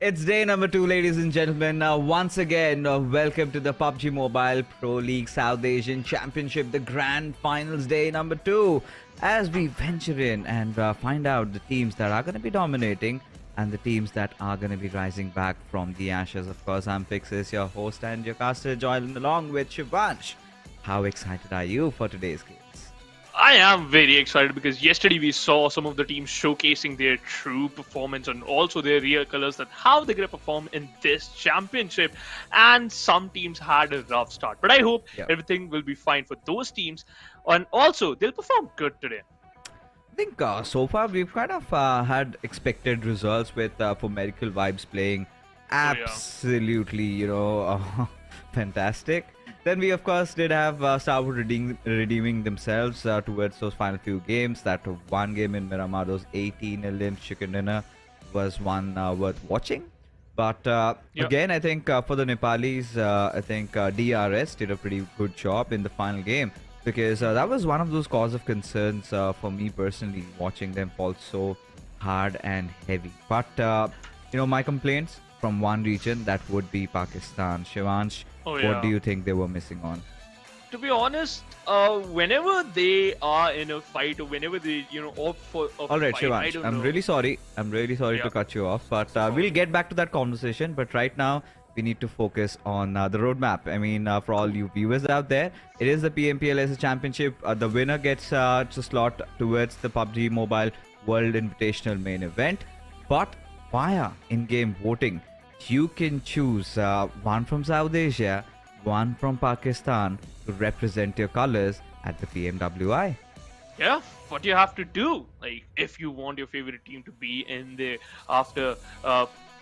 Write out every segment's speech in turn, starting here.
It's day number 2, ladies and gentlemen. Once again, welcome to the PUBG Mobile Pro League South Asian Championship, the grand finals day number 2. As we venture in and find out the teams that are going to be dominating and the teams that are going to be rising back from the ashes. Of course, I'm Fixes, your host and your caster, joined along with Shivansh. How excited are you for today's games? I am very excited because yesterday we saw some of the teams showcasing their true performance and also their real colors, that how they're going to perform in this championship. And some teams had a rough start, but I hope everything will be fine for those teams, and also they'll perform good today. I think so far we've kind of had expected results with for Medical Vibes playing absolutely, fantastic. Then we, of course, did have Stalwart redeeming themselves towards those final few games. That one game in Miramar, those 18-0 chicken dinner, was one worth watching. But again, I think for the Nepalis, I think DRS did a pretty good job in the final game, because that was one of those cause of concerns for me personally, watching them fall so hard and heavy. But, my complaints from one region, that would be Pakistan. Shivansh, what do you think they were missing on? To be honest, whenever they are in a fight or whenever they, opt for a All right, fight, I Shivansh, don't I'm know. really sorry. I'm really sorry Yeah. to cut you off, but we'll get back to that conversation. But right now, we need to focus on the roadmap. I mean, for all Cool. you viewers out there, it is the PMPL as a championship. The winner gets to slot towards the PUBG Mobile World Invitational main event. But via in-game voting, you can choose one from South Asia, one from Pakistan to represent your colors at the PMWI. Yeah, what you have to do, like if you want your favorite team to be in the after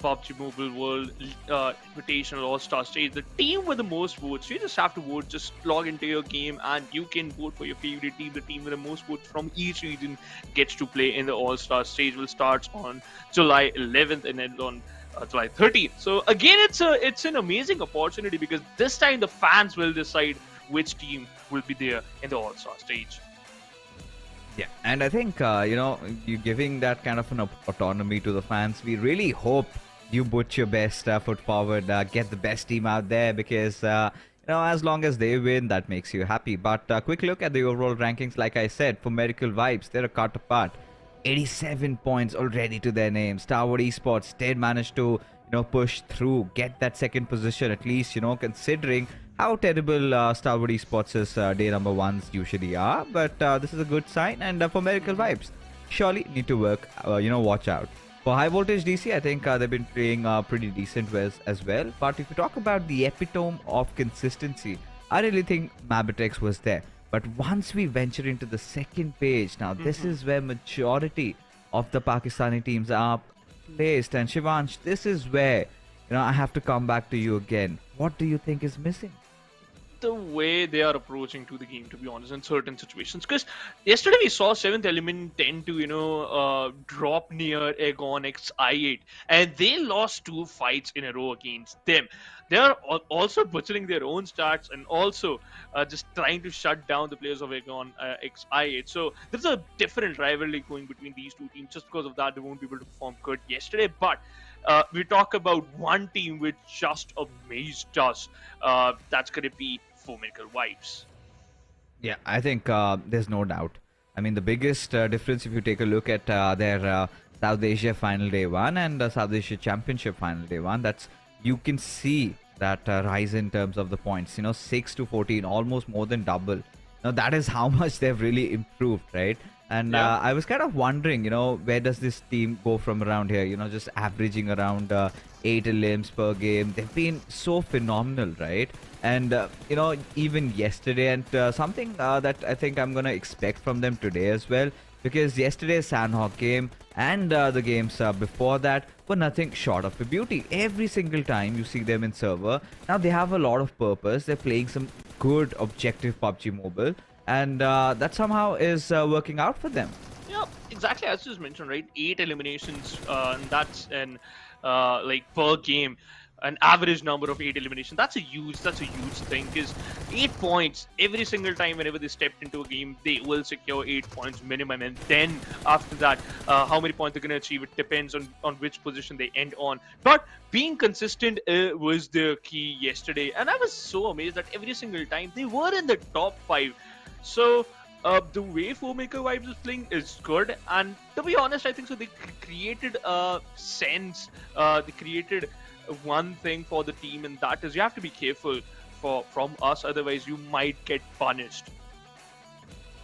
PUBG Mobile World Invitational All Star stage, the team with the most votes, you just have to vote. Just log into your game and you can vote for your favorite team. The team with the most votes from each region gets to play in the All Star stage. Will start on July 11th and ends on July 13th. So again, it's an amazing opportunity because this time the fans will decide which team will be there in the All Star stage. Yeah, and I think you giving that kind of an autonomy to the fans. We really hope you put your best foot forward, get the best team out there because as long as they win, that makes you happy. But quick look at the overall rankings. Like I said, for Miracle Vibes, they're a cut apart. 87 points already to their name. Stalwart Esports did manage to push through, get that second position at least. Considering how terrible Stalwart Esports' day number ones usually are, but this is a good sign. And for Miracle Vibes, surely need to work. Watch out. For Highvoltage DC, I think they've been playing pretty decent as well. But if you talk about the epitome of consistency, I really think MABETEX was there. But once we venture into the second page, now this is where majority of the Pakistani teams are placed. And Shivansh, this is where I have to come back to you again. What do you think is missing? The way they are approaching to the game, to be honest, in certain situations. Because yesterday we saw 7th Element tend to, drop near Aegon X I8, and they lost 2 fights in a row against them. They are also butchering their own stats and also just trying to shut down the players of Aegon X I8. So there's a different rivalry going between these two teams. Just because of that, they won't be able to perform good yesterday. But we talk about one team which just amazed us. That's going to be for Miracle Vibes. Yeah, I think there's no doubt. I mean, the biggest difference, if you take a look at their South Asia Final Day 1 and South Asia Championship Final Day 1, that's you can see that rise in terms of the points. 6 to 14, almost more than double. Now, that is how much they've really improved, right? And Yeah. I was kind of wondering, where does this team go from around here? Just averaging around 8 limbs per game. They've been so phenomenal, right? And, even yesterday, and something that I think I'm going to expect from them today as well, because yesterday's Sanhok game and the games before that were nothing short of a beauty. Every single time you see them in server, now they have a lot of purpose. They're playing some good objective PUBG Mobile, and that somehow is working out for them. Yeah, exactly. As you just mentioned, right? 8 eliminations, and that's like per game, an average number of 8 eliminations. That's a huge thing. Because 8 points every single time whenever they stepped into a game, they will secure 8 points minimum. And then after that, how many points they're gonna achieve, it depends on which position they end on. But being consistent was the key yesterday, and I was so amazed that every single time they were in the top 5. So the way Maker Vibes is playing is good, and to be honest, I think so. They created a sense. They created one thing for the team, and that is you have to be careful from us, otherwise you might get punished.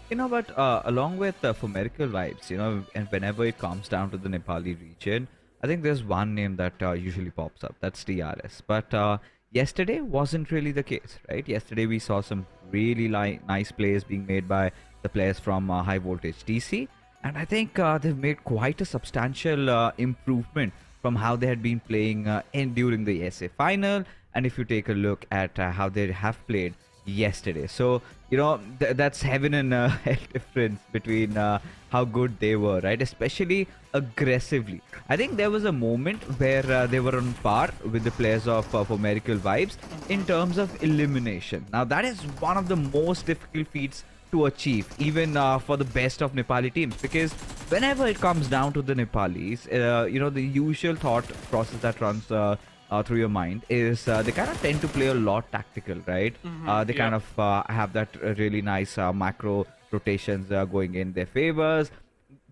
But along with for Miracle Vibes, and whenever it comes down to the Nepali region, I think there's one name that usually pops up. That's DRS. But yesterday wasn't really the case, right? Yesterday we saw some really nice plays being made by the players from Highvoltage DC, and I think they've made quite a substantial improvement from how they had been playing during the SA final. And if you take a look at how they have played yesterday, so that's heaven and hell difference between how good they were, right? Especially aggressively. I think there was a moment where they were on par with the players of for Miracle Vibes in terms of elimination. Now that is one of the most difficult feats to achieve, even for the best of Nepali teams, because whenever it comes down to the Nepalis, the usual thought process that runs through your mind is they kind of tend to play a lot tactical, right? They kind of have that really nice macro rotations going in their favors.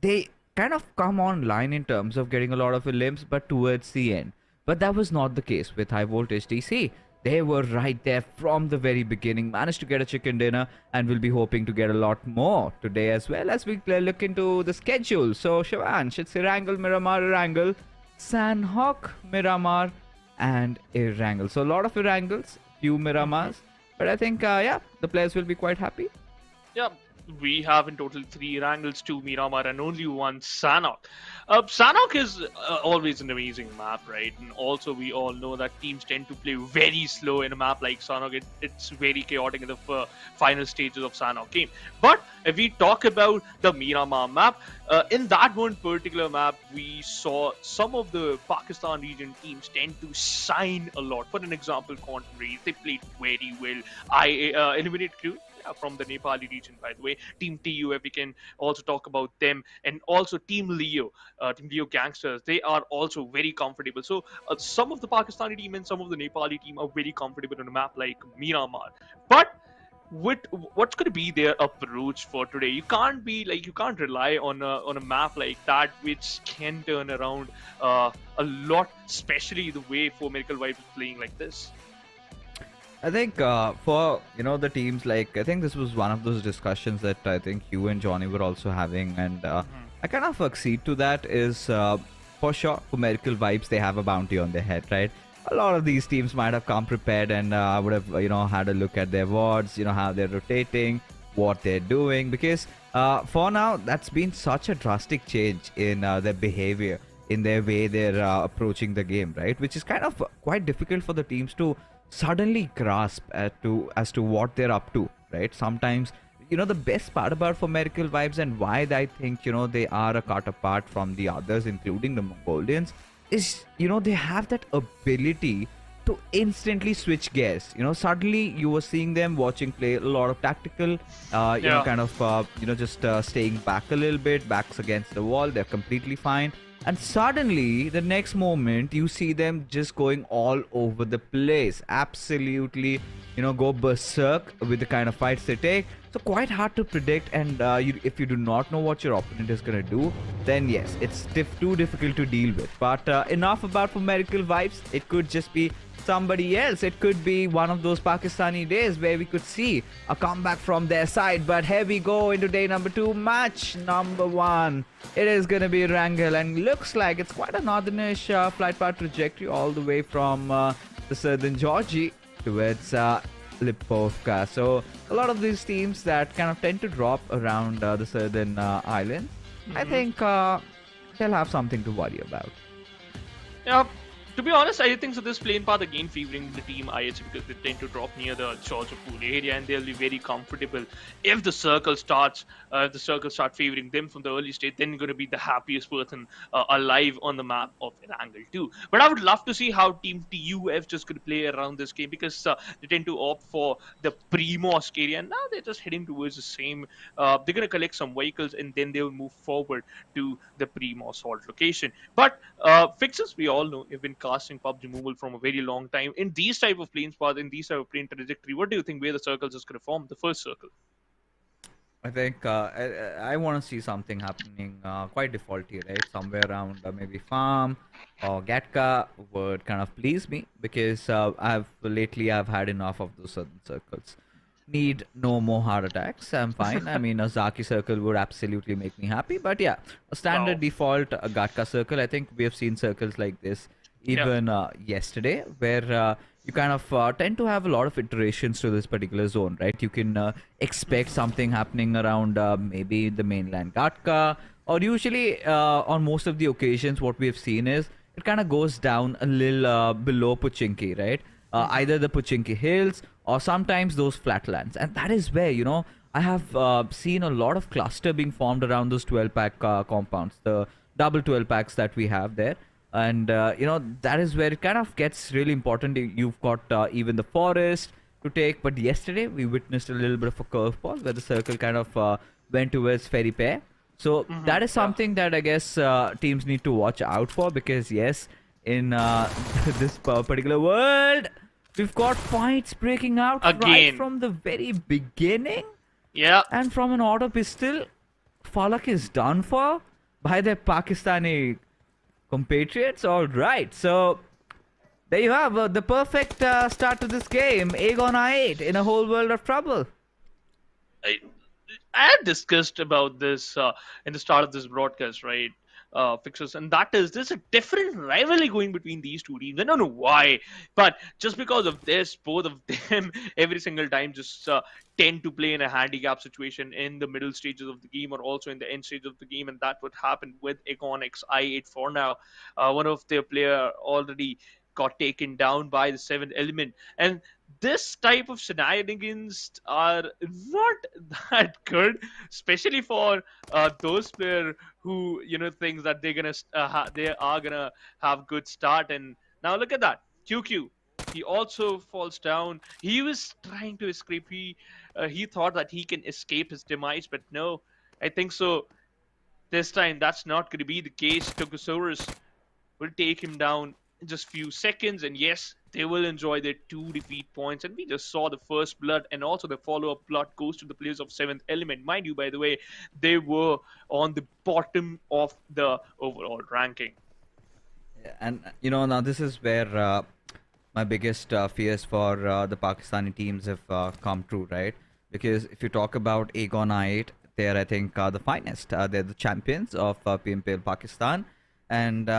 They kind of come online in terms of getting a lot of limbs, but towards the end. But that was not the case with Highvoltage DC. They were right there from the very beginning, managed to get a chicken dinner, and will be hoping to get a lot more today as well as we look into the schedule. So, Shivansh, it's Erangel, Miramar, Erangel, Sanhok, Miramar, and Erangel. So, a lot of Erangels, few Miramars, but I think, yeah, the players will be quite happy. Yeah, we have in total 3 Erangels, 2 Miramar, and only 1 Sanhok. Sanhok is always an amazing map, right? And also, we all know that teams tend to play very slow in a map like Sanhok. It's very chaotic in the final stages of Sanhok game. But if we talk about the Miramar map, in that one particular map, we saw some of the Pakistan region teams tend to shine a lot. For an example, Quantum Rays, they played very well. Eliminate Crew from the Nepali region, by the way. Team TUF, we can also talk about them, and also Team Leo Gangsters. They are also very comfortable. So some of the Pakistani team and some of the Nepali team are very comfortable on a map like Miramar. But what's going to be their approach for today? You can't rely on a map like that, which can turn around a lot, especially the way For Miracle Vibes is playing like this. I think for the teams, like I think this was one of those discussions that I think you and Johnny were also having, and I kind of accede to that. Is for sure for Miracle Vibes, they have a bounty on their head, right? A lot of these teams might have come prepared and would have had a look at their wards, how they're rotating, what they're doing, because for now that's been such a drastic change in their behavior, in their way they're approaching the game, right? Which is kind of quite difficult for the teams to suddenly grasp as to what they're up to, right? Sometimes the best part about For Miracle Vibes and why I think they are a cut apart from the others, including the Mongolians, is they have that ability to instantly switch gears. Suddenly you were seeing them watching play a lot of tactical, kind of just staying back a little bit, backs against the wall, they're completely fine. And suddenly, the next moment, you see them just going all over the place. Absolutely, go berserk with the kind of fights they take. So quite hard to predict. And if you do not know what your opponent is going to do, then yes, it's too difficult to deal with. But enough about For Miracle Vibes. It could just be somebody else. It could be one of those Pakistani days where we could see a comeback from their side. But here we go into day number 2, match number 1. It is going to be Erangel, and looks like it's quite a northernish flight path trajectory all the way from the southern Georgia towards Lipovka. So a lot of these teams that kind of tend to drop around the southern islands, I think they'll have something to worry about. Yeah. To be honest, I think so this plane path again favoring the team IH because they tend to drop near the Georgia pool area and they'll be very comfortable. If the circle starts favoring them from the early stage, then going to be the happiest person alive on the map of Erangel too. But I would love to see how Team TUF just going to play around this game because they tend to opt for the pre-mosque area and now they're just heading towards the same. They're going to collect some vehicles and then they'll move forward to the pre-mosque halt location. But fixes, we all know, have been casting PUBG Mobile from a very long time. In these type of planes path, in these type of plane trajectory, what do you think where the circles is going to form? The first circle. I think I want to see something happening quite defaulty, right? Somewhere around maybe Farm or Gatka would kind of please me because I've had enough of those certain circles. Need no more heart attacks. I'm fine. I mean, a Zaki circle would absolutely make me happy. But yeah, a standard default Gatka circle. I think we have seen circles like this even yesterday, where you kind of tend to have a lot of iterations to this particular zone, right? You can expect something happening around maybe the mainland Gatka, or usually on most of the occasions, what we have seen is it kind of goes down a little below Pochinki, right? Either the Pochinki Hills or sometimes those flatlands. And that is where, I have seen a lot of cluster being formed around those 12-pack compounds, the double 12 packs that we have there. And, that is where it kind of gets really important. You've got even the forest to take. But yesterday, we witnessed a little bit of a curveball where the circle kind of went towards Ferry Pair. So that is something that I guess teams need to watch out for because, yes, in this particular world. We've got fights breaking out right Again. from the very beginning. Yeah. And from an auto pistol, Falak is done for by their Pakistani compatriots. All right, so there you have the perfect start to this game. Aegon I8 in a whole world of trouble. I had discussed about this in the start of this broadcast, right? Fixers, and that is there's a different rivalry going between these two teams. I don't know why, but just because of this, both of them every single time just tend to play in a handicap situation in the middle stages of the game or also in the end stage of the game, and that would happen with Iconics I8 for now. One of their player already got taken down by the seventh element, and this type of shenanigans are not that good, especially for those players who thinks that they are gonna have good start. And now look at that, QQ. He also falls down. He was trying to escape. He thought that he can escape his demise, but no, I think so. This time, that's not going to be the case. Togosaurus will take him down in just few seconds, and yes, they will enjoy their 2 defeat points. And we just saw the first blood, and also the follow-up blood goes to the players of 7th element. Mind you, by the way, they were on the bottom of the overall ranking. And now this is where my biggest fears for the Pakistani teams have come true, right? Because if you talk about Aegon I8, they're, I think, the finest. They're the champions of PMPL Pakistan. And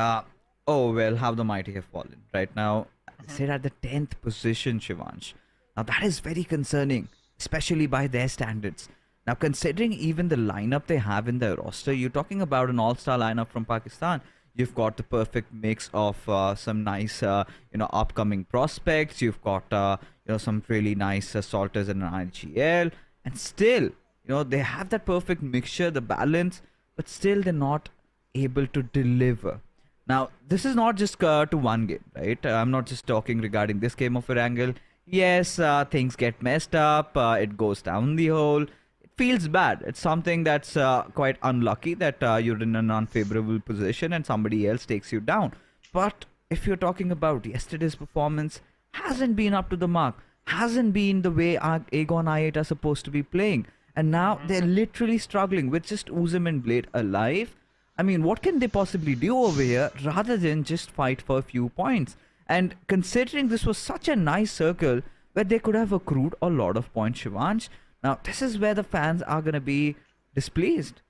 oh well, how the mighty have fallen. Right now, they're at the 10th position, Shivansh. Now that is very concerning, especially by their standards. Now, considering even the lineup they have in their roster, you're talking about an all-star lineup from Pakistan. You've got the perfect mix of some nice, upcoming prospects. You've got, some really nice assaulters in an IGL, and still, they have that perfect mixture, the balance, but still they're not able to deliver. Now, this is not just to one game, right? I'm not just talking regarding this game of Erangel. Yes, things get messed up. It goes down the hole. It feels bad. It's something that's quite unlucky that you're in an unfavorable position and somebody else takes you down. But if you're talking about yesterday's performance, hasn't been up to the mark. Hasn't been the way Aegon I8 are supposed to be playing. And now they're literally struggling with just Uzum and Blade alive. I mean, what can they possibly do over here rather than just fight for a few points? And considering this was such a nice circle where they could have accrued a lot of points, Shivansh, now this is where the fans are going to be displeased.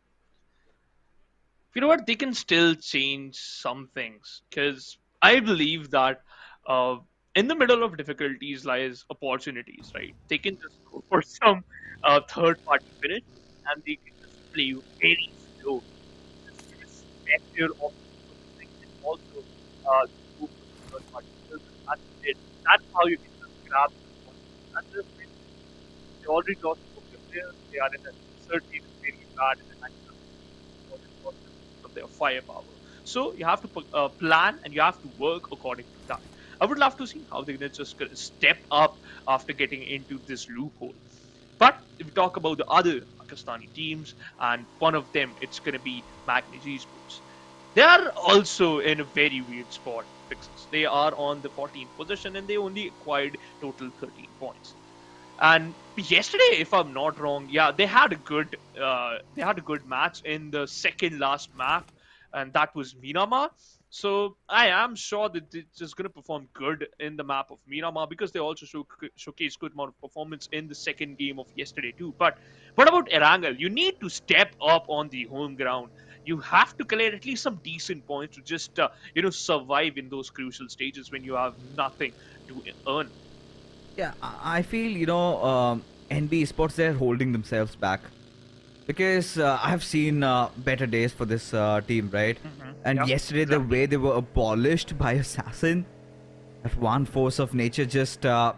You know what? They can still change some things, because I believe that in the middle of difficulties lies opportunities, right? They can just go for some third-party finish, and they can just play very slow. Of and also go for third party. That's it. That's how you can just grab the point. And just they already lost two of their players. They are in a certainly very bad in the matchup of their firepower. So you have to plan and you have to work according to that. I would love to see how they're gonna just step up after getting into this loophole. But if we talk about the other Pakistani teams, and one of them, it's going to be Magnus Esports. They are also in a very weird spot, Fixes. They are on the 14th position and they only acquired total 13 points. And yesterday, if I'm not wrong, yeah, they had a good match in the second last map, and that was Miramar. So I am sure that they're just going to perform good in the map of Miramar, because they also showcase good amount of performance in the second game of yesterday too. But what about Erangel? You need to step up on the home ground. You have to collect at least some decent points to just survive in those crucial stages when you have nothing to earn. Yeah, I feel, NB Esports, they're holding themselves back. Because I've seen better days for this team, right? And yesterday, the way they were abolished by Assassin, that one force of nature just, kind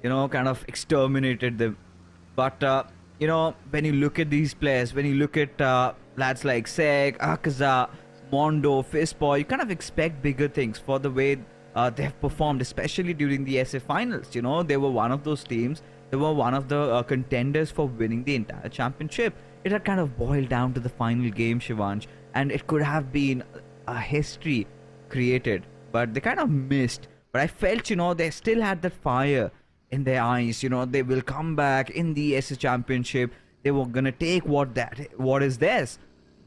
of exterminated them. But, when you look at these players, when you look at lads like Seg, Akaza, Mondo, Fistboy, you kind of expect bigger things for the way they have performed, especially during the SA finals. They were one of those teams. They were one of the contenders for winning the entire championship. It had kind of boiled down to the final game, Shivansh, and it could have been a history created but they kind of missed. But I felt, they still had that fire in their eyes. They will come back in the SS Championship. They were gonna take what is theirs.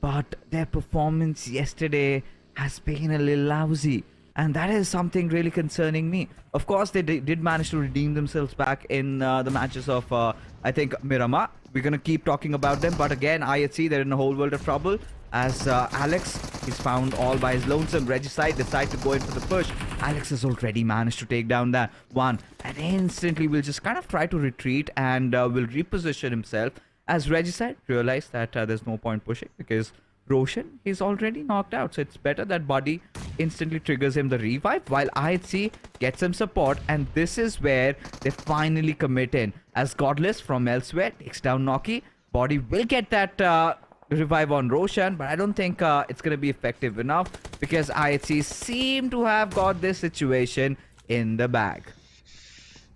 But their performance yesterday has been a little lousy. And that is something really concerning me. Of course, they did manage to redeem themselves back in the matches of, I think, Miramar. We're going to keep talking about them. But again, IHC, they're in a whole world of trouble. As Alex is found all by his lonesome. Regicide decide to go in for the push. Alex has already managed to take down that one. And instantly will just kind of try to retreat and will reposition himself. As Regicide realized that there's no point pushing because Roshan is already knocked out. So it's better that Buddy instantly triggers him the revive while IHC gets some support. And this is where they finally commit in. As Godless from elsewhere takes down Noki. Body will get that revive on Roshan, but I don't think it's going to be effective enough because IHC seem to have got this situation in the bag.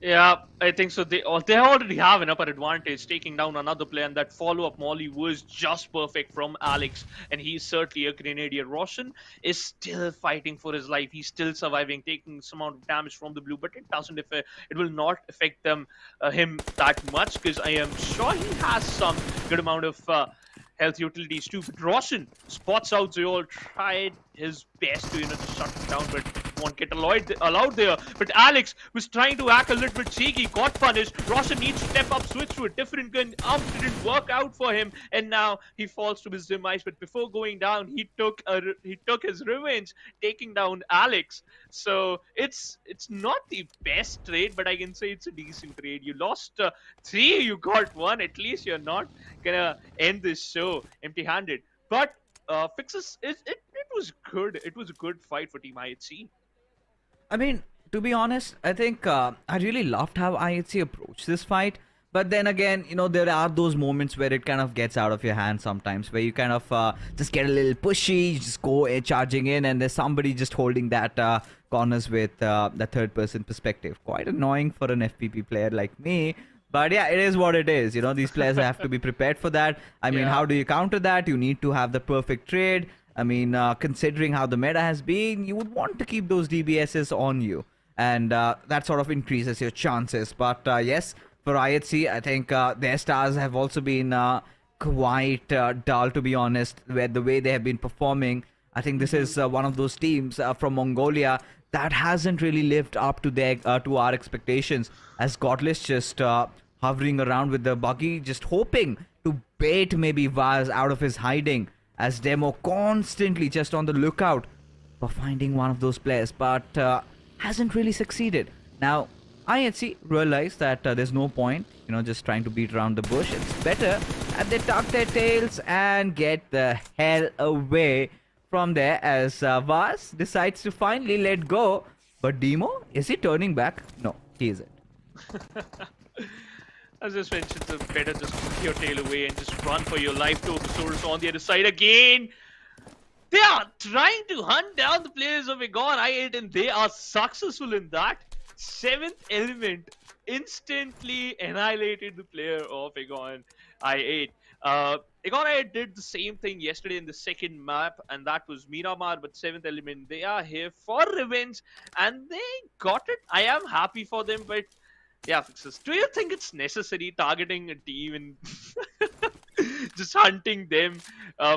Yeah, I think so. They already have an upper advantage, taking down another player, and that follow-up molly was just perfect from Alex, and he's certainly a grenadier. Roshan is still fighting for his life. He's still surviving, taking some amount of damage from the blue, but it will not affect him that much because I am sure he has some good amount of health utilities too. But Roshan spots out Zayol, tried his best to to shut him down, but won't get allowed there. But Alex was trying to act a little bit cheeky, got punished. Roshan needs to step up, switch to a different gun. Didn't work out for him, and now he falls to his demise. But before going down, he took his revenge, taking down Alex. So it's not the best trade, but I can say it's a decent trade. You lost 3, you got 1. At least you're not gonna end this show empty-handed. But Fixes, it was good. It was a good fight for Team IHC. I mean, to be honest, I think I really loved how IHC approached this fight. But then again, there are those moments where it kind of gets out of your hands sometimes, where you kind of just get a little pushy, you just go charging in, and there's somebody just holding that corners with the third-person perspective. Quite annoying for an FPP player like me. But yeah, it is what it is. These players have to be prepared for that. I mean, how do you counter that? You need to have the perfect trade. I mean, considering how the meta has been, you would want to keep those DBSs on you. And that sort of increases your chances. But yes, for IHC, I think their stars have also been quite dull, to be honest, where the way they have been performing. I think this is one of those teams from Mongolia that hasn't really lived up to their to our expectations. As Godless just hovering around with the buggy, just hoping to bait maybe Vaz out of his hiding. As Demo constantly just on the lookout for finding one of those players, but hasn't really succeeded. Now, IHC realized that there's no point, just trying to beat around the bush. It's better that they tuck their tails and get the hell away from there as Vaz decides to finally let go. But Demo, is he turning back? No, he isn't. As just mentioned, it's better just put your tail away and just run for your life. Tobosaurus on the other side again. They are trying to hunt down the players of Aegon I8, and they are successful in that. 7th element instantly annihilated the player of Aegon I8. Aegon I8 did the same thing yesterday in the second map, and that was Miramar, but 7th element, they are here for revenge, and they got it. I am happy for them, but yeah, Fixes, do you think it's necessary targeting a team and just hunting them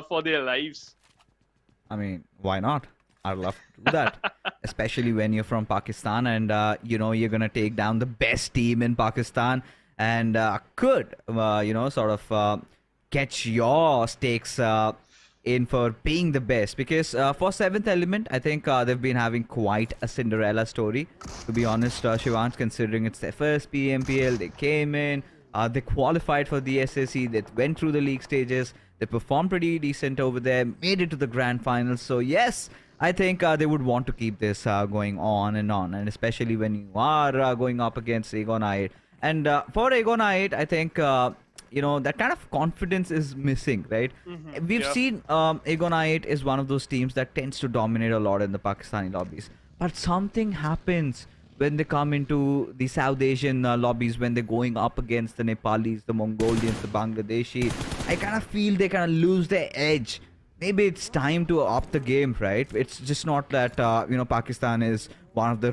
for their lives? I mean, why not? I'd love to do that. Especially when you're from Pakistan and, you're going to take down the best team in Pakistan and could, sort of catch your stakes in for being the best. Because for 7th element, I think they've been having quite a Cinderella story. To be honest, Shivansh, considering it's their first PMPL, they came in, they qualified for the SSC, they went through the league stages, they performed pretty decent over there, made it to the grand finals. So yes, I think they would want to keep this going on, and especially when you are going up against Aegon I8. And for Aegon I8, I think that kind of confidence is missing, right? We've seen Aegon I8 is one of those teams that tends to dominate a lot in the Pakistani lobbies. But something happens when they come into the South Asian lobbies, when they're going up against the Nepalis, the Mongolians, the Bangladeshi. I kind of feel they kind of lose their edge. maybe it's time to up the game, right? It's just not that Pakistan is one of the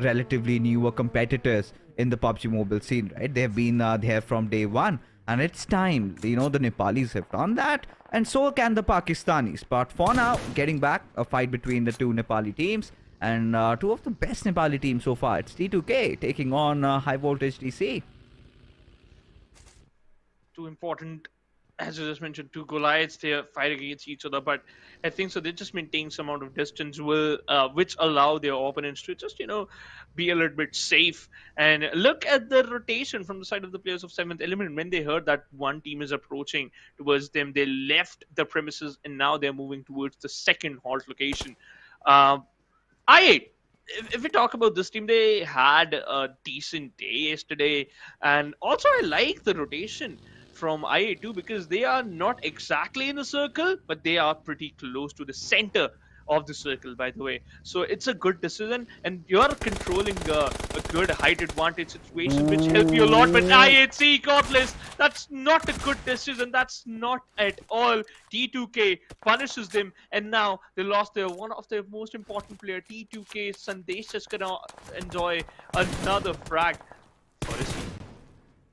relatively newer competitors in the PUBG Mobile scene, right? They have been there from day one, and it's time. The Nepalis have done that, and so can the Pakistanis. But for now, getting back, a fight between the two Nepali teams, and two of the best Nepali teams so far. It's T2K taking on Highvoltage DC. Too important, as you just mentioned, two Goliaths, they fight against each other, but I think so they just maintain some amount of distance, which allow their opponents to just be a little bit safe. And look at the rotation from the side of the players of seventh element. When they heard that one team is approaching towards them, they left the premises and now they're moving towards the second halt location. I if we talk about this team, they had a decent day yesterday, and also I like the rotation from IA2 because they are not exactly in the circle, but they are pretty close to the center of the circle, by the way. So it's a good decision, and you're controlling a good height advantage situation, which help you a lot. But IHC Cordless, that's not a good decision. That's not at all. T2K punishes them, and now they lost their one of their most important player. T2K Sandesh just gonna enjoy another frag for his team.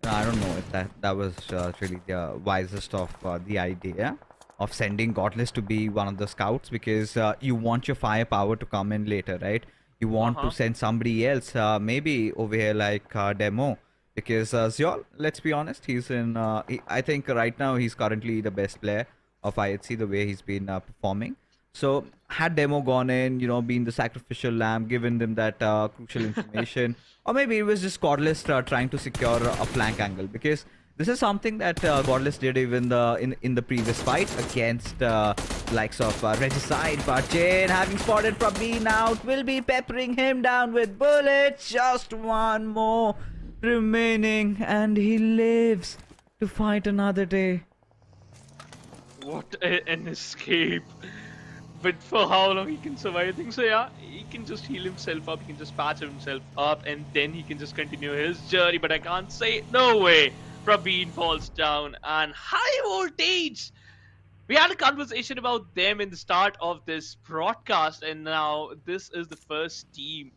I don't know if that was really the wisest of the idea of sending Godless to be one of the scouts, because you want your firepower to come in later, right? You want to send somebody else, maybe over here like Demo, because Zyol, let's be honest, he's in. I think right now he's currently the best player of IHC, the way he's been performing. So had Demo gone in, been the sacrificial lamb, given them that crucial information, or maybe it was just Godless trying to secure a flank angle, because this is something that Godless did even in the previous fight against likes of Regicide. But Jane, having spotted from B now, will be peppering him down with bullets. Just one more remaining, and he lives to fight another day. What an escape! But for how long he can survive? I think so. Yeah, he can just heal himself up. He can just patch himself up, and then he can just continue his journey. But I can't say no way. Praveen falls down, and Highvoltage. We had a conversation about them in the start of this broadcast, and now this is the first team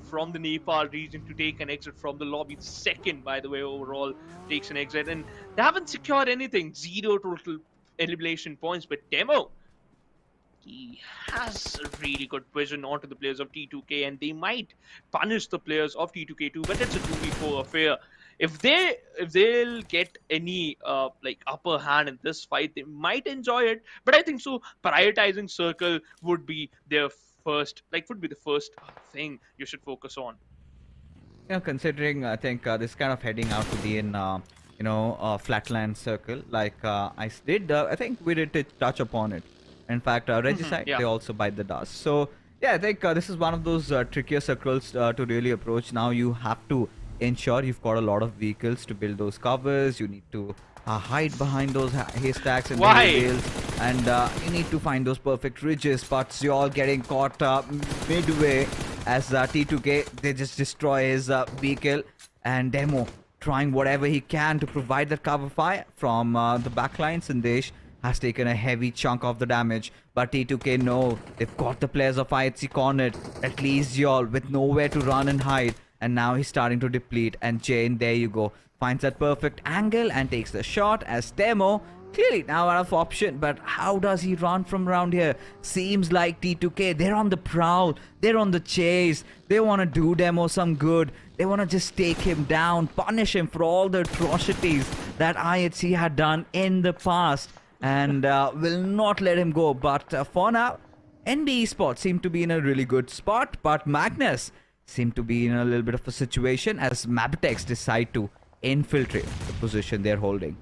from the Nepal region to take an exit from the lobby. Second, by the way, overall takes an exit, and they haven't secured anything. 0 total elimination points, but Demo, he has a really good vision onto the players of T2K, and they might punish the players of T2K too. But it's a 2v4 affair. If they'll get any like upper hand in this fight, they might enjoy it. But I think so. Prioritizing circle would be their first, would be the first thing you should focus on. Considering I think this kind of heading out to be in flatland circle, like I did. I think we did touch upon it. In fact, Regicide, they also bite the dust. So yeah, I think this is one of those trickier circles to really approach. Now you have to ensure you've got a lot of vehicles to build those covers. You need to hide behind those haystacks and rails, and you need to find those perfect ridges. But you're all getting caught midway as T2K, they just destroy his vehicle, and Demo trying whatever he can to provide that cover fire from the backline. Sandesh has taken a heavy chunk of the damage, but T2K know they've got the players of IHC cornered, at least y'all with nowhere to run and hide, and now he's starting to deplete. And Jane, there you go, finds that perfect angle and takes the shot as Demo clearly now out of option. But how does he run from around here? Seems like T2K, they're on the prowl, they're on the chase, they want to do Demo some good. They want to just take him down, punish him for all the atrocities that IHC had done in the past, and will not let him go. But for now, NB Esports seem to be in a really good spot, but Magnus seem to be in a little bit of a situation as MABETEX decide to infiltrate the position they're holding.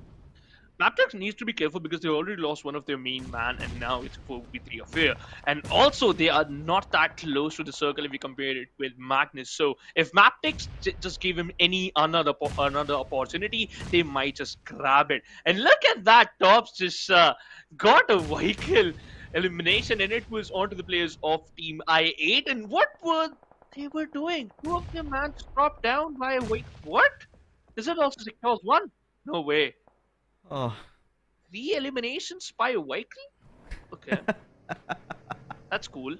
MABETEX needs to be careful because they already lost one of their main man, and now it's a 4v3 affair. And also, they are not that close to the circle if we compare it with Magnus. So if MABETEX just give him another opportunity, they might just grab it. And look at that, Tops just got a vehicle elimination, and it was onto the players of Team I8. And what were they were doing? Two of their man just dropped down by a wait. What? Is it also secures one? No way. Oh, 3 eliminations by a vehicle? Okay. That's cool.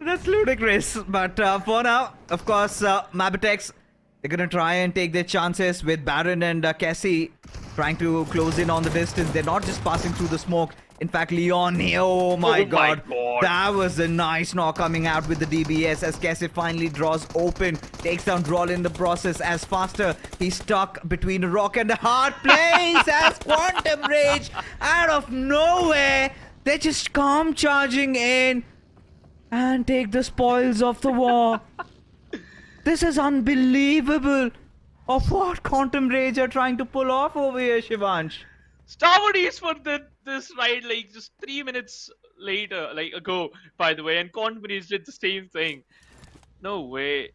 That's ludicrous. But for now, of course, MABETEX, they're going to try and take their chances with Baron and Cassie trying to close in on the distance. They're not just passing through the smoke. In fact, Leon, oh my god, that was a nice knock coming out with the DBS as Cassie finally draws open, takes down Droll in the process as faster. He's stuck between a rock and a hard place as Quantum Rage out of nowhere. They just come charging in and take the spoils of the war. This is unbelievable of what Quantum Rage are trying to pull off over here, Shivansh. Stalwart Esports did this right like just 3 minutes later, like ago, by the way, and Quantum Rage did the same thing. No way.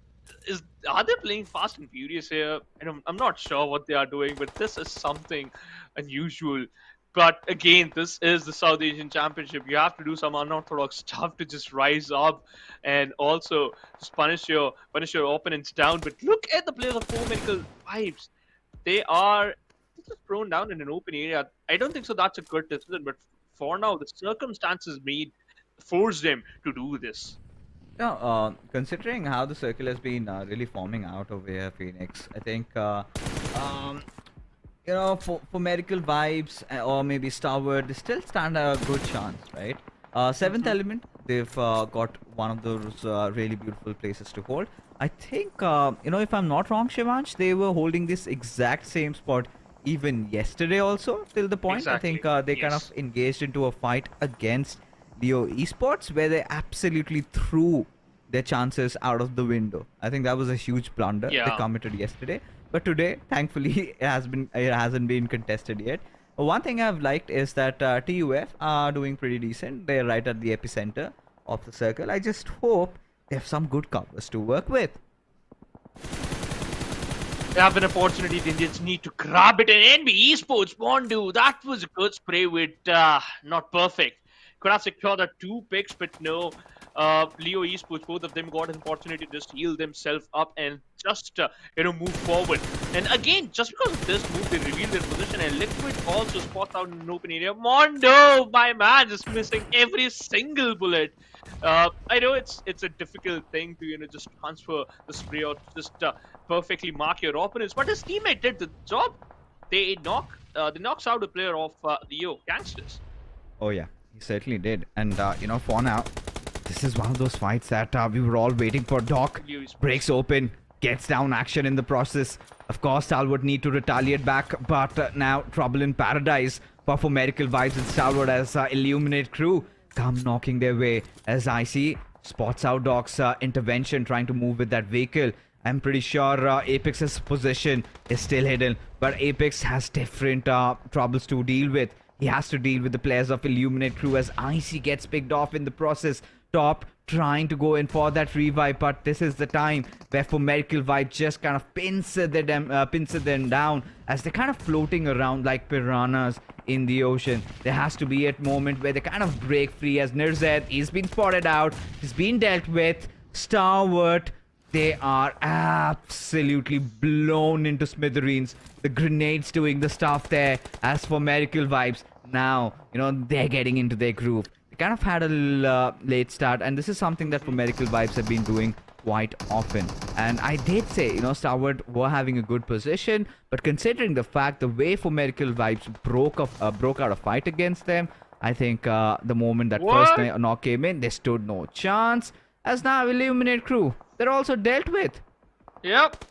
Are they playing Fast and Furious here? I'm not sure what they are doing, but this is something unusual. But again, this is the South Asian Championship. You have to do some unorthodox stuff to just rise up and also just punish your opponents down. But look at the players of Four Medical Vibes. They are just thrown down in an open area. I don't think so that's a good decision, but for now, the circumstances forced them to do this. No, considering how the circle has been really forming out over here, Phoenix, I think you know, for Medical Vibes or maybe Stalwart, they still stand a good chance, right? Seventh Element, they've got one of those really beautiful places to hold. I think, you know, if I'm not wrong, Shivansh, they were holding this exact same spot even yesterday also, till the point. Exactly. I think they kind of engaged into a fight against DRS Esports where they absolutely threw their chances out of the window. I think that was a huge blunder they committed yesterday. But today, thankfully, it hasn't been contested yet. One thing I've liked is that TUF are doing pretty decent. They're right at the epicenter of the circle. I just hope they have some good covers to work with. They have an opportunity. They just need to grab it. And NB Esports, Mondu, that was a good spray with not perfect. Could have secured the 2 picks, but no. Leo Esports, both of them got an opportunity to just heal themselves up and just move forward. And again, just because of this move, they revealed their position, and Liquid also spots out in an open area. Mondo, my man, just missing every single bullet. I know it's a difficult thing to just transfer the spray or just perfectly mark your opponents, but his teammate did the job. They knocks out a player of Leo Gangsters. Oh yeah, he certainly did. And you know, for now, this is one of those fights that we were all waiting for. Doc breaks open, gets down action in the process. Of course, Stalwart need to retaliate back, but now trouble in paradise for Medical Vibes and Stalwart as Illuminate crew come knocking their way as IC spots out Doc's intervention, trying to move with that vehicle. I'm pretty sure Apex's position is still hidden, but Apex has different troubles to deal with. He has to deal with the players of Illuminate crew as IC gets picked off in the process. Top trying to go in for that revive, but this is the time where for Medical Vibe just kind of pincer them down as they're kind of floating around like piranhas in the ocean. There has to be a moment where they kind of break free as Nirzet, he's been spotted out, he's been dealt with. Stalwart, they are absolutely blown into smithereens. The grenades doing the stuff there. As for Medical Vibes, now, you know, they're getting into their groove. Kind of had a late start, and this is something that for Medical Vibes have been doing quite often. And I did say, you know, Stalwart were having a good position, but considering the fact the way for Medical Vibes broke out a fight against them, I think the moment that first knock came in, they stood no chance. As now Illuminate crew, they're also dealt with. Yep,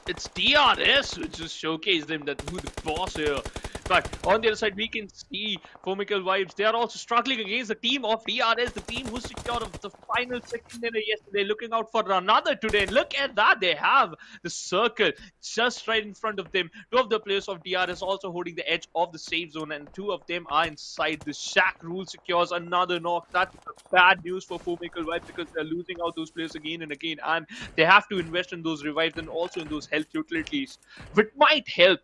it's DRS which just showcased them that who the boss here. But on the other side, we can see Formical Vibes. They are also struggling against the team of DRS, the team who secured the final second winner yesterday, looking out for another today. And look at that, they have the circle just right in front of them. 2 of the players of DRS also holding the edge of the safe zone, and 2 of them are inside. The Shack rule secures another knock. That's bad news for Formical Vibes because they're losing out those players again and again, and they have to invest in those revives and also in those health utilities, which might help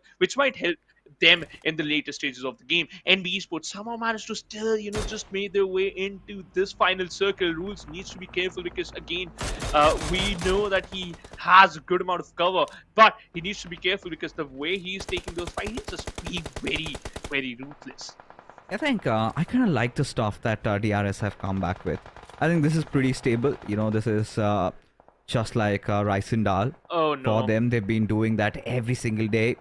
them in the later stages of the game. NB Esports somehow managed to still, just made their way into this final circle. Rules needs to be careful because again, we know that he has a good amount of cover, but he needs to be careful because the way he's taking those fights, he's just being very, very ruthless. I think I kind of like the stuff that DRS have come back with. I think this is pretty stable. You know, this is just like rice and dal. Oh For no. them, they've been doing that every single day.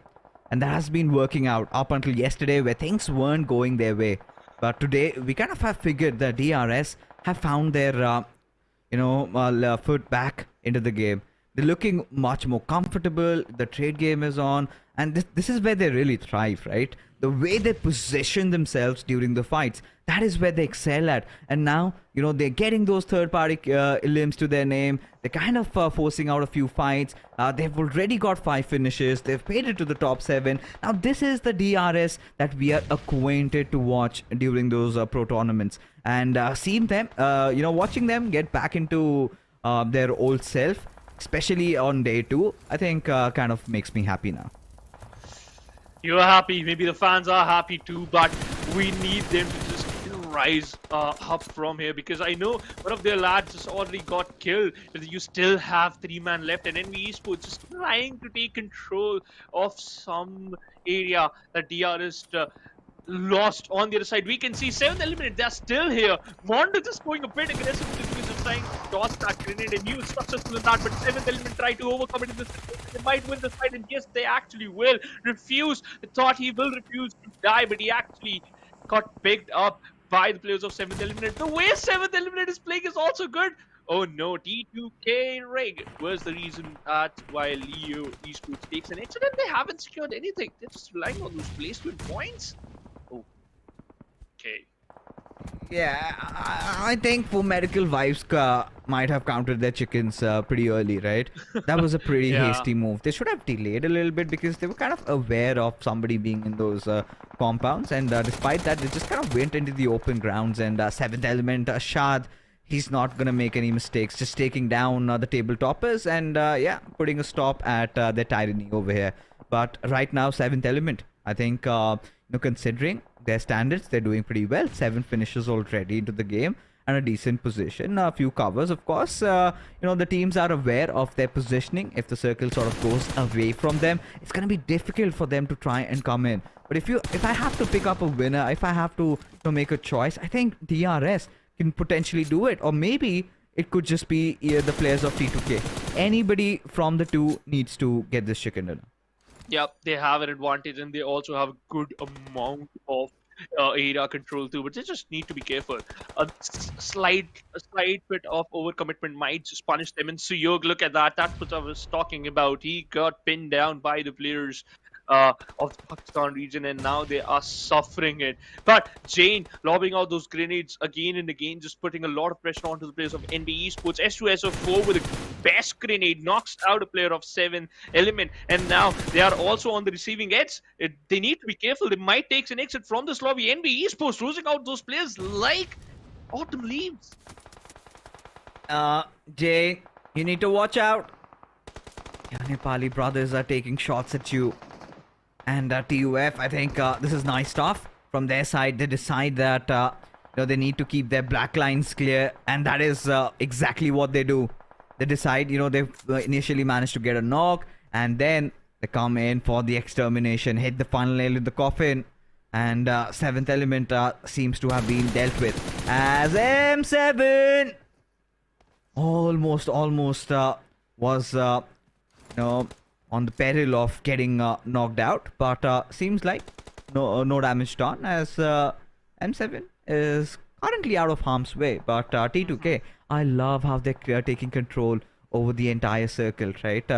And that has been working out up until yesterday where things weren't going their way. But today, we kind of have figured that DRS have found their, foot back into the game. They're looking much more comfortable. The trade game is on. And this is where they really thrive, right? The way they position themselves during the fights, that is where they excel at. And now, you know, they're getting those third-party limbs to their name. They're kind of forcing out a few fights. They've already got 5 finishes. They've made it to the top 7. Now, this is the DRS that we are acquainted to watch during those pro tournaments. And seeing them, watching them get back into their old self, especially on day 2, I think kind of makes me happy now. You're happy, maybe the fans are happy too, but we need them to just rise up from here, because I know one of their lads has already got killed. You still have 3 man left, and NV Esports just trying to take control of some area that DRS lost on the other side. We can see 7th element, they're still here. Mondo just going a bit aggressive with this, just trying to toss that grenade, and he was successful in that, but 7th element tried to overcome it in this. They might win this fight, and yes, they actually will. Refuse. They thought he will refuse to die, but he actually got picked up by the players of 7th element. The way 7th element is playing is also good. Oh no, T2K Rig was the reason that why Leo Esports takes an edge, and they haven't secured anything. They're just relying on those placement points. Okay. Yeah, I think for medical vibes might have counted their chickens pretty early, right? That was a pretty Yeah. hasty move. They should have delayed a little bit because they were kind of aware of somebody being in those compounds, and despite that, they just kind of went into the open grounds. And 7th element, Shad, he's not gonna make any mistakes, just taking down the table toppers and putting a stop at their tyranny over here. But right now, 7th element, I think, considering their standards, they're doing pretty well. 7 finishes already into the game and a decent position. A few covers, of course. The teams are aware of their positioning. If the circle sort of goes away from them, it's going to be difficult for them to try and come in. But if I have to pick up a winner, if I have to make a choice, I think DRS can potentially do it. Or maybe it could just be the players of T2K. Anybody from the two needs to get this chicken dinner. Yep, they have an advantage, and they also have a good amount of area control too. But they just need to be careful. A slight bit of overcommitment might just punish them. And Suyog, look at that. That's what I was talking about. He got pinned down by the players of the Pakistan region, and now they are suffering it. But Jane lobbing out those grenades again and again, just putting a lot of pressure onto the players of NB Esports. S2SO4 with a best grenade knocks out a player of 7 element, and now they are also on the receiving edge. They need to be careful. They might take an exit from this lobby. NB Esports losing out those players like autumn leaves. Jane, you need to watch out. Your Nepali brothers are taking shots at you. And TUF, I think this is nice stuff. From their side, they decide that they need to keep their black lines clear, and that is exactly what they do. They decide, they've initially managed to get a knock, and then they come in for the extermination, hit the final nail in the coffin, and 7th element seems to have been dealt with as M7 almost was on the peril of getting knocked out, but seems like no damage done, as M7 is currently out of harm's way. But T2K, I love how they're taking control over the entire circle, right?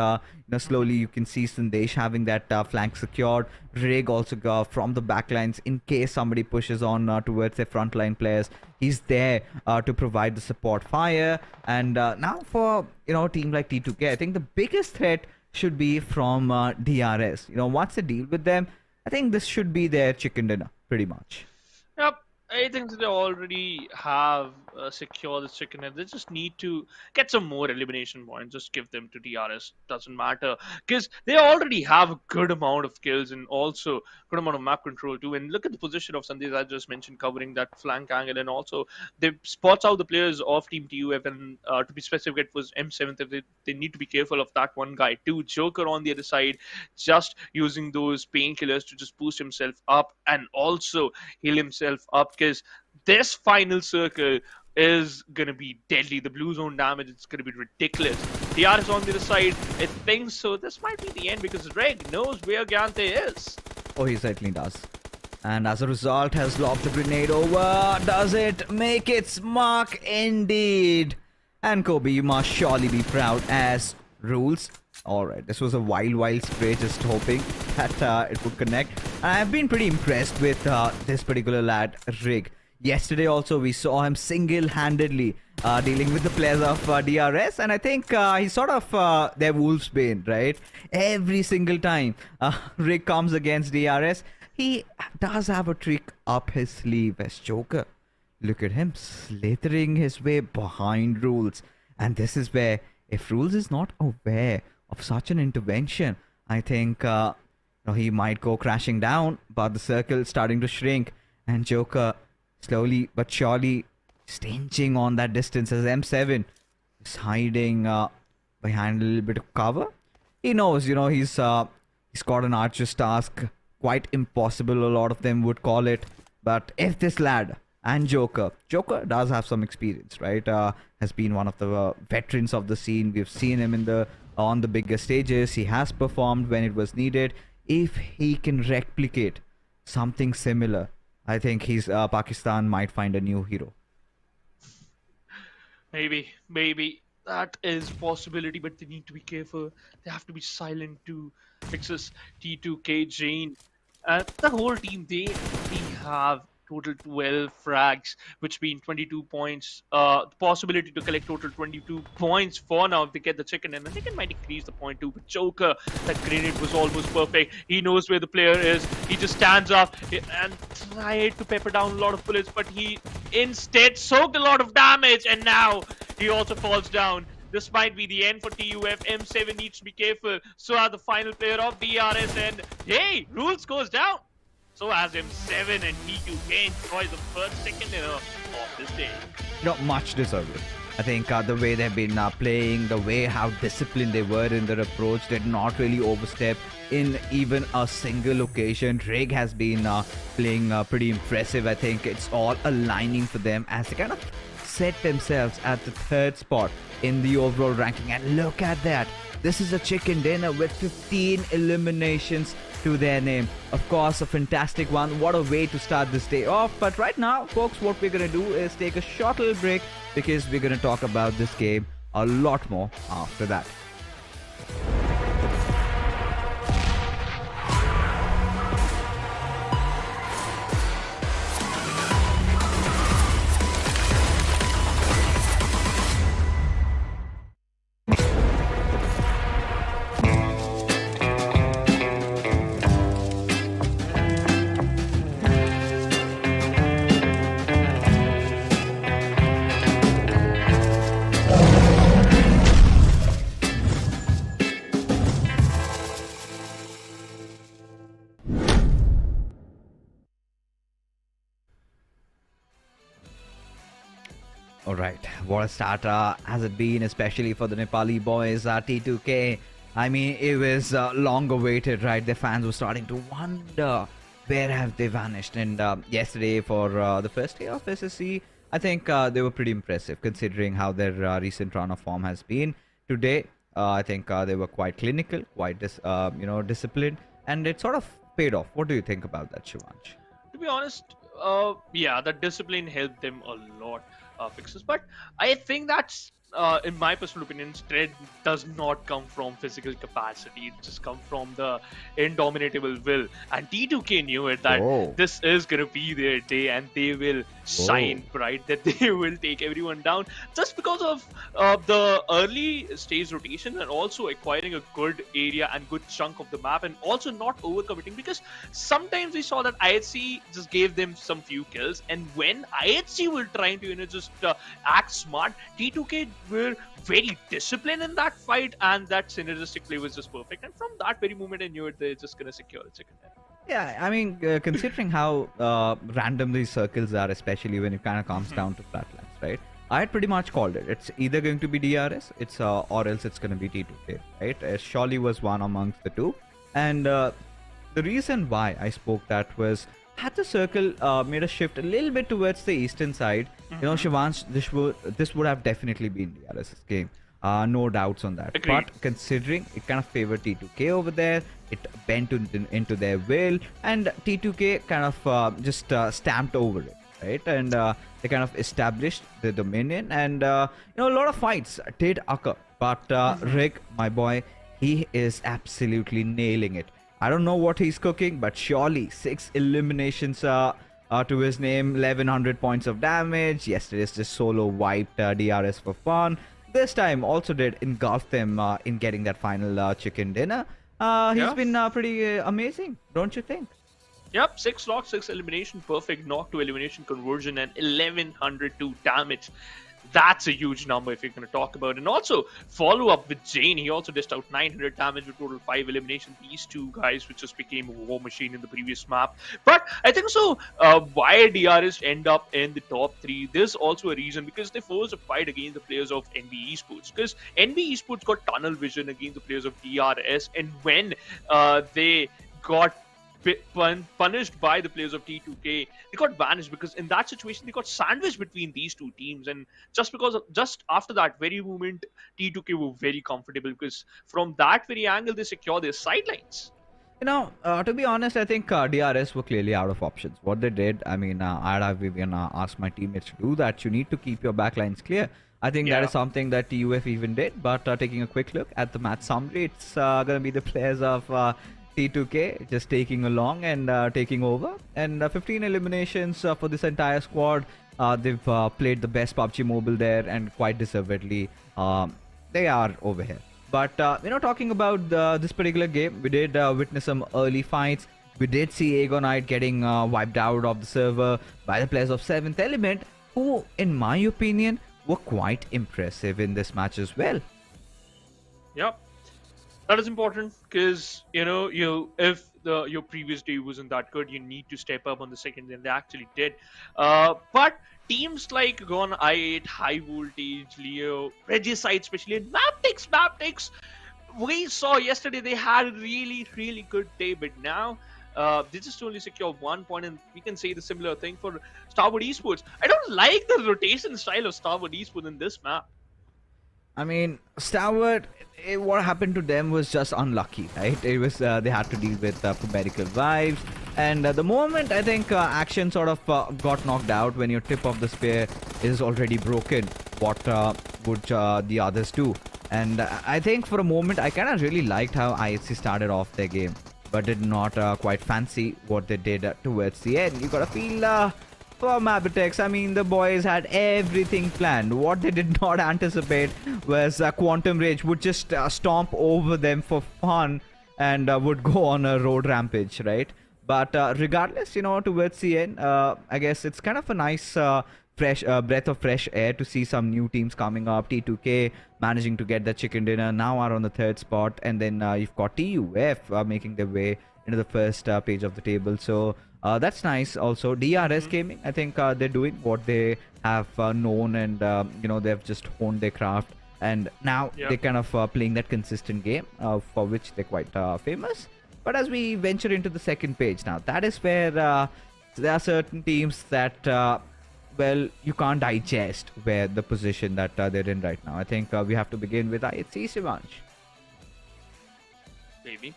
Slowly you can see Sandesh having that flank secured. Rig also from the backlines in case somebody pushes on towards their frontline players. He's there to provide the support fire. And now for a team like T2K, I think the biggest threat should be from DRS. What's the deal with them? I think this should be their chicken dinner, pretty much. Yep. I think that they already have secured the chicken and they just need to get some more elimination points. Just give them to DRS. Doesn't matter. Because they already have a good amount of kills and also good amount of map control too. And look at the position of Sandeep I just mentioned covering that flank angle, and also they spots out the players of Team TUF, and to be specific, it was M7. They need to be careful of that one guy too. Joker on the other side, just using those painkillers to just boost himself up and also heal himself up, because this final circle is gonna be deadly. The blue zone damage is gonna be ridiculous. DRS on the other side, I think so. This might be the end because Reg knows where Gante is. Oh, he certainly does. And as a result, has lobbed the grenade over. Does it make its mark? Indeed. And Kobe, you must surely be proud as rules. Alright, this was a wild spray, just hoping that it would connect. And I've been pretty impressed with this particular lad, Rig. Yesterday also, we saw him single-handedly dealing with the players of DRS. And I think he's sort of their wolf's bane, right? Every single time Rig comes against DRS, he does have a trick up his sleeve as Joker. Look at him slithering his way behind Rules. And this is where, if Rules is not aware of such an intervention, I think he might go crashing down. But the circle is starting to shrink. And Joker, slowly but surely, stinching on that distance as M7 is hiding behind a little bit of cover. He knows, he's got an archer's task. Quite impossible, a lot of them would call it. But if this lad and Joker does have some experience, right? Has been one of the veterans of the scene. We've seen him on the bigger stages. He has performed when it was needed. If he can replicate something similar, I think Pakistan might find a new hero. Maybe that is possibility, but they need to be careful. They have to be silent too. Fixes T2K Jane and the whole team. They have total 12 frags, which means 22 points. The possibility to collect total 22 points for now if they get the chicken in, and they can might increase the point too. But Joker, that grenade was almost perfect. He knows where the player is. He just stands up and tried to pepper down a lot of bullets, but he instead soaked a lot of damage, and now he also falls down. This might be the end for TUF. M7 needs to be careful. So are the final player of DRS, and hey, Rules goes down. So as M7 and T2K enjoy the first second dinner of this day. Much deserved. I think the way they've been playing, the way how disciplined they were in their approach, did not really overstep in even a single occasion. Rig has been playing pretty impressive. I think it's all aligning for them as they kind of set themselves at the third spot in the overall ranking. And look at that. This is a chicken dinner with 15 eliminations to their name. Of course, a fantastic one. What a way to start this day off. But right now, folks, what we're going to do is take a short little break because we're going to talk about this game a lot more after that. Alright, what a starter has it been, especially for the Nepali boys, T2K. I mean, it was long awaited, right? The fans were starting to wonder where have they vanished. And yesterday for the first day of SSC, I think they were pretty impressive considering how their recent run of form has been. Today, I think they were quite clinical, quite disciplined, and it sort of paid off. What do you think about that, Shivansh? To be honest, yeah, the discipline helped them a lot, Fixes. But I think that's in my personal opinion, strength does not come from physical capacity. It just comes from the indomitable will. And T2K knew it that Whoa. this is gonna be their day, and they will shine bright. That they will take everyone down just because of the early stage rotation and also acquiring a good area and good chunk of the map, and also not overcommitting. Because sometimes we saw that IHC just gave them some few kills, and when IHC were trying to just act smart, T2K were very disciplined in that fight, and that synergistic play was just perfect. And from that very moment, I knew it, they're just gonna secure a chicken dinner. Yeah, I mean, considering how random these circles are, especially when it kind of comes down to flatlands, right? I had pretty much called it. It's either going to be DRS, or else it's going to be T2K, right? Surely was one amongst the two. And the reason why I spoke that was, had the circle made a shift a little bit towards the eastern side, you know, Shivansh, this would have definitely been DRS's game. No doubts on that. Agreed. But considering it kind of favored T2K over there, it bent into their will, and T2K kind of just stamped over it, right? And they kind of established the dominion, and you know, a lot of fights did occur. But Rick, my boy, he is absolutely nailing it. I don't know what he's cooking, but surely 6 eliminations to his name, 1100 points of damage. Yesterday's just solo wiped DRS for fun. This time also did engulf them in getting that final chicken dinner. He's been pretty amazing, don't you think? Yep, 6 knock, 6 elimination, perfect knock to elimination conversion, and 1102 damage. That's a huge number if you're going to talk about. And also, follow up with Jane. He also dished out 900 damage with total 5 eliminations. These two guys, which just became a war machine in the previous map. But I think so, why DRS end up in the top 3, there's also a reason, because they forced a fight against the players of NB Esports. Because NB Esports got tunnel vision against the players of DRS. And when they got punished by the players of T2K, they got banished, because in that situation they got sandwiched between these two teams. And just after that very moment, T2K were very comfortable, because from that very angle they secure their sidelines. You know, to be honest, I think DRS were clearly out of options. What they did, I mean, I'd have even asked my teammates to do that. You need to keep your backlines clear. I think that is something that TUF even did. But taking a quick look at the match summary, it's going to be the players of T2K just taking along and taking over. And 15 eliminations for this entire squad. They've played the best PUBG Mobile there, and quite deservedly they are over here. But you know, talking about this particular game, we did witness some early fights. We did see Aegonite getting wiped out of the server by the players of 7th Element, who, in my opinion, were quite impressive in this match as well. Yep. That is important, because you know, if your previous day wasn't that good, you need to step up on the second, and they actually did. But teams like Gone I8, Highvoltage, Leo, Regicide, especially, and MABETEX, we saw yesterday they had a really good day, but now they just only secure 1 point, and we can say the similar thing for Stalwart Esports. I don't like the rotation style of Stalwart Esports in this map. I mean, Stalwart, what happened to them was just unlucky, right? It was they had to deal with medical vibes, and the moment I think action sort of got knocked out when your tip of the spear is already broken, what would the others do? And I think for a moment I kind of really liked how IHC started off their game, but did not quite fancy what they did towards the end. You gotta feel for MABETEX, I mean, the boys had everything planned. What they did not anticipate was Quantum Rage would just stomp over them for fun and would go on a road rampage, right? But regardless, you know, towards the end, I guess it's kind of a nice fresh breath of fresh air to see some new teams coming up. T2K managing to get the chicken dinner, now are on the 3rd spot, and then you've got TUF making their way into the first page of the table. So that's nice. Also, DRS Gaming, I think they're doing what they have known, and you know, they've just honed their craft, and now they're kind of playing that consistent game for which they're quite famous. But as we venture into the second page now, that is where there are certain teams that well, you can't digest where the position that they're in right now. I think we have to begin with IHC, Shivansh. Maybe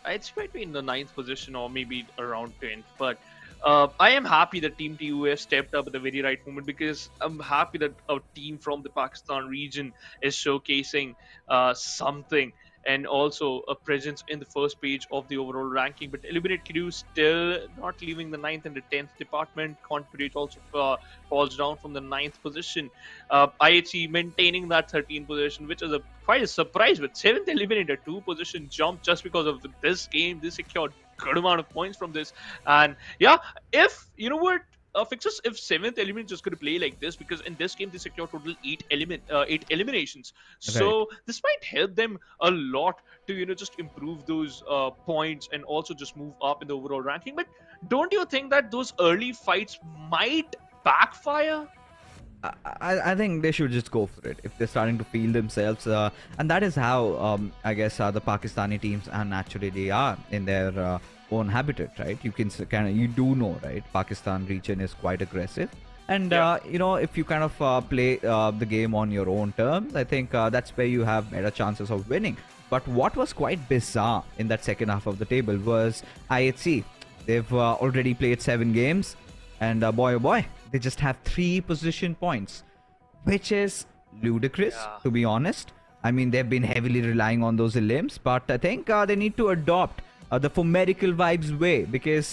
it's might be in the 9th position, or maybe around 10th. But I am happy that Team TUF stepped up at the very right moment, because I'm happy that a team from the Pakistan region is showcasing something, and also a presence in the first page of the overall ranking. But Eliminate Crew still not leaving the 9th and the 10th department. Contribute also falls down from the 9th position. IHC maintaining that 13th position, which is quite a surprise, with 7th Eliminator 2 position jump just because of this game. They secured good amount of points from this. And yeah, if you know what, Fixers, if 7th element just going to play like this, because in this game they secure total 8 eliminations, so Right. this might help them a lot to just improve those points and also just move up in the overall ranking. But don't you think that those early fights might backfire? I think they should just go for it if they're starting to feel themselves, and that is how I guess the Pakistani teams and naturally they are in their own habitat, right? You can kind of you do know, right? Pakistan region is quite aggressive, and Yeah. if you kind of play the game on your own terms, I think that's where you have better chances of winning. But what was quite bizarre in that second half of the table was IHC. They've already played 7 games, and boy oh boy, they just have 3 position points, which is ludicrous, Yeah. to be honest. I mean, they've been heavily relying on those elims, but I think they need to adopt the Formerical Vibes way, because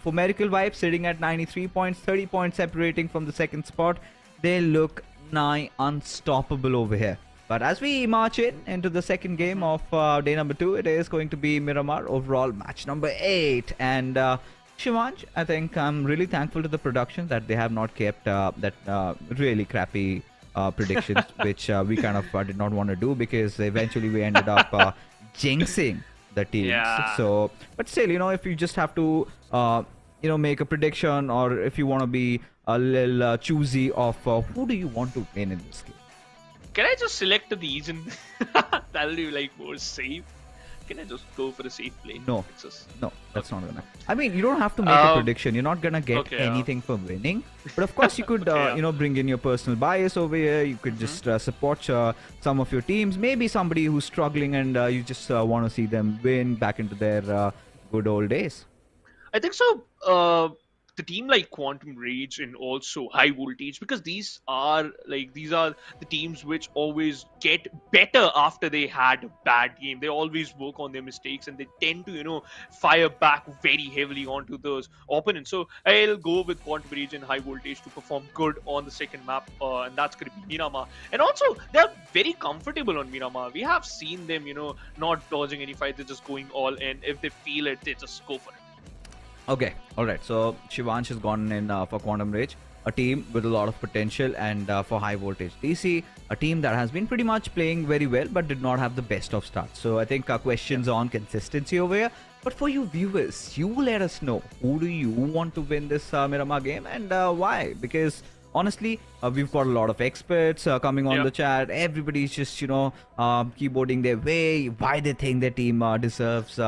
Formerical Vibes sitting at 93 points, 30 points separating from the second spot. They look nigh unstoppable over here. But as we march into the second game of day number 2, it is going to be Miramar overall match number 8. And Shivansh, I think I'm really thankful to the production that they have not kept that really crappy predictions, which we kind of did not want to do, because eventually we ended up jinxing the teams. Yeah. So, but still, if you just have to, make a prediction, or if you want to be a little choosy of who do you want to win in this game. Can I just select the region? That'll be like more safe. Can I just go for a safe play? No. Fixers? No, that's not gonna. I mean, you don't have to make a prediction. You're not gonna get okay, anything for winning. But of course, you could, bring in your personal bias over here. You could just support some of your teams. Maybe somebody who's struggling, and you just want to see them win back into their good old days. I think so. The team like Quantum Rage and also Highvoltage, because these are the teams which always get better after they had a bad game. They always work on their mistakes, and they tend to fire back very heavily onto those opponents. So I'll go with Quantum Rage and Highvoltage to perform good on the second map, and that's going to be Miramar. And also they're very comfortable on Miramar. We have seen them not dodging any fight. They're just going all in. If they feel it, they just go for it. Okay, alright. So Shivansh has gone in for Quantum Rage, a team with a lot of potential, and for Highvoltage DC, a team that has been pretty much playing very well but did not have the best of starts. So I think questions on consistency over here. But for you viewers, you let us know, who do you want to win this Miramar game, and why? Because honestly, we've got a lot of experts coming on the chat. Everybody's just keyboarding their way, why they think their team deserves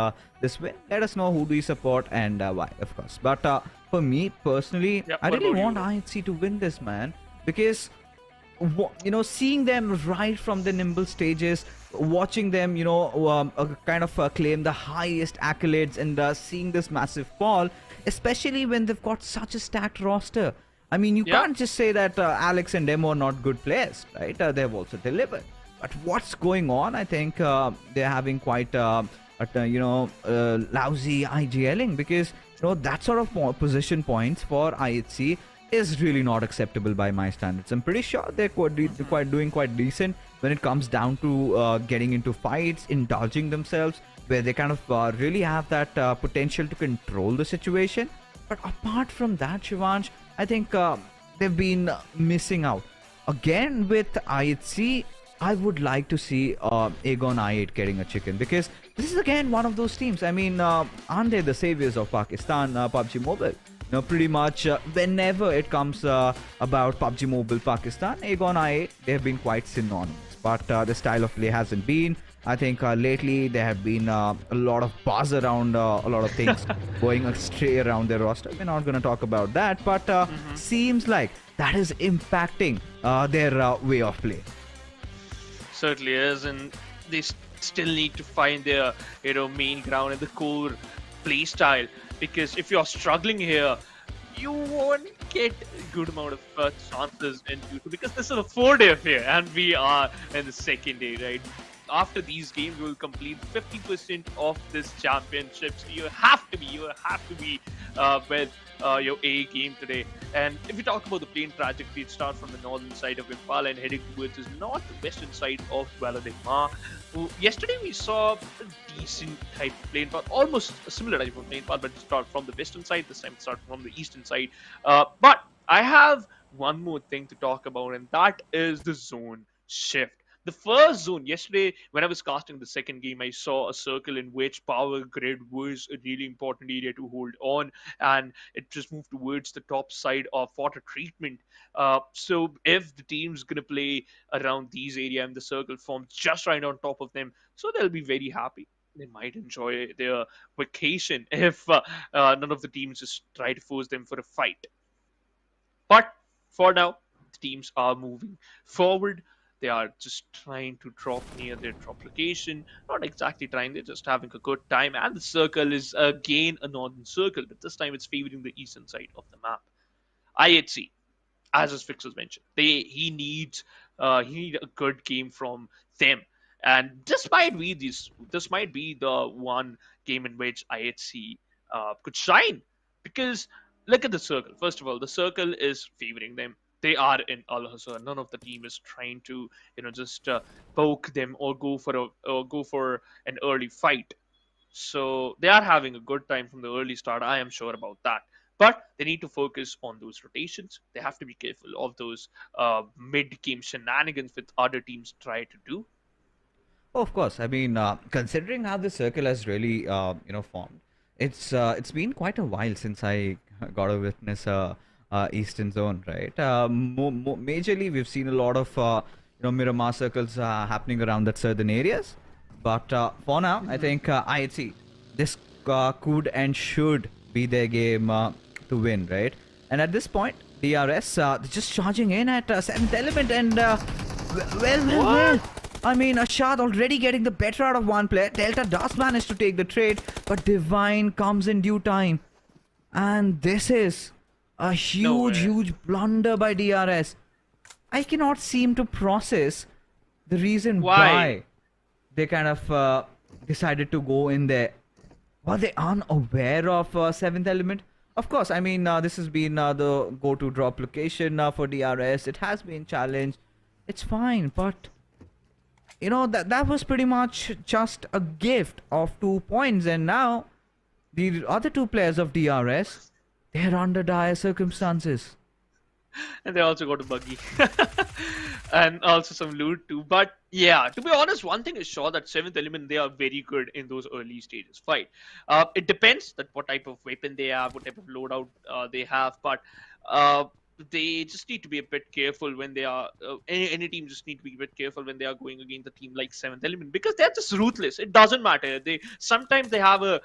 this win. Let us know who do you support and why, of course. But for me personally, I really want IHC to win this, man, because seeing them right from the nimble stages, watching them kind of claim the highest accolades, and seeing this massive fall, especially when they've got such a stacked roster. I mean, you can't just say that Alex and Demo are not good players, right? They've also delivered. But what's going on? I think they're having quite lousy IGLing, because that sort of position points for IHC is really not acceptable by my standards. I'm pretty sure they're doing quite decent when it comes down to getting into fights, indulging themselves, where they kind of really have that potential to control the situation. But apart from that, Shivansh, I think they've been missing out. Again, with IHC, I would like to see Aegon I8 getting a chicken, because this is again one of those teams. I mean, aren't they the saviors of Pakistan, PUBG Mobile? Pretty much whenever it comes about PUBG Mobile Pakistan, Aegon I8, they have been quite synonymous. But the style of play hasn't been. I think lately there have been a lot of buzz around a lot of things going astray around their roster. We're not going to talk about that, but seems like that is impacting their way of play. Certainly is, and they still need to find their main ground and the core play style, because if you're struggling here, you won't get a good amount of chances in future because this is a 4-day affair and we are in the second day, right? After these games, we will complete 50% of this championship. So you have to be with your A game today. And if we talk about the plane trajectory, it starts from the northern side of Impala and heading towards the northwestern side of Valadimar. Yesterday we saw a decent type of plane path, almost a similar type of plane path, but it started from the western side. This time it started from the eastern side. But I have one more thing to talk about, and that is the zone shift. The first zone yesterday, when I was casting the second game, I saw a circle in which power grid was a really important area to hold on, and it just moved towards the top side of water treatment. So if the team's gonna play around these area and the circle forms just right on top of them, so they'll be very happy. They might enjoy their vacation if none of the teams just try to force them for a fight. But for now, the teams are moving forward. They are just trying to drop near their drop location. Not exactly trying, they're just having a good time. And the circle is again a northern circle, but this time it's favoring the eastern side of the map. IHC, as his fixers mentioned, he need a good game from them. And this might be the one game in which IHC could shine because look at the circle. First of all, the circle is favoring them. They are in Al Hazar. None of the team is trying to, just poke them or go for an early fight. So they are having a good time from the early start. I am sure about that. But they need to focus on those rotations. They have to be careful of those mid-game shenanigans with other teams try to do. Oh, of course. I mean, considering how the circle has really, formed, it's been quite a while since I got to witness a Eastern Zone, right? Majorly, we've seen a lot of Miramar circles happening around that southern areas. But for now, I think IHC this could and should be their game to win, right? And at this point, DRS just charging in at 7th element and well. I mean, Ashad already getting the better out of one player. Delta does manage to take the trade, but Divine comes in due time. And this is a huge blunder by DRS. I cannot seem to process the reason why they kind of decided to go in there. Were they unaware of 7th element? Of course, I mean, this has been the go-to drop location for DRS. It has been challenged. It's fine, but that was pretty much just a gift of 2 points, and now the other two players of DRS, they're under dire circumstances. And they also got a buggy and also some loot too. But yeah, to be honest, one thing is sure that 7th element, they are very good in those early stages fight. It depends that what type of weapon they have, what type of loadout they have, but they just need to be a bit careful when they are any team just need to be a bit careful when they are going against a team like 7th element because they're just ruthless. It doesn't matter. They sometimes they have a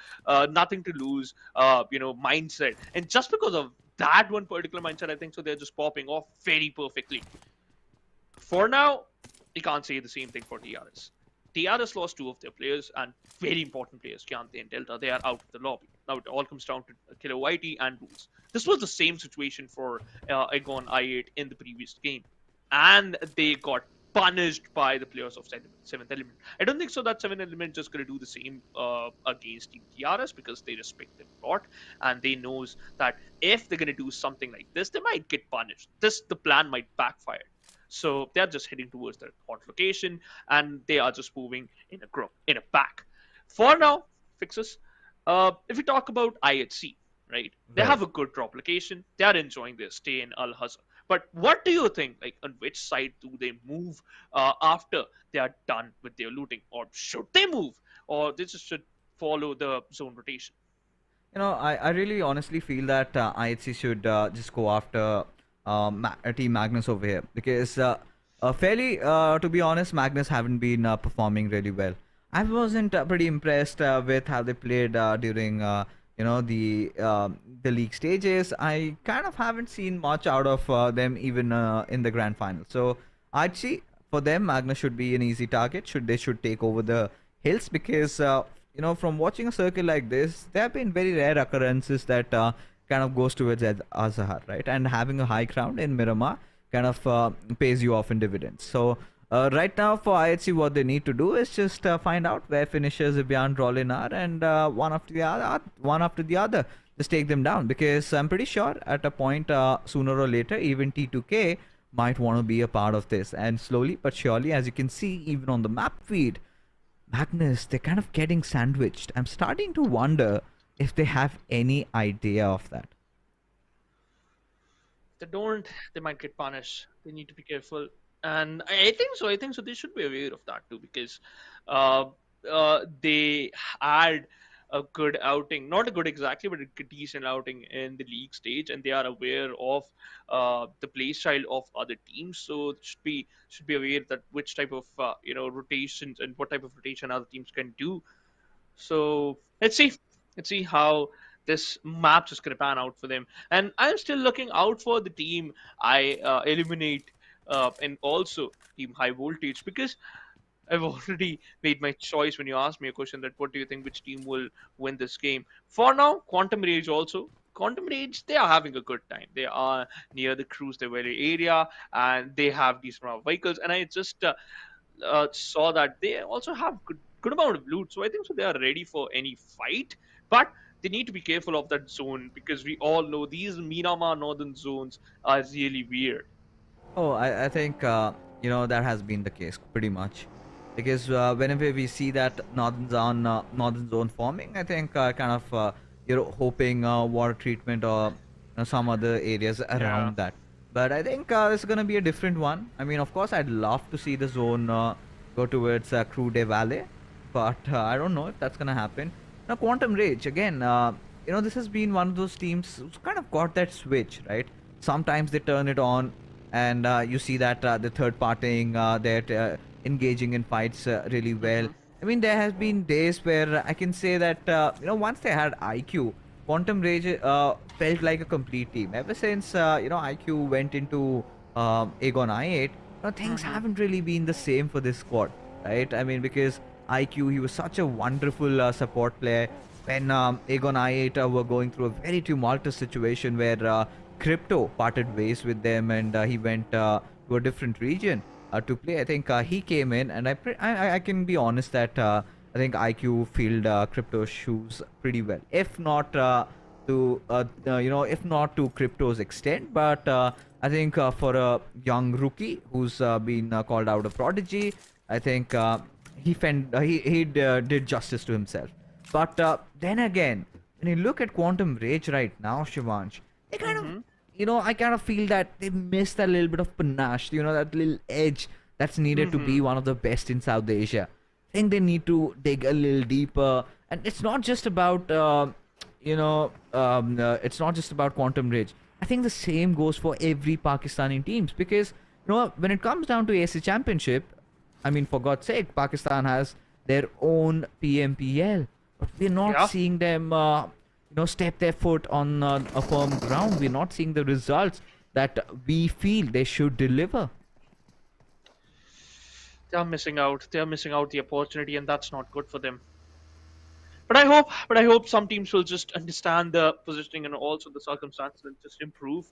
nothing to lose mindset, and just because of that one particular mindset, I think so they're just popping off very perfectly. For now, you can't say the same thing for DRS. DRS lost 2 of their players and very important players, Kyante and Delta. They are out of the lobby. Now it all comes down to Killer Whitey and Rules. This was the same situation for Aegon I8 in the previous game. And they got punished by the players of 7th element. I don't think so that 7th element just going to do the same against Team DRS because they respect them a lot. And they knows that if they're going to do something like this, they might get punished. The plan might backfire. So they're just heading towards their hot location and they are just moving in a group, in a pack. For now, fixes. If we talk about IHC, right? They have a good drop location. They are enjoying their stay in Al Hazar. But what do you think? Like, on which side do they move after they are done with their looting? Or should they move? Or they just should follow the zone rotation? I really honestly feel that IHC should just go after Team Magnus over here because to be honest, Magnus haven't been performing really well. I wasn't pretty impressed with how they played during the league stages. I kind of haven't seen much out of them even in the grand final. So I'd see for them Magnus should be an easy target. They should take over the hills because from watching a circle like this, there have been very rare occurrences that kind of goes towards Azahar, right? And having a high ground in Miramar kind of pays you off in dividends. So right now for IHC, what they need to do is just find out where finishers Ibyan Rollin are, and one after the other, just take them down. Because I'm pretty sure at a point sooner or later, even T2K might want to be a part of this. And slowly but surely, as you can see, even on the map feed, Magnus, they're kind of getting sandwiched. I'm starting to wonder if they have any idea of that. If they don't, they might get punished. They need to be careful. And I think so. I think so. They should be aware of that too, because uh, they had a good outing, not a good exactly, but a decent outing in the league stage, and they are aware of the play style of other teams. So should be aware that which type of rotations and what type of rotation other teams can do. So let's see how this map is going to pan out for them. And I'm still looking out for the team I eliminate, and also team high voltage, because I've already made my choice when you asked me a question that what do you think which team will win this game. For now, Quantum Rage also. Quantum Rage, they are having a good time. They are near the cruise the very area, and they have decent amount of vehicles. And I just saw that they also have good amount of loot. So I think so they are ready for any fight, but they need to be careful of that zone, because we all know these Miramar northern zones are really weird. Oh, I think that has been the case pretty much, because whenever we see that northern zone forming, I think kind of you're hoping water treatment or some other areas Yeah. around that. But I think it's gonna be a different one. I mean, of course, I'd love to see the zone go towards Crew de Valle, but I don't know if that's gonna happen. Now, Quantum Rage again. This has been one of those teams who's kind of got that switch, right? Sometimes they turn it on, and you see that the third partying, they're engaging in fights really well. Hmm. I mean, there has been days where I can say that once they had IQ, Quantum Rage felt like a complete team. Ever since IQ went into Aegon I8, things Hmm. haven't really been the same for this squad, right? I mean, because IQ, he was such a wonderful support player. When Aegon I8 were going through a very tumultuous situation where Crypto parted ways with them, and he went to a different region to play. I think he came in, and I can be honest that I think IQ filled Crypto's shoes pretty well. If not if not to Crypto's extent, but I think for a young rookie who's been called out a prodigy, I think he did justice to himself. But then again, when you look at Quantum Rage right now, Shivansh, they kind of, Hmm. I kind of feel that they missed a little bit of panache, that little edge that's needed to be Hmm. one of the best in South Asia. I think they need to dig a little deeper, and it's not just about, it's not just about Quantum Rage. I think the same goes for every Pakistani teams, because when it comes down to ASA Championship, I mean, for God's sake, Pakistan has their own PMPL, but we're not Yeah. seeing them, step their foot on a firm ground. We're not seeing the results that we feel they should deliver. They are missing out. They are missing out the opportunity, and that's not good for them. But I hope some teams will just understand the positioning and also the circumstances and just improve.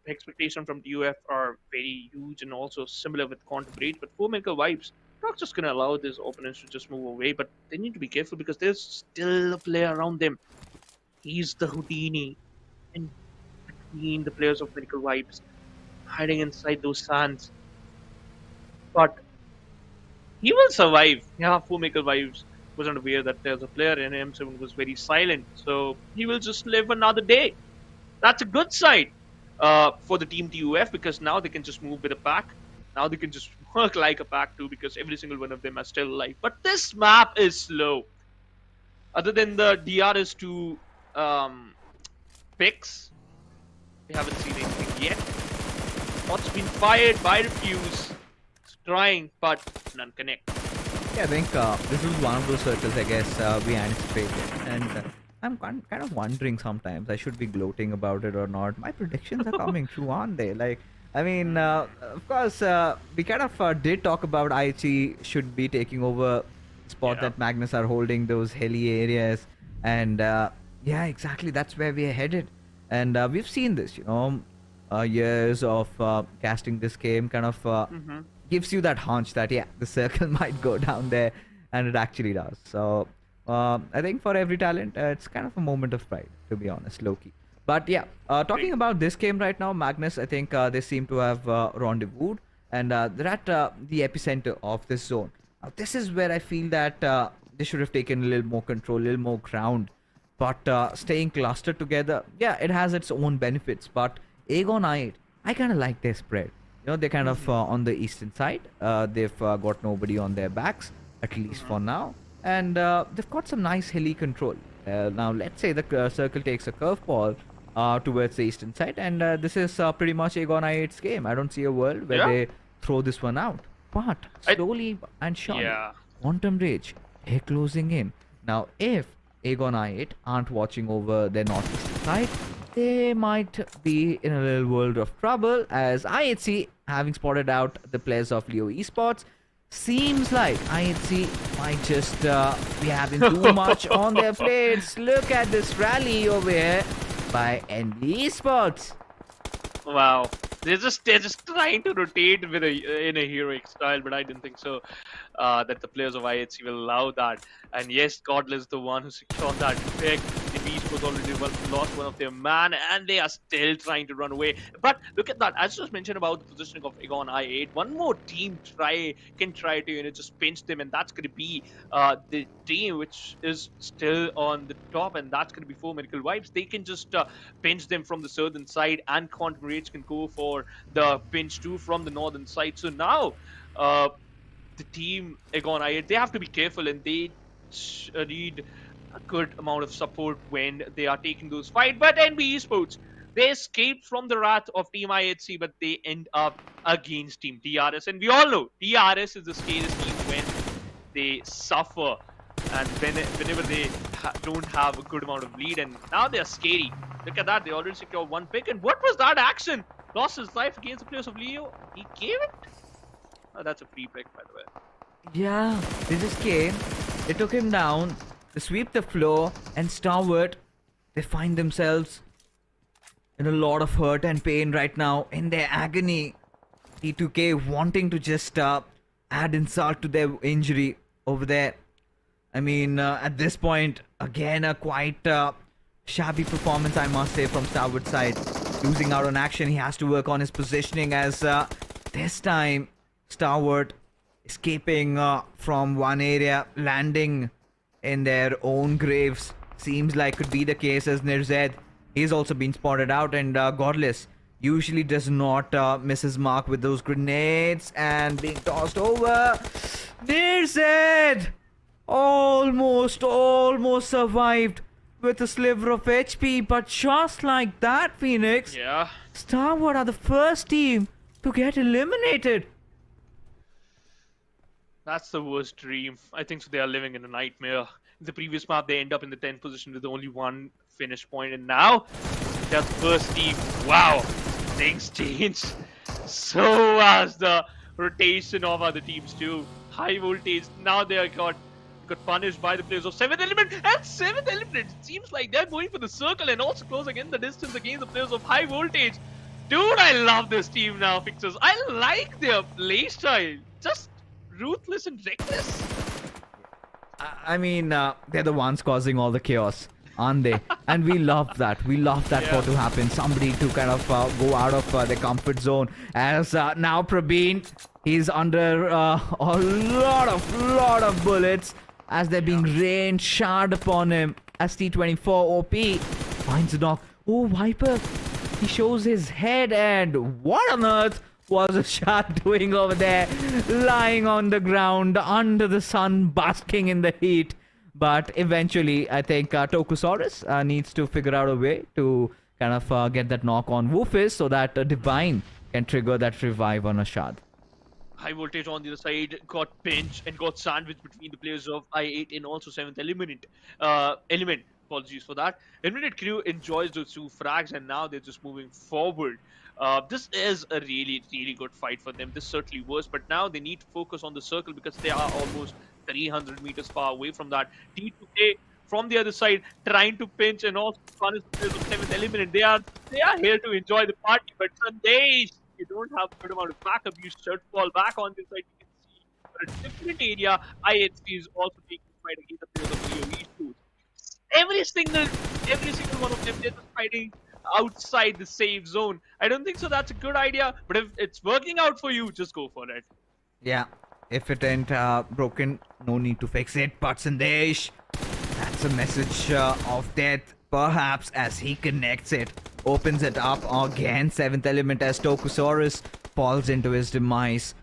Expectation from DUF are very huge and also similar with Quantum Rage, but Four Maker Vibes not just gonna allow these opponents to just move away, but they need to be careful because there's still a player around them. He's the Houdini in between the players of Medical Vibes, hiding inside those sands. But he will survive. Yeah, Four Maker Vibes wasn't aware that there's a player in M7 was very silent, so he will just live another day. That's a good sign for the team TUF, because now they can just move with a pack. Now they can just work like a pack too, because every single one of them are still alive. But this map is slow. Other than the DRS2 um, picks, we haven't seen anything yet. What's been fired by Refuse? It's trying, but none connect. Yeah, I think this is one of those circles, I guess, we anticipated. And I'm kind of wondering sometimes I should be gloating about it or not. My predictions are coming true, aren't they? Like, I mean, of course, we kind of did talk about IHC should be taking over spot Yeah. that Magnus are holding those hilly areas. And yeah, exactly, that's where we are headed. And we've seen this, years of casting this game kind of gives you that hunch that, yeah, the circle might go down there, and it actually does. So I think for every talent, it's kind of a moment of pride, to be honest, low-key. But yeah, talking about this game right now, Magnus, I think they seem to have rendezvoused, and they're at the epicenter of this zone. This is where I feel that they should have taken a little more control, a little more ground. But staying clustered together, yeah, it has its own benefits. But Aegon I8, I kind of like their spread. They're kind of on the eastern side. They've got nobody on their backs, at least for now. And they've got some nice hilly control. Now, let's say the circle takes a curveball towards the eastern side. And this is pretty much Aegon I8's game. I don't see a world where they throw this one out. But slowly and surely, Quantum Rage, they're closing in. Now, if Aegon I8 aren't watching over their northeastern side, they might be in a little world of trouble, as IHC, having spotted out the players of Leo Esports, seems like IHC might just be having too much on their plates. Look at this rally over here by NB Esports. Wow, they're just trying to rotate in a heroic style, but I didn't think so that the players of IHC will allow that. And yes, Godless is the one who secured that pick. The Esports already lost one of their man, and they are still trying to run away. But look at that, as just mentioned about the positioning of Aegon I8, one more team can try to just pinch them, and that's going to be the team which is still on the top, and that's going to be 4 Medical Vibes. They can just pinch them from the southern side, and Quantum Rage can go for the pinch too from the northern side. So now the team Aegon I8, they have to be careful, and they need a good amount of support when they are taking those fights. But NB Esports, they escaped from the wrath of Team IHC, but they end up against Team DRS. And we all know DRS is the scariest team when they suffer, and whenever they don't have a good amount of lead. And now they are scary. Look at that, they already secured one pick. And what was that action? Lost his life against the players of Leo. He gave it? Oh, that's a free pick, by the way. Yeah, they just came, they took him down, they sweep the floor, and Stalwart, they find themselves in a lot of hurt and pain right now, in their agony. T2K wanting to just add insult to their injury over there. I mean, at this point, again, a quite shabby performance, I must say, from Stalwart's side. Losing out on action, he has to work on his positioning, as this time, Stalwart escaping from one area, landing in their own graves. Seems like could be the case, as Nirzed, he's also been spotted out, and Godless usually does not miss his mark with those grenades, and being tossed over. Nirzed almost survived with a sliver of HP, but just like that, Phoenix, Stalwart are the first team to get eliminated. That's the worst dream. I think so. They are living in a nightmare. In the previous map, they end up in the 10th position with only one finish point, and now they're the first team. Wow, things change so as the rotation of other teams too. Highvoltage, now they got punished by the players of 7th Element, and 7th Element, it seems like they're going for the circle and also closing in the distance against the players of Highvoltage. Dude, I love this team now, Fixers. I like their playstyle. Just ruthless and reckless. I mean, they're the ones causing all the chaos, aren't they? And we love that. We love that for to happen. Somebody to kind of go out of their comfort zone. As now Prabeen, he's under a lot of bullets as they're being rained shard upon him. As T24 OP finds a knock. Oh, Viper, he shows his head, and what on earth was a shard doing over there, lying on the ground under the sun, basking in the heat. But eventually, I think Tokusaurus needs to figure out a way to kind of get that knock on Woofus so that Divine can trigger that revive on a shard. Highvoltage on the other side got pinched and got sandwiched between the players of I8 and also 7th Element. Apologies for that. Eliminated Crew enjoys those 2 frags, and now they're just moving forward. This is a really good fight for them. This certainly was, but now they need to focus on the circle because they are almost 300 meters far away from that. T2K from the other side, trying to pinch and also punish the players of 7th element. They are here to enjoy the party, but Sunday, you don't have a good amount of backup. You should fall back on this side. You can see for a different area, IHC is also taking the fight against the players of PUBG Esports. Every single one of them, they're just fighting outside the safe zone. I don't think so that's a good idea, but if it's working out for you, just go for it. Yeah, if it ain't broken, no need to fix it. But Sandesh, that's a message of death, perhaps, as he connects it. Opens it up again. 7th element as Tokusaurus falls into his demise.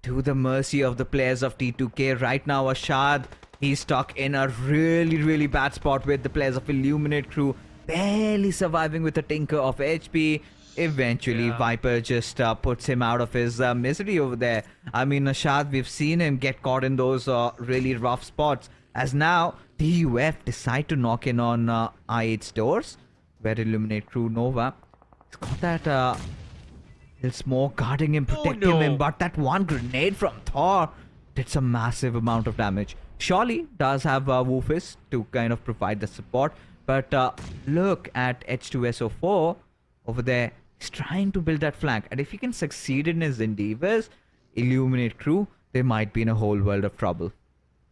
To the mercy of the players of T2K. Right now, Ashad, he's stuck in a really bad spot with the players of Illuminate crew. Barely surviving with a tinker of HP. Eventually, Viper just puts him out of his misery over there. I mean, Ashad, we've seen him get caught in those really rough spots. As now, DUF decide to knock in on I8's doors, where Illuminate crew Nova. He's got that little smoke guarding him, protecting him, but that one grenade from Thor did some massive amount of damage. Surely does have Woofus to kind of provide the support, but look at H2SO4 over there. He's trying to build that flank, and if he can succeed in his endeavors, Illuminate crew, they might be in a whole world of trouble.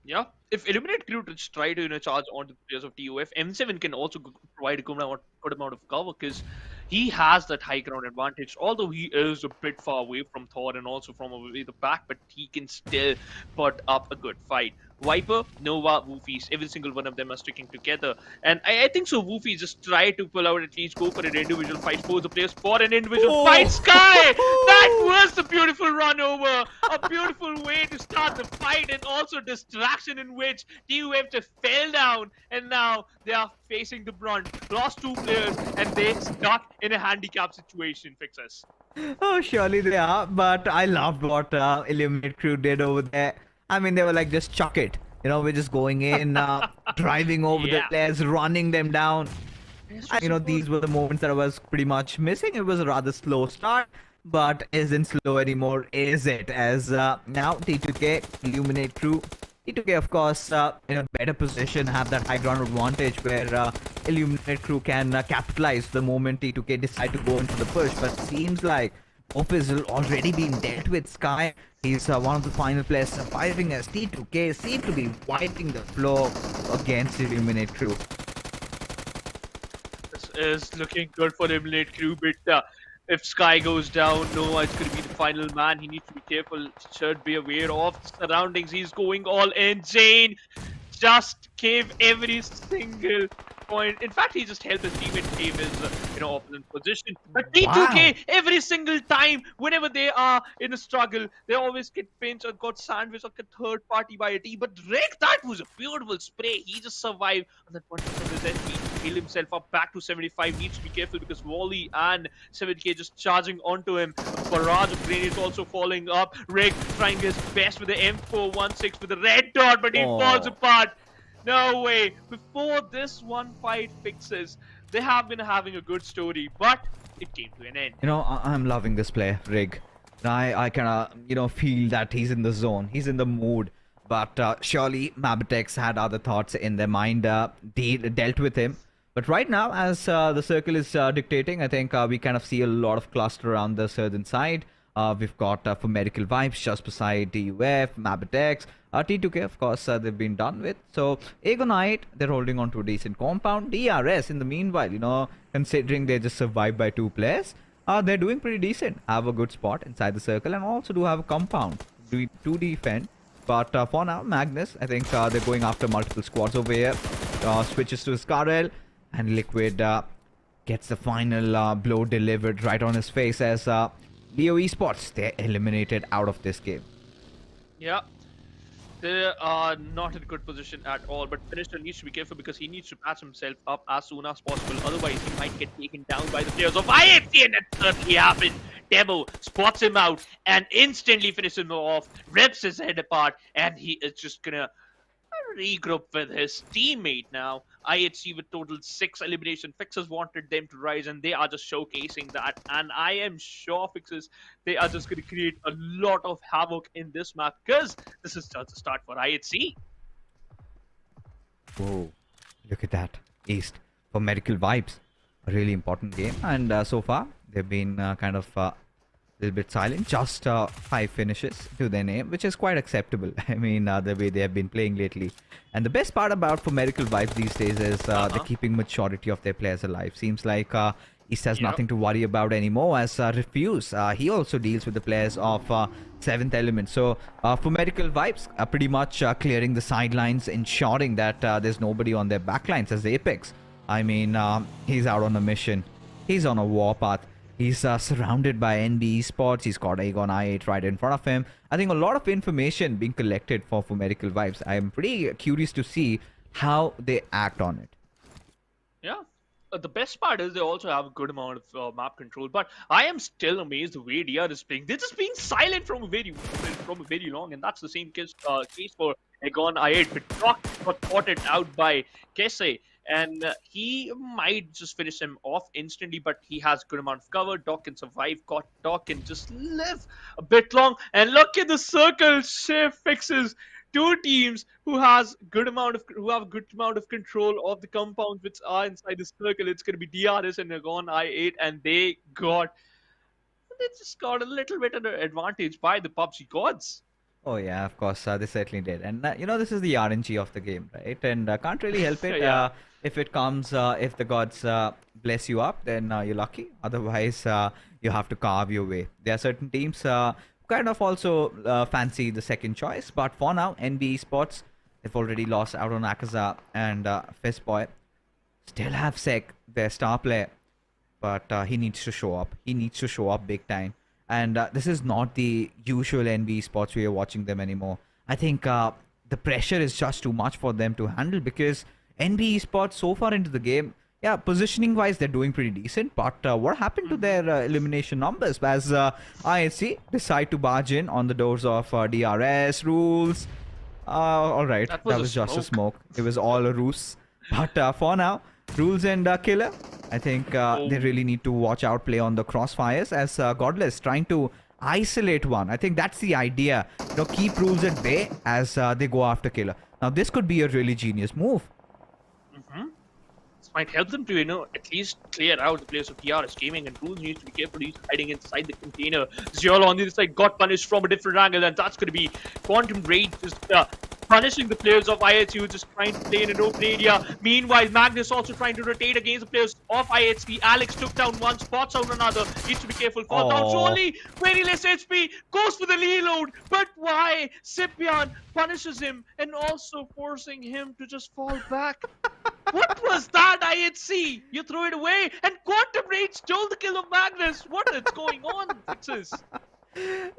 Yeah. If Illuminate crew try to charge onto the players of TUF, M7 can also provide a good amount of cover because he has that high ground advantage. Although he is a bit far away from Thor and also from away the back, but he can still put up a good fight. Viper, Nova, Woofies, every single one of them are sticking together. And I think so Woofy just try to pull out, at least go for an individual fight, force the players for an individual fight. Sky! That was the beautiful run over. A beautiful way to start the fight, and also distraction in which TUF just fell down, and now they are facing the brunt. Lost 2 players and they stuck in a handicap situation, Fixes. Oh, surely they are, but I loved what Illuminate crew did over there. I mean, they were like, just chuck it. You know, we're just going in, driving over the players, running them down. You know, these were the moments that I was pretty much missing. It was a rather slow start, but isn't slow anymore, is it? As now T2K, Illuminate crew, T2K, of course, in a better position, have that high ground advantage where Illuminate crew can capitalize the moment T2K decide to go into the push. But seems like Opus has already been dealt with. Sky, he's one of the final players surviving, as T2K seem to be wiping the floor against Illuminate crew. This is looking good for Illuminate crew, but if Sky goes down, Noah is going to be the final man. He needs to be careful, should be aware of the surroundings. He's going all in. Jane just gave every single point. In fact, he just helped his teammate save his opponent position. But T2K, every single time, whenever they are in a struggle, they always get pinched or got sandwiched or get third party by a team. But Rick, that was a beautiful spray. He just survived on that 1% of his HP, healed himself up back to 75. Needs to be careful because Wally and 7K just charging onto him. A barrage of grenades also falling up. Rick trying his best with the M416 with the red dot, but he falls apart. No way. Before this one fight Fixes, they have been having a good story, but it came to an end. You know, I'm loving this play, Rig. I kind of, feel that he's in the zone. He's in the mood. But surely MABETEX had other thoughts in their mind, dealt with him. But right now, as the circle is dictating, I think we kind of see a lot of cluster around the southern side. We've got for medical vibes just beside DUF, MABETEX, T2K, of course, they've been done with. So Agonite, they're holding on to a decent compound. DRS, in the meanwhile, considering they just survived by 2 players, they're doing pretty decent. Have a good spot inside the circle and also do have a compound to defend. But for now, Magnus, I think they're going after multiple squads over here. Switches to Skarel, and Liquid gets the final blow delivered right on his face as DRS Esports, they're eliminated out of this game. Yeah. They are not in a good position at all, but Finisher needs to be careful because he needs to patch himself up as soon as possible. Otherwise, he might get taken down by the players of IFC, and that certainly happened. Demo spots him out and instantly finishes him off, rips his head apart, and he is just gonna regroup with his teammate now. IHC with total 6 elimination. Fixes wanted them to rise, and they are just showcasing that. And I am sure Fixes, they are just going to create a lot of havoc in this map because this is just a start for IHC. Whoa. Look at that. East for Medical Vibes. A really important game. And so far, they've been kind of a little bit silent. Just 5 finishes to their name, which is quite acceptable. I mean, the way they have been playing lately. And the best part about for Medical Vibes these days is they're keeping majority of their players alive. Seems like East has nothing to worry about anymore as Refuse. He also deals with the players of 7th Element. So for Medical Vibes, pretty much clearing the sidelines, ensuring that there's nobody on their backlines as Apex. I mean, he's out on a mission. He's on a warpath. He's surrounded by NB Esports. He's got Aegon I8 right in front of him. I think a lot of information being collected for Medical Vibes. I'm pretty curious to see how they act on it. Yeah. The best part is they also have a good amount of map control, but I am still amazed the way DR is playing. They're just being silent from a very long, and that's the same case for Aegon I8. But Doc got spotted out by Kese, and he might just finish him off instantly, but he has good amount of cover. Doc can survive. Doc can just live a bit long, and look at the circle shift fixes. 2 teams who have good amount of control of the compounds which are inside the circle. It's going to be DRS and Aegon I8, and they just got a little bit of an advantage by the PUBG gods. Oh yeah, of course, they certainly did. And this is the RNG of the game, right? And can't really help it. If it comes, if the gods bless you up, then you're lucky. Otherwise, you have to carve your way. There are certain teams kind of also fancy the second choice, but for now, NB Esports, they've already lost out on Akaza and Fistboy. Still have Sek, their star player, but he needs to show up. He needs to show up big time. And this is not the usual NB Esports we are watching them anymore. I think the pressure is just too much for them to handle because NB Esports so far into the game, yeah, positioning wise they're doing pretty decent, but what happened to their elimination numbers as ISC decide to barge in on the doors of DRS rules? Alright, that was just a smoke. It was all a ruse. But for now, Rules and Killer, I think they really need to watch out, play on the crossfires as Godless trying to isolate one. I think that's the idea. Keep Rules at bay as they go after Killer. Now this could be a really genius move. Might help them to, at least clear out the players of DRS Gaming, and Rules needs to be careful. He's hiding inside the container. Ziolo on the other side got punished from a different angle, and that's going to be Quantum Rage just punishing the players of IHC just trying to play in an open area. Meanwhile, Magnus also trying to rotate against the players of IHC. Alex took down one, spots out another. Needs to be careful. Fall down only. Very less HP. Goes for the reload. But why? Sipian punishes him and also forcing him to just fall back. What was that, IHC? You threw it away, and Quantum Rage stole the kill of Magnus. What is going on, Fixes?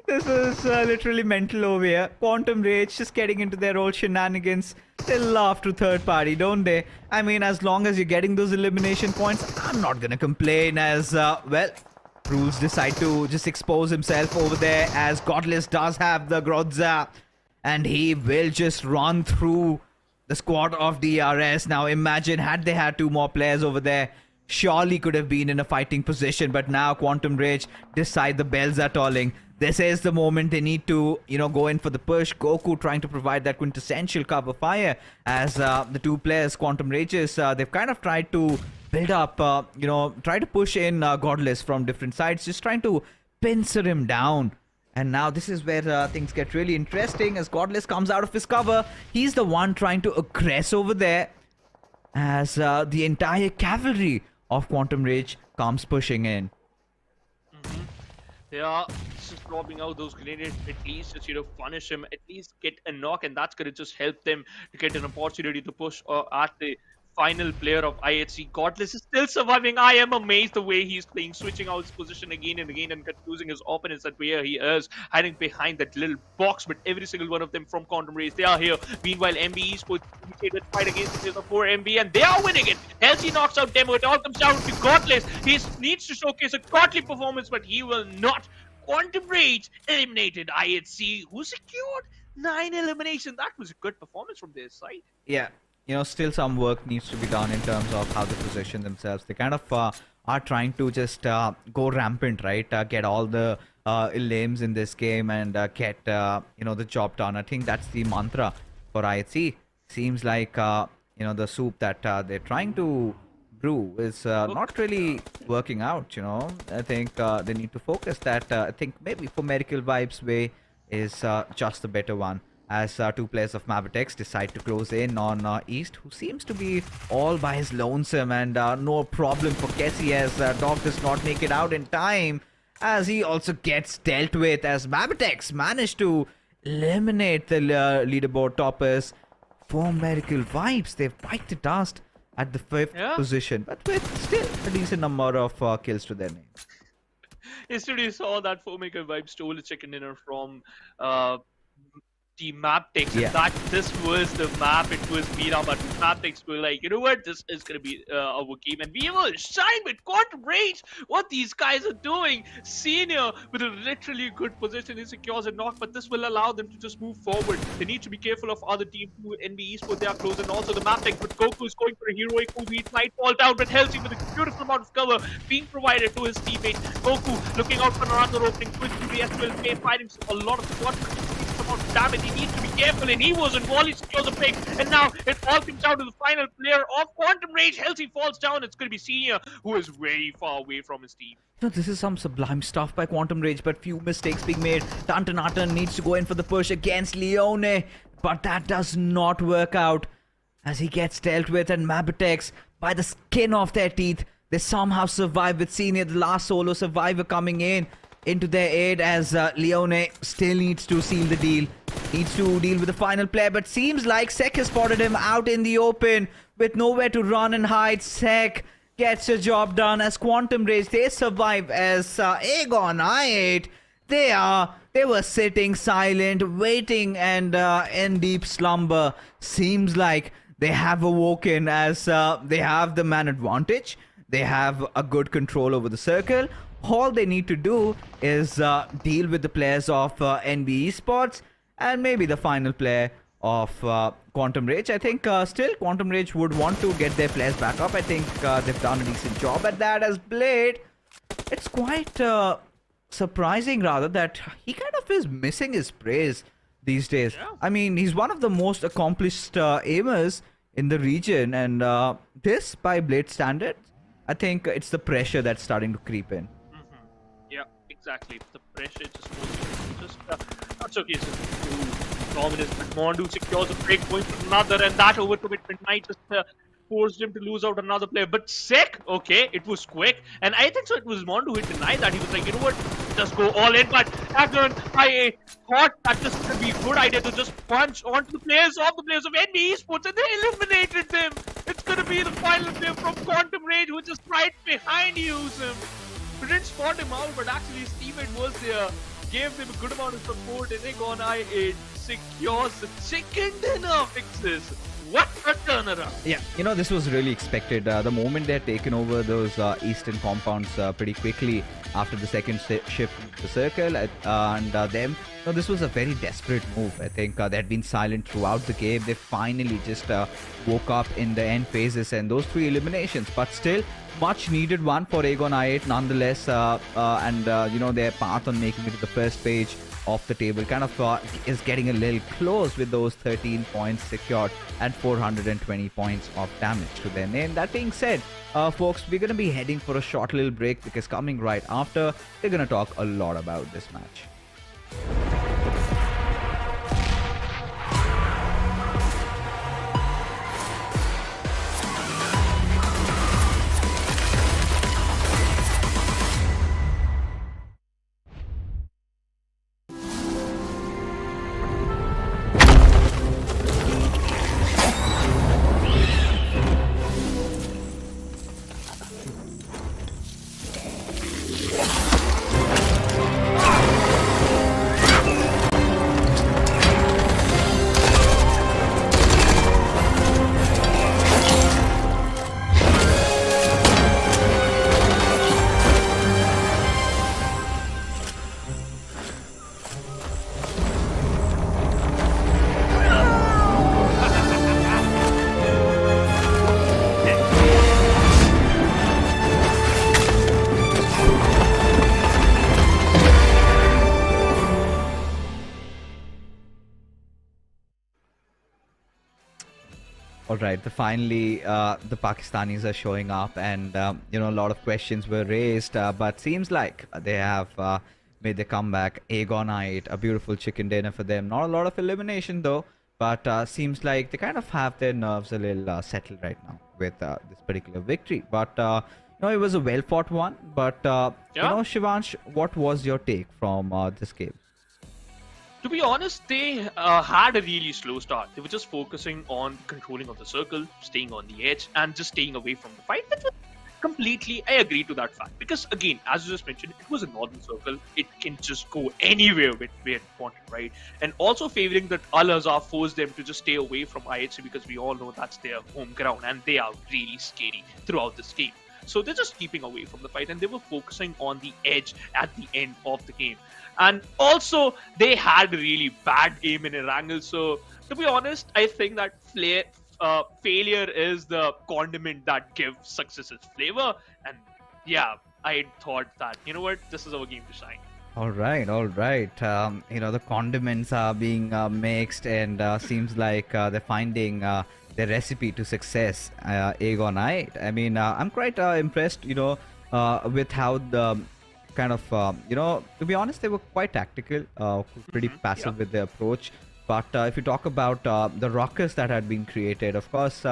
This is literally mental over here. Quantum Rage just getting into their old shenanigans. They love to third party, don't they? I mean, as long as you're getting those elimination points, I'm not gonna complain as, well, Rules decide to just expose himself over there as Godless does have the Grodza. And he will just run through the squad of DRS. Now imagine had they had 2 more players over there, surely could have been in a fighting position, but now Quantum Rage decide the bells are tolling. This is the moment they need to, go in for the push. Goku trying to provide that quintessential cover fire as the 2 players, Quantum Rages, they've kind of tried to build up, try to push in Godless from different sides, just trying to pincer him down. And now this is where things get really interesting as Godless comes out of his cover. He's the one trying to aggress over there as the entire cavalry of Quantum Rage comes pushing in. They are just dropping out those grenades, at least just, punish him, at least get a knock, and that's going to just help them to get an opportunity to push at the final player of IHC. Godless is still surviving. I am amazed the way he's playing, switching out his position again and again and confusing his opponents that where he is, hiding behind that little box, but every single one of them from Quantum Race, they are here. Meanwhile, MB Esports initiated fight against the players of 4MB, and they are winning it. LC knocks out Demo. It all comes down to Godless. He needs to showcase a godly performance, but he will not. Quantum Rage eliminated IHC, who secured 9 elimination. That was a good performance from their side. Yeah. Still some work needs to be done in terms of how they position themselves. They kind of are trying to just go rampant, right? Get all the lames in this game and get, the job done. I think that's the mantra for IHC. Seems like the soup that they're trying to brew is not really working out. I think they need to focus that. I think maybe for Medical Vibes way is just the better one. As two players of MABETEX decide to close in on East, who seems to be all by his lonesome, and no problem for Kessie as Dog does not make it out in time, as he also gets dealt with, as MABETEX managed to eliminate the leaderboard toppers. For Medical Vibes, they've biked the dust at the 5th position, but with still a decent number of kills to their name. Yesterday saw that Fourmaker Vibe stole a chicken dinner from Team MABETEX, and that this was the map. It was Miramar. MABETEX were like, you know what, this is gonna be our game, and we will shine with quantum rage. What these guys are doing, Senior with a literally good position, he secures a knock, but this will allow them to just move forward. They need to be careful of other teams who NB Esports, they are close, and also the MABETEX. But Goku is going for a heroic move. He might fall down, but Halsey with a beautiful amount of cover being provided to his teammate. Goku looking out for another opening. Quick to the SL, fighting a lot of squad. Damage, he needs to be careful, and he was involved. He secures a pick, and now it all comes down to the final player of Quantum Rage. Halsey falls down. It's going to be Senior, who is very far away from his team. This is some sublime stuff by Quantum Rage, but few mistakes being made. Tantanatan needs to go in for the push against Leone, but that does not work out as he gets dealt with, and MABETEX, by the skin of their teeth, they somehow survive with Senior, the last solo survivor, coming into their aid, as Leone still needs to seal the deal. Needs to deal with the final player, but seems like Sek has spotted him out in the open with nowhere to run and hide. Sek gets a job done as Quantum Rage, they survive, as Aegon I8, they were sitting silent, waiting and in deep slumber. Seems like they have awoken, as they have the man advantage. They have a good control over the circle. All they need to do is deal with the players of NB Esports and maybe the final player of Quantum Rage. I think still Quantum Rage would want to get their players back up. I think they've done a decent job at that, as Blade, it's quite surprising rather that he kind of is missing his praise these days. I mean, he's one of the most accomplished aimers in the region, and this, by Blade standards, I think it's the pressure that's starting to creep in. Yeah, exactly. The pressure just not okay. Dominant, but Mondu secures a break, going for another, and that overcommitment might just forced him to lose out another player. But Sek, okay, it was quick, and I think so. It was Mondu who denied that. He was like, you know what, just go all in. But again, I thought that this could be a good idea to just punch onto the players of NB Esports, and they eliminated them. It's gonna be the final player from Quantum Rage, who just right behind him. We didn't spot him out, but actually his teammate was there, gave them a good amount of support, and Aegon I8 secures the chicken dinner fixes. What a turnaround! Yeah, this was really expected. The moment they had taken over those eastern compounds pretty quickly after the second shift to the circle, this was a very desperate move. I think they had been silent throughout the game. They finally just woke up in the end phases, and those 3 eliminations, but still much needed one for Aegon I8 nonetheless, their path on making it to the first page of the table kind of is getting a little close with those 13 points secured and 420 points of damage to their name. That being said, folks, we're going to be heading for a short little break, because coming right after, we're going to talk a lot about this match. All right, finally the Pakistanis are showing up, and a lot of questions were raised, but seems like they have made the comeback. Agonite, a beautiful chicken dinner for them. Not a lot of elimination though, but seems like they kind of have their nerves a little settled right now with this particular victory. But it was a well-fought one. But Shivansh, what was your take from this game? To be honest, they had a really slow start. They were just focusing on controlling of the circle, staying on the edge, and just staying away from the fight. Which was completely, I agree to that fact. Because again, as you just mentioned, it was a northern circle. It can just go anywhere where it wanted, right? And also favoring that Al-Azhar forced them to just stay away from IHC because we all know that's their home ground and they are really scary throughout this game. So they're just keeping away from the fight and they were focusing on the edge at the end of the game. And also, they had a really bad game in Erangel. So, to be honest, I think that failure is the condiment that gives success its flavor. And yeah, I thought that, you know what, this is our game to shine. All right, all right. The condiments are being mixed, and seems like they're finding the recipe to success. Agonite. I mean, I'm quite impressed, with how the kind of, to be honest, they were quite tactical, pretty passive with their approach. But if you talk about the rockers that had been created, of course,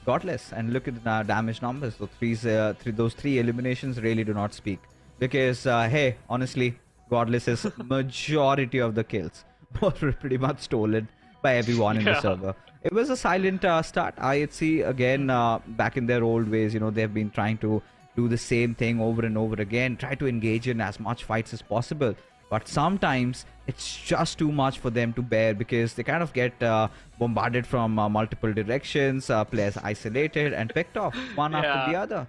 godless. And look at the damage numbers. Those three eliminations really do not speak. Because, hey, honestly, godless is majority of the kills were pretty much stolen by everyone in the server. It was a silent start. IHC, again, back in their old ways, they've been trying to do the same thing over and over again, try to engage in as much fights as possible, but sometimes it's just too much for them to bear because they kind of get bombarded from multiple directions, players isolated and picked off one after the other.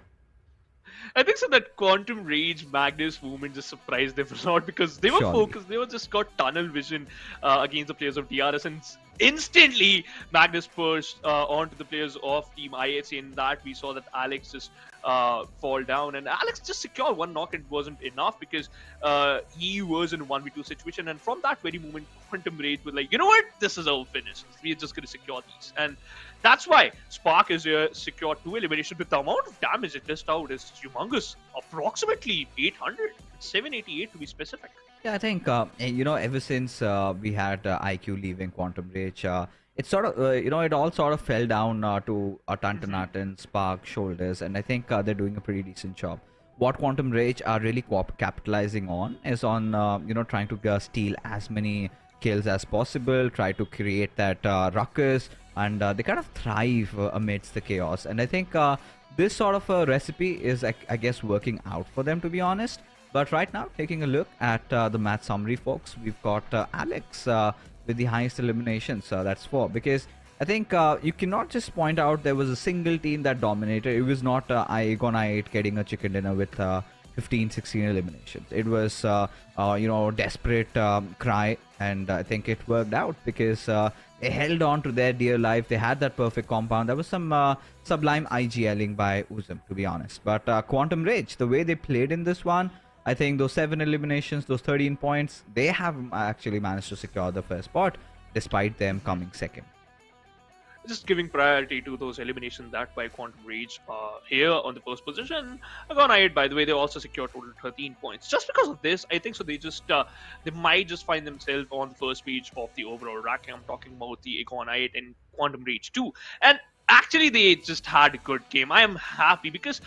I think so that Quantum Rage Magnus movement just surprised them a lot because they were focused, they were just got tunnel vision against the players of DRS, and instantly Magnus pushed onto the players of Team IHC. In that we saw that Alex just fall down, and Alex just secured one knock. It wasn't enough because he was in a 1v2 situation, and from that very moment Quantum Rage was like, you know what, this is our finish, we're just going to secure these. And that's why Spark is secured 2 eliminations, but the amount of damage it dished out is humongous. Approximately 800, 788 to be specific. Yeah, I think, ever since we had IQ leaving Quantum Rage, it sort of, it all sort of fell down to Tantanatan, Spark, Shoulders, and I think they're doing a pretty decent job. What Quantum Rage are really capitalizing on is on, trying to steal as many kills as possible, try to create that ruckus, and they kind of thrive amidst the chaos. And I think this sort of a recipe is, I guess, working out for them, to be honest. But right now, taking a look at the match summary, folks, we've got Alex with the highest eliminations. That's 4. Because I think you cannot just point out there was a single team that dominated. It was not Igonite getting a chicken dinner with 15, 16 eliminations. It was, desperate cry, and I think it worked out because they held on to their dear life. They had that perfect compound. There was some sublime IGLing by Uzum, to be honest. But Quantum Rage, the way they played in this one, I think those 7 eliminations, those 13 points, they have actually managed to secure the first spot despite them coming second. Just giving priority to those eliminations that by Quantum Rage here on the first position. Agonite, by the way, they also secured total 13 points. Just because of this, I think so they just they might just find themselves on the first page of the overall ranking. I'm talking about the Agonite and Quantum Rage 2. And actually, they just had a good game. I am happy because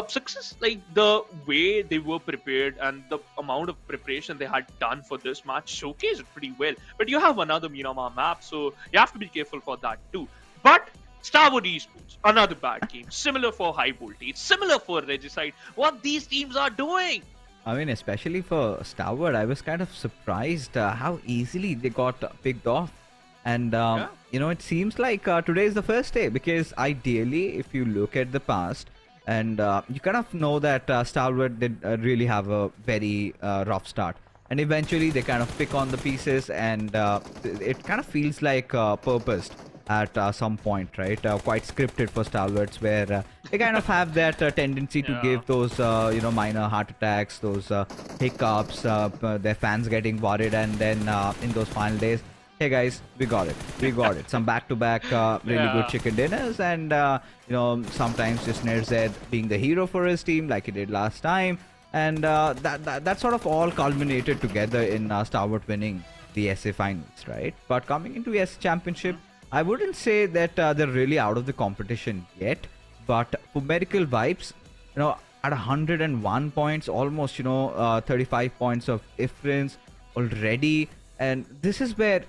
success, like the way they were prepared and the amount of preparation they had done for this match showcased it pretty well. But you have another Miramar map, so you have to be careful for that too. But Stalwart Esports, another bad game. Similar for Highvoltage, similar for Regicide. What these teams are doing. I mean, especially for Stalwart, I was kind of surprised how easily they got picked off. And, it seems like today is the first day because ideally, if you look at the past, and you kind of know that Stalwart did really have a very rough start. And eventually they kind of pick on the pieces, and it kind of feels like purposed at some point, right? Quite scripted for Stalwarts, where they kind of have that tendency to give those, minor heart attacks, those hiccups, their fans getting worried, and then in those final days, hey guys, we got it. We got it. Some back-to-back really good Yeah. chicken dinners, and sometimes just NZ being the hero for his team, like he did last time, and that sort of all culminated together in Stalwart winning the SA finals, right? But coming into the SA Championship, I wouldn't say that they're really out of the competition yet, but for Medical Vibes, at 101 points, almost 35 points of difference already, and this is where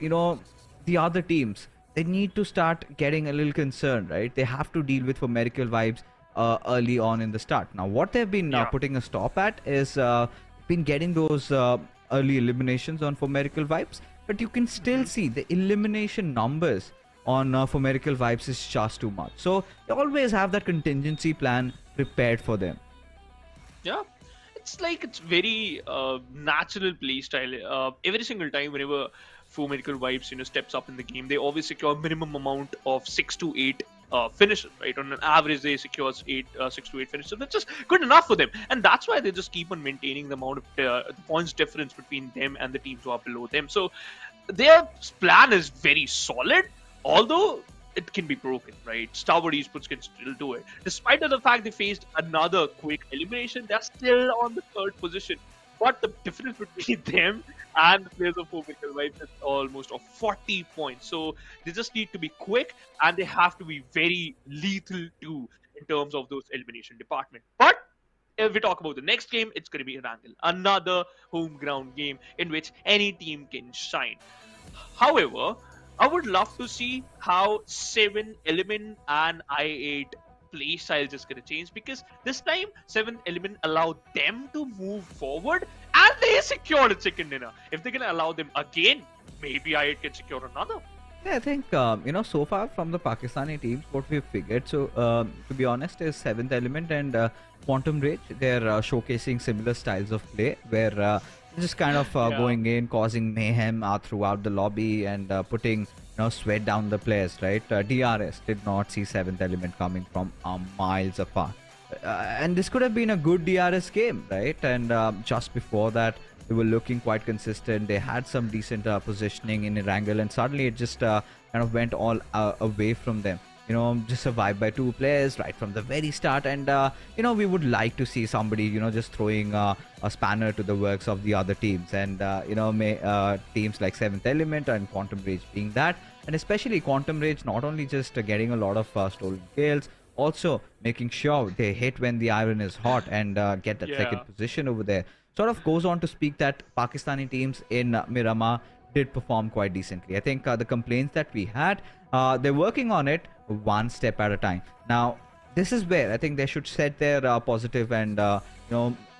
the other teams, they need to start getting a little concerned, right? They have to deal with for Medical Vibes early on in the start. Now what they've been Yeah. putting a stop at is been getting those early eliminations on for Medical Vibes, but you can still see the elimination numbers on for Medical Vibes is just too much, so they always have that contingency plan prepared for them. Yeah, it's very natural play style. Every single time, whenever Full Medical Vibes steps up in the game, they always secure a minimum amount of 6 to 8 finishes. Right, on an average, they secure 6 to 8 finishes. That's just good enough for them, and that's why they just keep on maintaining the amount of the points difference between them and the teams who are below them. So their plan is very solid, although it can be broken, right? Stalwart Esports can still do it. Despite of the fact they faced another quick elimination, they're still on the third position. But the difference between them and the players of Medical Vibes is almost of 40 points. So they just need to be quick, and they have to be very lethal too in terms of those elimination department. But if we talk about the next game, it's going to be Erangel, another home ground game in which any team can shine. However, I would love to see how 7 Element and I8 playstyle is going to change, because this time 7 Element allowed them to move forward and they secured a chicken dinner. If they're going to allow them again, maybe I8 can secure another. Yeah, I think so far from the Pakistani teams, what we've figured, so to be honest, is Seventh Element and Quantum Rage. They're showcasing similar styles of play, where just kind of Yeah. going in, causing mayhem throughout the lobby, and putting sweat down the players, right? DRS did not see Seventh Element coming from miles apart, and this could have been a good DRS game, right? And just before that, they were looking quite consistent. They had some decent positioning in Erangel, and suddenly it just kind of went all away from them. Just survived by two players right from the very start, and we would like to see somebody just throwing a spanner to the works of the other teams, and teams like Seventh Element and Quantum Rage being that, and especially Quantum Rage not only just getting a lot of stolen kills, also making sure they hit when the iron is hot and get that second Yeah. position over there. Sort of goes on to speak that Pakistani teams in Miramar did perform quite decently. I think the complaints that we had, they're working on it one step at a time. Now, this is where I think they should set their positive and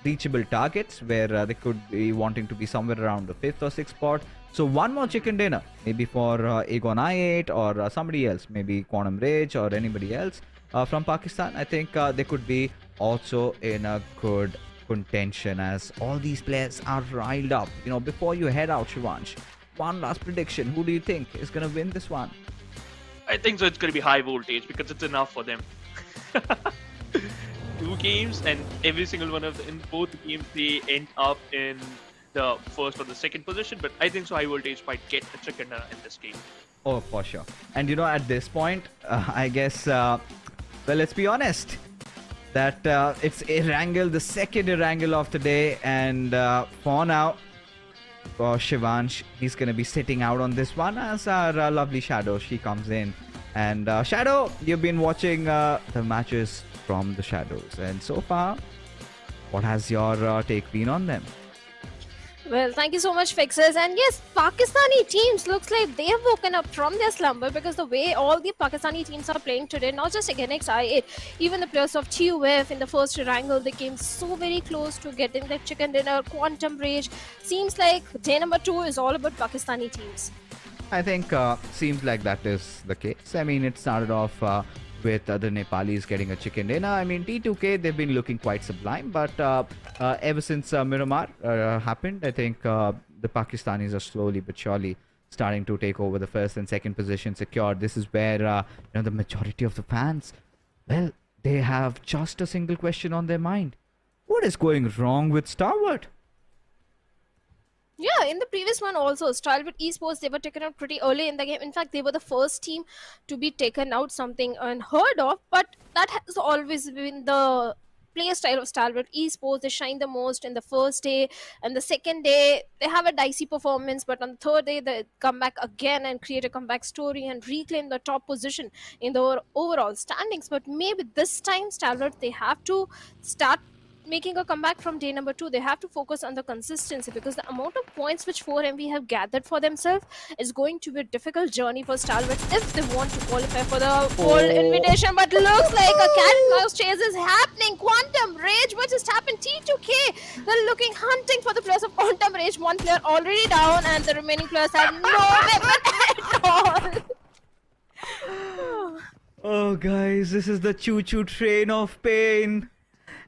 reachable targets, where they could be wanting to be somewhere around the 5th or 6th spot. So one more chicken dinner, maybe for Aegon I8 or somebody else, maybe Quantum Rage or anybody else from Pakistan. I think they could be also in a good contention, as all these players are riled up. Before you head out, Shivansh, one last prediction. Who do you think is going to win this one? I think so. It's going to be Highvoltage, because it's enough for them. 2 games, and every single one of them, in both games, they end up in the first or the second position. But I think so. Highvoltage might get a chicken dinner in this game. Oh, for sure. And at this point, I guess, well, let's be honest, that it's Erangel, the second Erangel of the day, and for now, for Shivansh, he's going to be sitting out on this one, as our lovely Shadow, she comes in. And Shadow, you've been watching the matches from the shadows, and so far, what has your take been on them? Well, thank you so much, Fixers. And yes, Pakistani teams looks like they have woken up from their slumber, because the way all the Pakistani teams are playing today, not just against I8, even the players of TUF in the first Erangel, they came so very close to getting their chicken dinner. Quantum Rage seems like day number 2 is all about Pakistani teams. I think seems like that is the case. I mean, it started off with the Nepalis getting a chicken dinner. I mean, T2K, they've been looking quite sublime, but ever since Miramar happened, I think the Pakistanis are slowly but surely starting to take over the first and second position secured. This is where the majority of the fans, well, they have just a single question on their mind: what is going wrong with Stalwart? Yeah, in the previous one also, Stalwart Esports, they were taken out pretty early in the game. In fact, they were the first team to be taken out, something unheard of. But that has always been the play style of Stalwart Esports. They shine the most in the first day, and the second day they have a dicey performance. But on the third day, they come back again and create a comeback story and reclaim the top position in the overall standings. But maybe this time, Stalwart, they have to start making a comeback from day number 2. They have to focus on the consistency, because the amount of points which 4MV have gathered for themselves is going to be a difficult journey for Stalwart if they want to qualify for the gold invitation. But looks like a cat and mouse chase is happening. Quantum Rage, what just happened? T2K, they're looking, hunting for the players of Quantum Rage. One player already down, and the remaining players have no weapon at all. Oh, guys, this is the choo-choo train of pain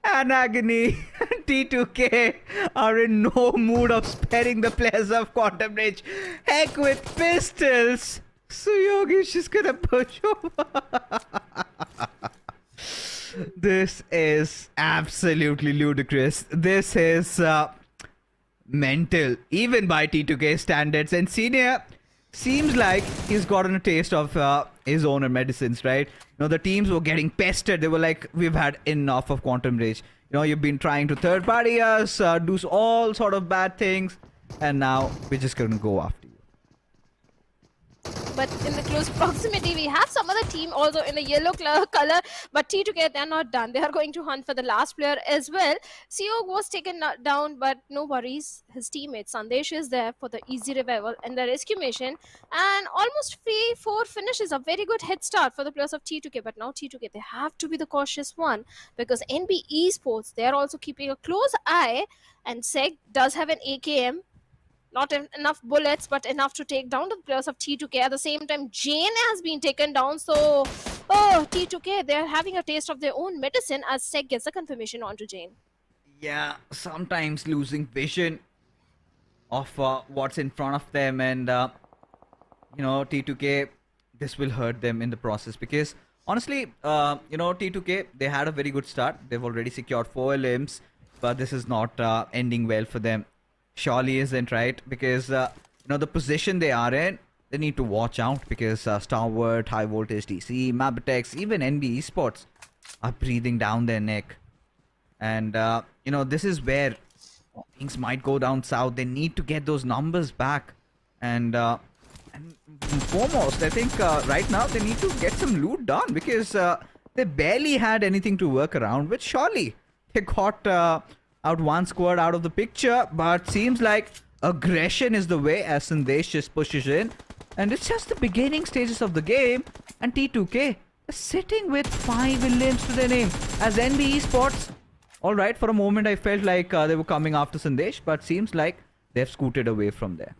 and agony. T2K are in no mood of sparing the players of Quantum Rage. Heck with pistols. So Yogesh is gonna push over. This is absolutely ludicrous. This is mental, even by T2K standards. And Senior seems like he's gotten a taste of his own medicines, right? You know, the teams were getting pestered. They were like, we've had enough of Quantum Rage. You know, you've been trying to third party us, do all sort of bad things, and now we're just gonna go after you. But in the close proximity, we have some other team also in the yellow color. But T2K, they're not done. They are going to hunt for the last player as well. Sanhok was taken down, but no worries. His teammate Sandesh is there for the easy revival and the rescue mission. And almost 3-4 finishes, a very good head start for the players of T2K. But now T2K, they have to be the cautious one, because NB Esports, they're also keeping a close eye. And Seg does have an AKM. Not enough bullets, but enough to take down the players of T2K. At the same time, Jane has been taken down. So, T2K, they're having a taste of their own medicine as Seg gets a confirmation onto Jane. Yeah, sometimes losing vision of what's in front of them, and you know, T2K, this will hurt them in the process, because honestly, you know, T2K, they had a very good start. They've already secured 4 limbs, but this is not ending well for them. Surely isn't, right? Because you know, the position they are in, they need to watch out, because Stalwart, Highvoltage DC, MABETEX, even NB Esports are breathing down their neck. And you know, this is where things might go down south. They need to get those numbers back, and foremost, I think right now they need to get some loot done, because they barely had anything to work around with. Surely they got out one squad out of the picture, but seems like aggression is the way as Sandesh just pushes in, and it's just the beginning stages of the game, and T2K is sitting with 5 limbs to their name as NB Esports. Alright, for a moment I felt like they were coming after Sandesh, but seems like they've scooted away from there.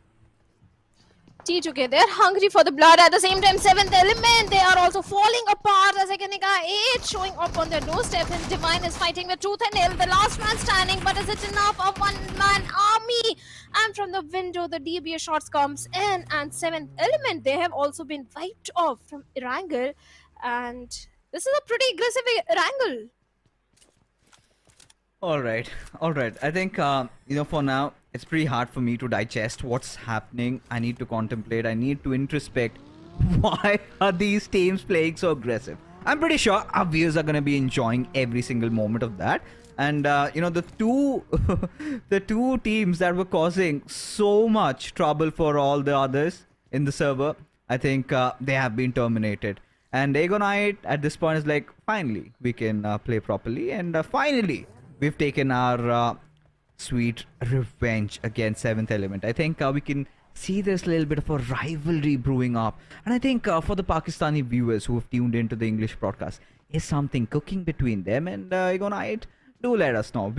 T2K, they're hungry for the blood. At the same time, 7th element, they are also falling apart as Ekenika 8 showing up on their doorstep, and Divine is fighting with Truth and Hill, the last man standing. But is it enough? A one-man army, and from the window the DBS shots comes in, and 7th element, they have also been wiped off from Erangel, and this is a pretty aggressive Erangel. Alright. I think, you know, for now, it's pretty hard for me to digest what's happening. I need to contemplate. I need to introspect. Why are these teams playing so aggressive? I'm pretty sure our viewers are going to be enjoying every single moment of that. And, you know, the two teams that were causing so much trouble for all the others in the server, I think they have been terminated. And Agonite at this point is like, finally, we can play properly. And finally, we've taken our sweet revenge against 7th element. I think we can see there's a little bit of a rivalry brewing up. And I think for the Pakistani viewers who have tuned into the English broadcast, is something cooking between them and Igonite? Do let us know.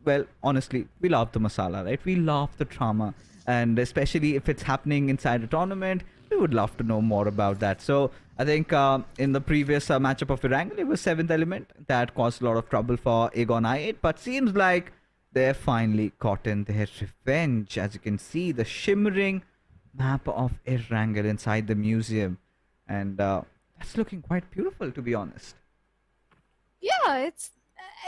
Well, honestly, we love the masala, right? We love the drama. And especially if it's happening inside a tournament, we would love to know more about that. So I think in the previous matchup of Erangel, it was 7th element that caused a lot of trouble for Aegon 8, but seems like they've finally gotten their revenge. As you can see, the shimmering map of Erangel inside the museum, and that's looking quite beautiful, to be honest. Yeah,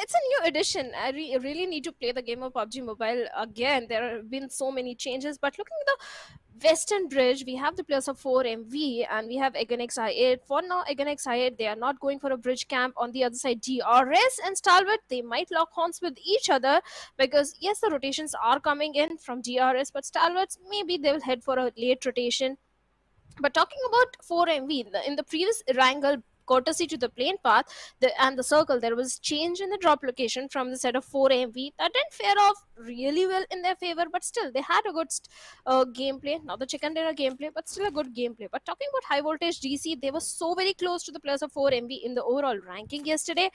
it's a new edition. I really need to play the game of PUBG Mobile again. There have been so many changes, but looking at the Western Bridge, we have the players of 4MV and we have Eganix I8. For now, Eganix I8, they are not going for a bridge camp. On the other side, DRS and Stalwart, they might lock horns with each other because, yes, the rotations are coming in from DRS, but Stalwarts, maybe they will head for a late rotation. But talking about 4MV, in the previous Erangel, courtesy to the plane path and the circle, there was change in the drop location from the set of 4MV. That didn't fare off really well in their favor, but still, they had a good gameplay. Not the chicken dinner gameplay, but still a good gameplay. But talking about Highvoltage DC, they were so very close to the players of 4MV in the overall ranking yesterday.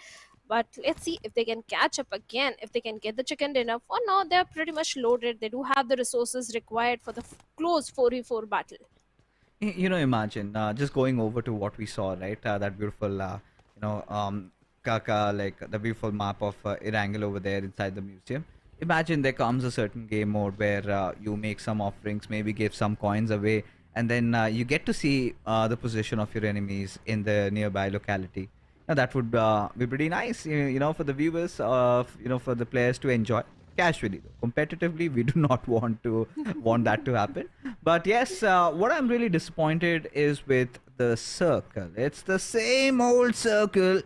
But let's see if they can catch up again, if they can get the chicken dinner. For now, they're pretty much loaded. They do have the resources required for the close 4v4 battle. Imagine just going over to what we saw, right? That beautiful, Kaka, like the beautiful map of Erangel over there inside the museum. Imagine there comes a certain game mode where you make some offerings, maybe give some coins away, and then you get to see the position of your enemies in the nearby locality. Now that would be pretty nice, for the viewers, for the players to enjoy. Casually though, competitively we do not want that to happen. But yes, what I'm really disappointed is with the circle. It's the same old circle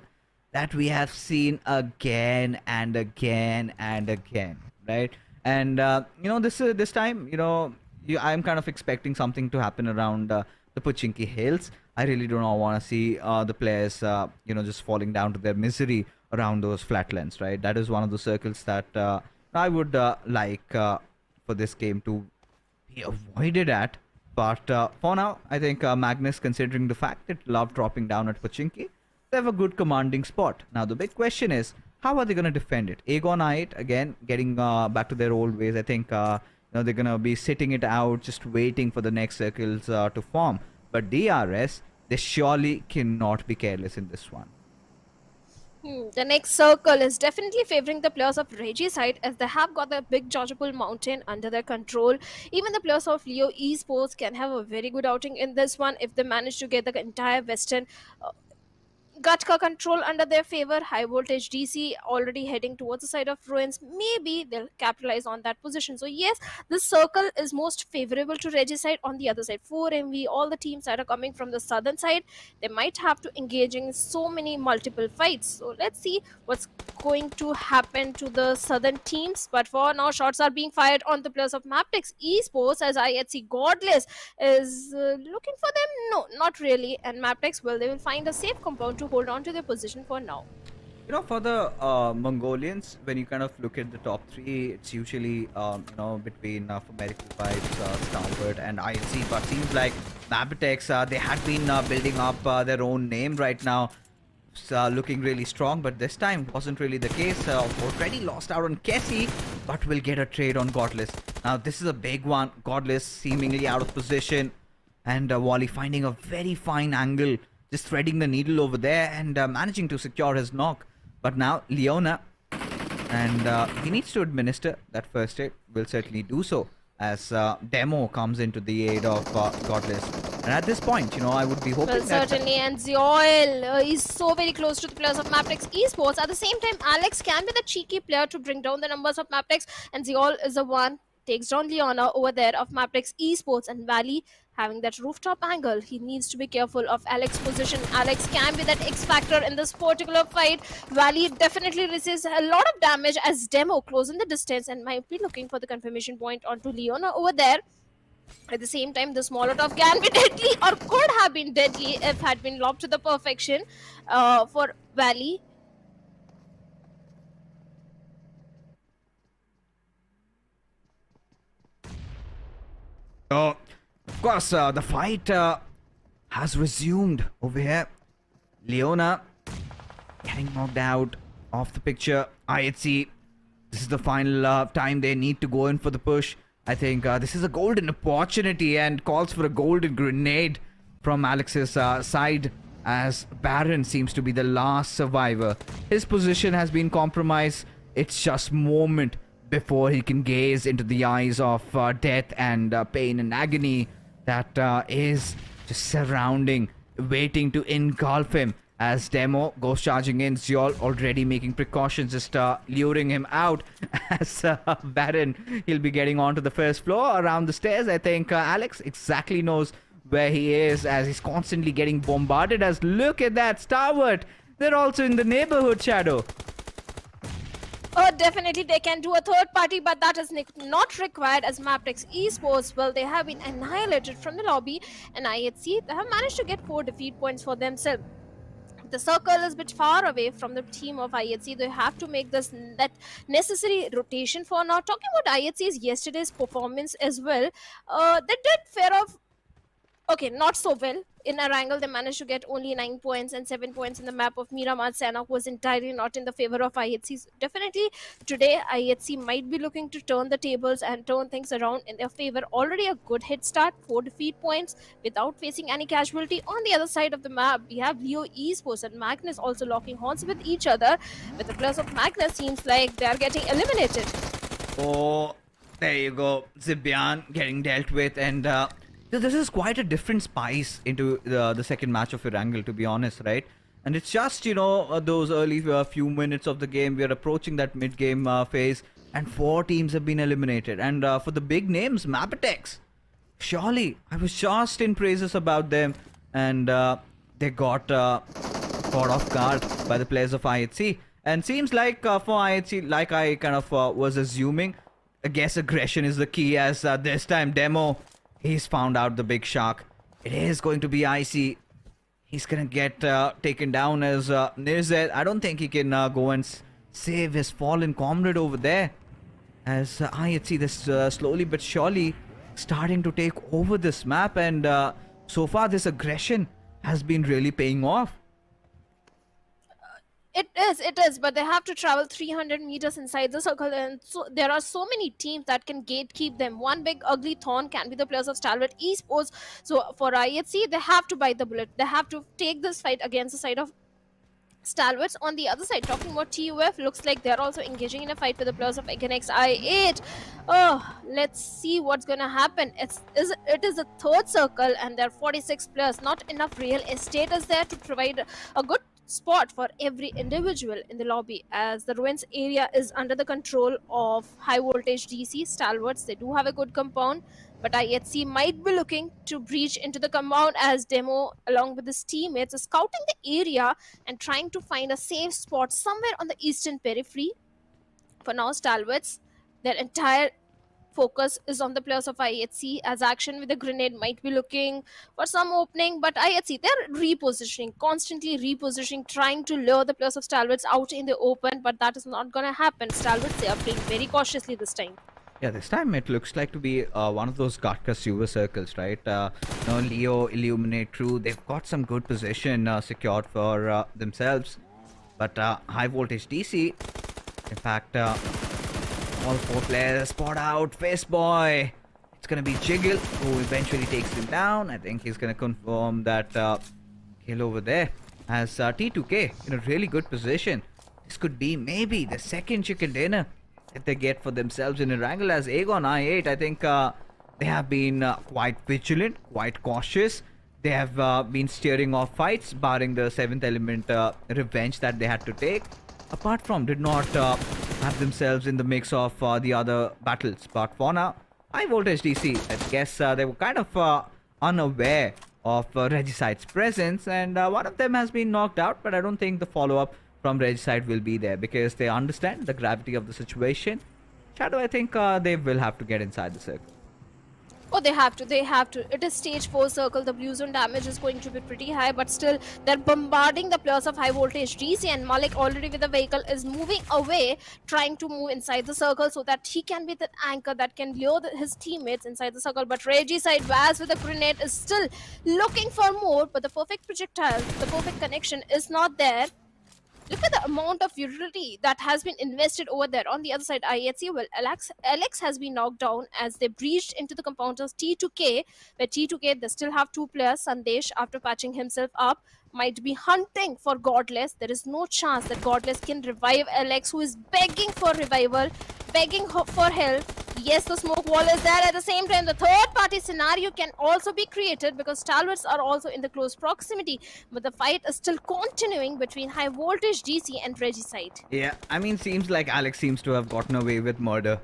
that we have seen again and again and again, right? And this time, I'm kind of expecting something to happen around the Pochinki Hills. I really do not want to see the players just falling down to their misery around those flatlands, right? That is one of the circles that I would like for this game to be avoided at. But for now, I think Magnus, considering the fact that love dropping down at Pochinki, they have a good commanding spot. Now, the big question is, how are they going to defend it? Aegon I8, again, getting back to their old ways. I think they're going to be sitting it out, just waiting for the next circles to form. But DRS, they surely cannot be careless in this one. The next circle is definitely favoring the players of Regicide as they have got the big Georgiapol mountain under their control. Even the players of Leo Esports can have a very good outing in this one if they manage to get the entire Western Gatka control under their favor. Highvoltage DC already heading towards the side of ruins. Maybe they'll capitalize on that position. So yes, this circle is most favorable to Regicide. On the other side, 4MV, all the teams that are coming from the southern side, they might have to engage in so many multiple fights. So let's see what's going to happen to the southern teams. But for now, shots are being fired on the players of MABETEX Esports as IHC Godless is looking for them. No, not really. And MABETEX, well, they will find a safe compound to hold on to their position for now. For the Mongolians, when you kind of look at the top three, it's usually between Merical Vibes, Stalwart, and INC. But seems like MABETEX, they had been building up their own name right now, looking really strong. But this time wasn't really the case. Already lost out on Kessie, but will get a trade on Godless. Now this is a big one. Godless seemingly out of position, and Wally finding a very fine angle, just threading the needle over there and managing to secure his knock. But now Leona, and he needs to administer that first aid, will certainly do so as Demo comes into the aid of Godless. And at this point, I would be hoping that... Certainly, and Zeol is so very close to the players of MABETEX Esports. At the same time, Alex can be the cheeky player to bring down the numbers of MABETEX, and Zeol is the one takes down Leona over there of MABETEX Esports. And Valley having that rooftop angle, he needs to be careful of Alex's position. Alex can be that X factor in this particular fight. Valley definitely receives a lot of damage as Demo close in the distance and might be looking for the confirmation point onto Leona over there. At the same time, this Molotov can be deadly or could have been deadly if had been lobbed to the perfection for Valley. Oh, of course, the fight has resumed over here. Leona getting knocked out of the picture. IHC, this is the final time they need to go in for the push. I think this is a golden opportunity and calls for a golden grenade from Alex's side, as Baron seems to be the last survivor. His position has been compromised. It's just moment before he can gaze into the eyes of death and pain and agony that is just surrounding, waiting to engulf him. As Demo goes charging in, Ziol already making precautions, just luring him out. As Baron, he'll be getting onto the first floor around the stairs. I think Alex exactly knows where he is, as he's constantly getting bombarded. As look at that, Stalwart, they're also in the neighborhood, Shadow. Oh, definitely they can do a third party, but that is not required as MABETEX Esports. Well, they have been annihilated from the lobby, and IHC, they have managed to get 4 defeat points for themselves. The circle is a bit far away from the team of IHC. They have to make that necessary rotation for now. Talking about IHC's yesterday's performance as well, they did fair off. Okay, not so well. In Erangel, they managed to get only 9 points and 7 points in the map of Miramar. Sanhok was entirely not in the favor of IHC. Definitely, today, IHC might be looking to turn the tables and turn things around in their favor. Already a good head start, 4 defeat points without facing any casualty. On the other side of the map, we have Leo Esports and Magnus also locking horns with each other. With the plus of Magnus, seems like they are getting eliminated. Oh, there you go. Zibian getting dealt with, and this is quite a different spice into the second match of Erangel, to be honest, right? And it's just, those early few minutes of the game, we are approaching that mid-game phase, and 4 teams have been eliminated. And for the big names, MABETEX, surely, I was just in praises about them, and they got caught off guard by the players of IHC. And seems like for IHC, like I kind of was assuming, I guess aggression is the key, as this time Demo, he's found out the big shark. It is going to be icy. He's gonna get taken down as Nirzet. I don't think he can go and save his fallen comrade over there. As I see this slowly but surely starting to take over this map, and so far this aggression has been really paying off. It is, but they have to travel 300 meters inside the circle, and so there are so many teams that can gatekeep them. One big ugly thorn can be the players of Stalwart Esports. So for IHC, they have to bite the bullet. They have to take this fight against the side of Stalwarts. On the other side, talking about TUF, looks like they're also engaging in a fight with the players of Aganex I8. Oh, let's see what's gonna happen. It is a third circle, and there are 46 players. Not enough real estate is there to provide a good spot for every individual in the lobby, as the ruins area is under the control of Highvoltage DC. Stalwarts, they do have a good compound, but IHC might be looking to breach into the compound, as Demo along with his teammates is scouting the area and trying to find a safe spot somewhere on the eastern periphery. For now, Stalwarts, their entire focus is on the players of IHC, as action with the grenade might be looking for some opening, but IHC, they're repositioning, constantly repositioning, trying to lure the players of Stalwarts out in the open, but that is not gonna happen. Stalwarts, they are playing very cautiously this time. Yeah, this time it looks like to be one of those Gatka silver circles, right? Leo, Illuminate, True, they've got some good position secured for themselves, but Highvoltage DC, in fact, all 4 players spot out. Face Boy. It's gonna be Jiggle who eventually takes him down. I think he's gonna confirm that kill over there. As T2K in a really good position. This could be maybe the second chicken dinner that they get for themselves in Erangel. As Aegon I8, I think they have been quite vigilant, quite cautious. They have been steering off fights, barring the 7th element revenge that they had to take. Apart from, did not have themselves in the mix of the other battles. But for now, Highvoltage DC, I guess they were kind of unaware of Regicide's presence, and one of them has been knocked out, but I don't think the follow-up from Regicide will be there, because they understand the gravity of the situation. Shadow, I think they will have to get inside the circle. Oh, they have to. It is stage 4 circle. The blue zone damage is going to be pretty high, but still they're bombarding the players of Highvoltage DC, and Malik already with the vehicle is moving away, trying to move inside the circle so that he can be the anchor that can lure his teammates inside the circle. But Regicide, Vaz with a grenade, is still looking for more, but the perfect projectile, the perfect connection is not there. Look at the amount of utility that has been invested over there. On the other side, IHC, well, Alex has been knocked down as they breached into the compound of T2K, where T2K, they still have 2 players. Sandesh, after patching himself up, might be hunting for Godless. There is no chance that Godless can revive Alex, who is begging for revival, begging for help. Yes, the smoke wall is there. At the same time, the third party scenario can also be created because Stalwarts are also in the close proximity. But the fight is still continuing between Highvoltage DC and Regicide. Yeah, I mean, seems like Alex seems to have gotten away with murder.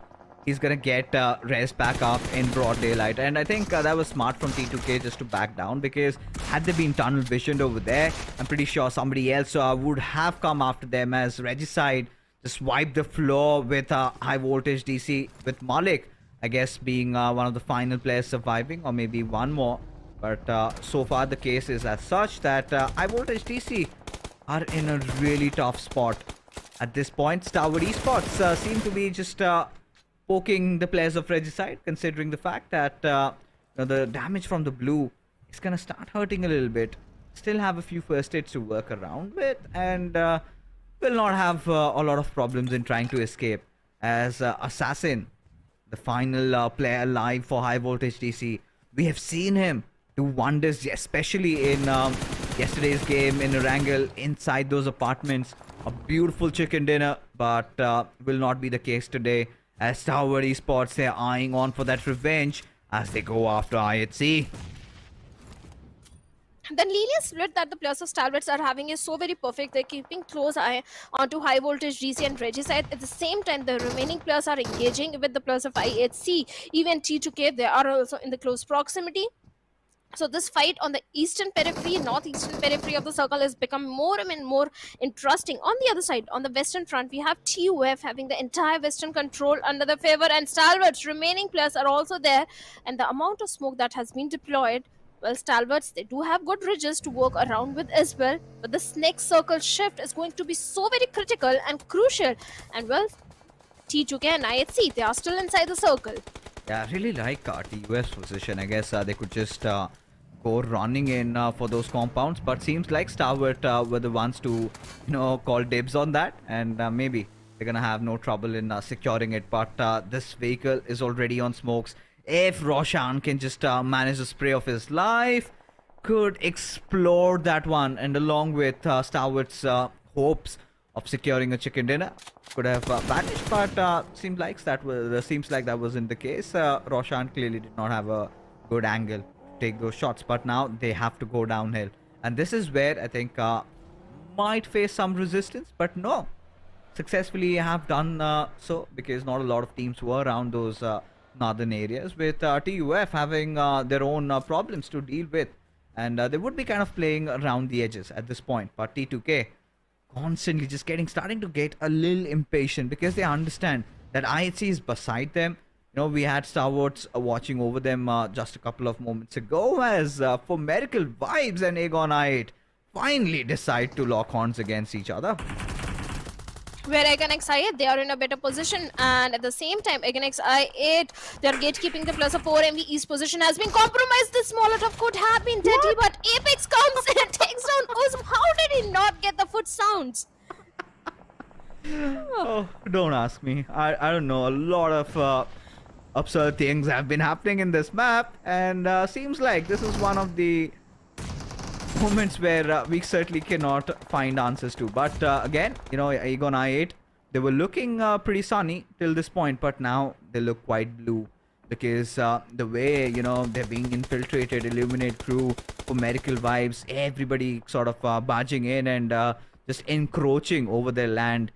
He's gonna get Res back up in broad daylight, and I think that was smart from T2K just to back down, because had they been tunnel visioned over there, I'm pretty sure somebody else would have come after them, as Regicide just wiped the floor with Highvoltage DC, with Malik, I guess, being one of the final players surviving, or maybe one more. But so far the case is as such that Highvoltage DC are in a really tough spot. At this point, Stalwart Esports seem to be just poking the players of Regicide, considering the fact that the damage from the blue is going to start hurting a little bit. Still have a few first aids to work around with, and will not have a lot of problems in trying to escape, as Assassin, the final player alive for Highvoltage DC. We have seen him do wonders, especially in yesterday's game in Erangel, inside those apartments. A beautiful chicken dinner, but will not be the case today, as Stalwart Esports, they're eyeing on for that revenge as they go after IHC. The linear split that the players of Stalwarts are having is so very perfect. They're keeping close eye onto Highvoltage DC and Regicide. At the same time, the remaining players are engaging with the players of IHC. Even T2K, they are also in the close proximity. So this fight on the eastern periphery, northeastern periphery of the circle has become more and more interesting. On the other side, on the western front, we have TUF having the entire western control under the favor, and Stalwarts remaining players are also there. And the amount of smoke that has been deployed, well, Stalwarts, they do have good ridges to work around with as well. But this next circle shift is going to be so very critical and crucial. And well, T2K and IHC, they are still inside the circle. Yeah, I really like TUF's position. I guess they could just go running in for those compounds, but seems like Stalwart were the ones to, call dibs on that, and maybe they're gonna have no trouble in securing it. But this vehicle is already on smokes. If Roshan can just manage the spray of his life, could explore that one, and along with Stalwart's hopes of securing a chicken dinner, could have vanished. But seems like that wasn't the case. Roshan clearly did not have a good angle take those shots, but now they have to go downhill, and this is where I think might face some resistance, but no, successfully have done so, because not a lot of teams were around those northern areas, with TUF having their own problems to deal with, and they would be kind of playing around the edges at this point. But T2K constantly just starting to get a little impatient, because they understand that IHC is beside them. We had Stalwarts watching over them just a couple of moments ago, as for Miracle Vibes and Aegon I8 finally decide to lock horns against each other. Where Aganex I8, they are in a better position, and at the same time, Aganex I8, they are gatekeeping the plus of 4 MVE's position has been compromised. This Molotov could have been deadly, but Apex comes and takes down Uzm. How did he not get the foot sounds? Oh, don't ask me. I don't know. A lot of absurd things have been happening in this map, and seems like this is one of the moments where we certainly cannot find answers to. But again, Aegon I8, they were looking pretty sunny till this point, but now they look quite blue, because the way they're being infiltrated, Illuminate crew for Miracle Vibes, everybody sort of barging in and just encroaching over their land.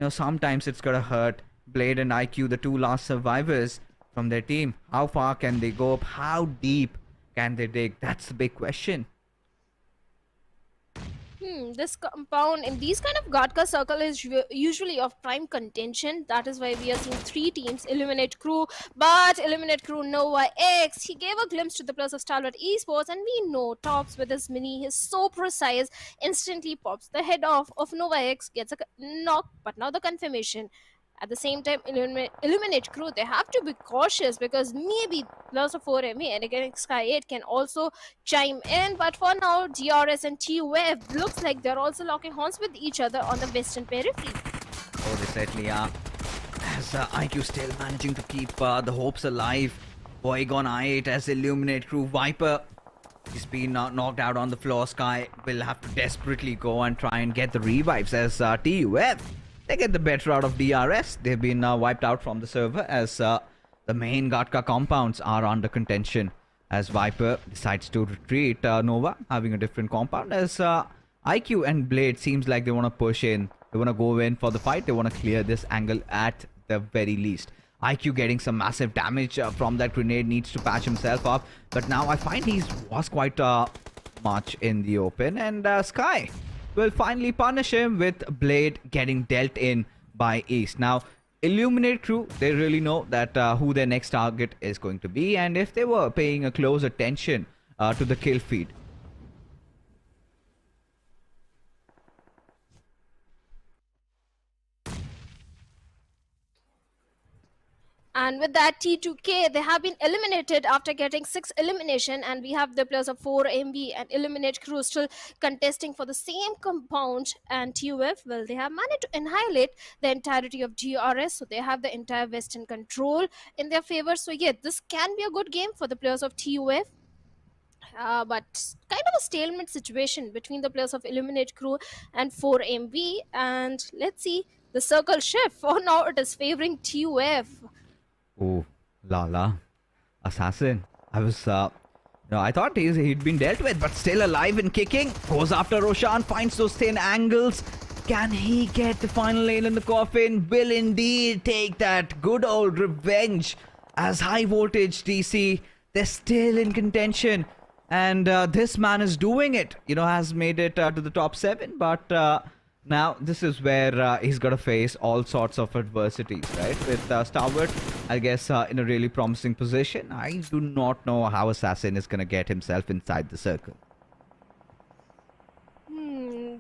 Sometimes it's gonna hurt. Blade and IQ, the two last survivors from their team, how far can they go up? How deep can they dig? That's the big question. This compound in these kind of Gatka circle is usually of prime contention. That is why we are seeing 3 teams, Illuminate crew, but Illuminate crew Nova X, he gave a glimpse to the plus of Stalwart Esports, and we know Tops with his mini, he's so precise, instantly pops the head off of Nova X, gets a knock, but now the confirmation. At the same time, Illuminate crew, they have to be cautious, because maybe plus of 4ME and against Sky 8 can also chime in. But for now, DRS and TUF looks like they're also locking horns with each other on the western periphery. Oh, they certainly are. As IQ still managing to keep the hopes alive. Aegon I8 as Illuminate crew. Viper, he's been knocked out on the floor. Sky will have to desperately go and try and get the revives, as TUF, they get the better out of DRS. They've been wiped out from the server, as The main Gatka compounds are under contention as Viper decides to retreat. Nova having a different compound as IQ and Blade seems like they want to push in. They want to go in for the fight. They want to clear this angle at the very least. IQ getting some massive damage from that grenade, needs to patch himself up. But now I find he was quite much in the open. And Sky will finally punish him with Blade getting dealt in by East. Now, Illuminate crew, they really know that who their next target is going to be. And if they were paying a close attention to the kill feed, And with that, T2K, they have been eliminated after getting 6 elimination, and we have the players of 4MB and Eliminate crew still contesting for the same compound. And TUF, well, they have managed to annihilate the entirety of DRS, so they have the entire Western control in their favor. So yeah, this can be a good game for the players of TUF. But kind of a stalemate situation between the players of Eliminate crew and 4MB. And let's see the circle shift. For now, it is favoring TUF. oh, Lala, Assassin. I was, I thought he'd been dealt with, but still alive and kicking. Goes after Roshan, finds those thin angles. Can he get the final nail in the coffin? Will indeed take that good old revenge as Highvoltage DC. They're still in contention. And this man is doing it, has made it to the top 7. But now this is where he's got to face all sorts of adversities, right? With Stalwart, I guess, in a really promising position. I do not know how Assassin is going to get himself inside the circle.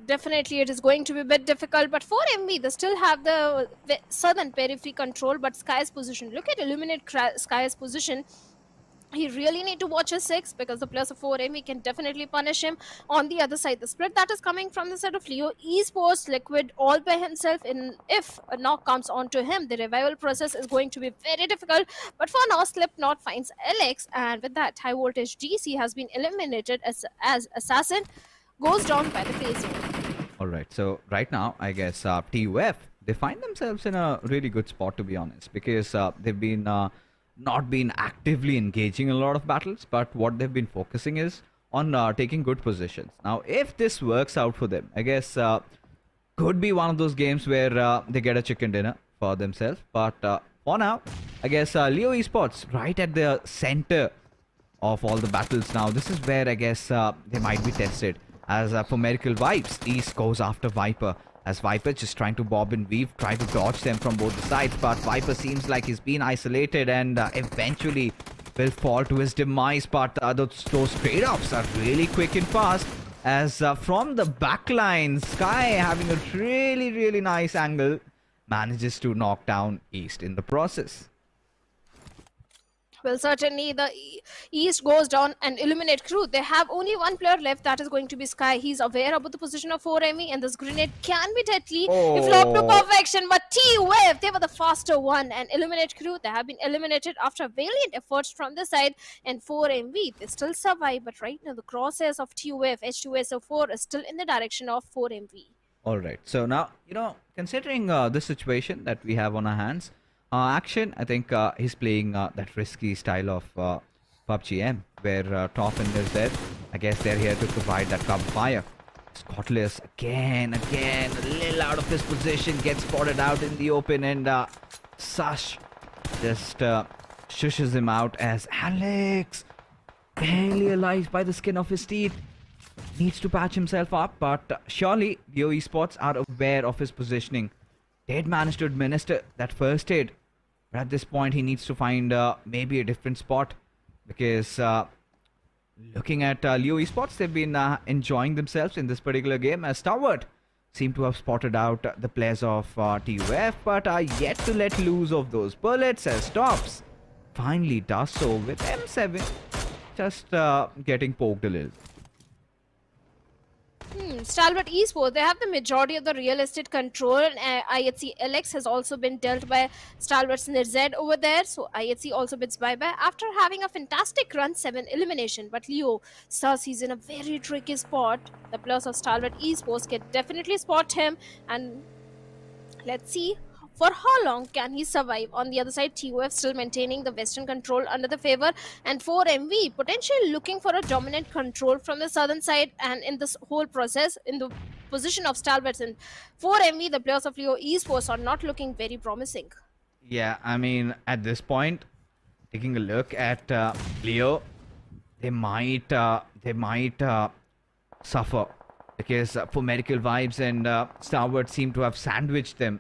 Definitely it is going to be a bit difficult, but for MB they still have the southern periphery control. But Sky's position, look at Illuminate Sky's position. He really need to watch his 6 because the players of 4MB can definitely punish him. On the other side, the split that is coming from the side of Leo Esports, Liquid all by himself. If a knock comes onto him, the revival process is going to be very difficult. But for now, Slipknot finds Alex, and with that, Highvoltage DC has been eliminated as Assassin goes down by the phase zone. Alright, so right now, I guess TUF, they find themselves in a really good spot, to be honest, because they've been not been actively engaging in a lot of battles, but what they've been focusing is on taking good positions. Now, if this works out for them, I guess could be one of those games where they get a chicken dinner for themselves. But for now, I guess Leo Esports right at the center of all the battles now. This is where I guess they might be tested. As for Miracle Vibes, East goes after Viper. As Viper just trying to bob and weave, try to dodge them from both the sides. But Viper seems like he's been isolated and eventually will fall to his demise. But those trade-offs are really quick and fast. As from the backline, Sky having a really, really nice angle, manages to knock down East in the process. Well, certainly the East goes down and Illuminate crew. They have only one player left, that is going to be Sky. He's aware about the position of 4ME, and this grenade can be deadly if lobbed to perfection. But T-Wave, they were the faster one, and Illuminate crew, they have been eliminated after valiant efforts from the side. And 4MV, they still survive, but right now the crosshairs of T-Wave, H2SO4 is still in the direction of 4MV. Alright, so now, considering this situation that we have on our hands, Action, I think he's playing that risky style of PUBGM, where Top and is there. I guess they're here to provide that cover fire. Scottless again, a little out of his position, gets spotted out in the open, and Sush just shushes him out as Alex, barely alive by the skin of his teeth, needs to patch himself up. But surely Leo Esports are aware of his positioning. They'd managed to administer that first aid. But at this point, he needs to find maybe a different spot. Because looking at Leo Esports, they've been enjoying themselves in this particular game. As Stalwart seem to have spotted out the players of TUF, but are yet to let loose of those bullets. As Tops finally does so with M7 just getting poked a little. Stalwart Esports, they have the majority of the real estate control, and IHC LX has also been dealt by Stalwart Z over there. So IHC also bids bye-bye after having a fantastic run 7 elimination. But Leo says he's in a very tricky spot. The players of Stalwart Esports can definitely spot him, and let's see For how long can he survive? On the other side, TUF still maintaining the western control under the favor, and 4MV potentially looking for a dominant control from the southern side, and in this whole process, in the position of Stalwarts and 4MV, the players of Leo Esports are not looking very promising. Yeah, I mean, at this point, taking a look at Leo, they might suffer because for Medical Vibes and Starward seem to have sandwiched them,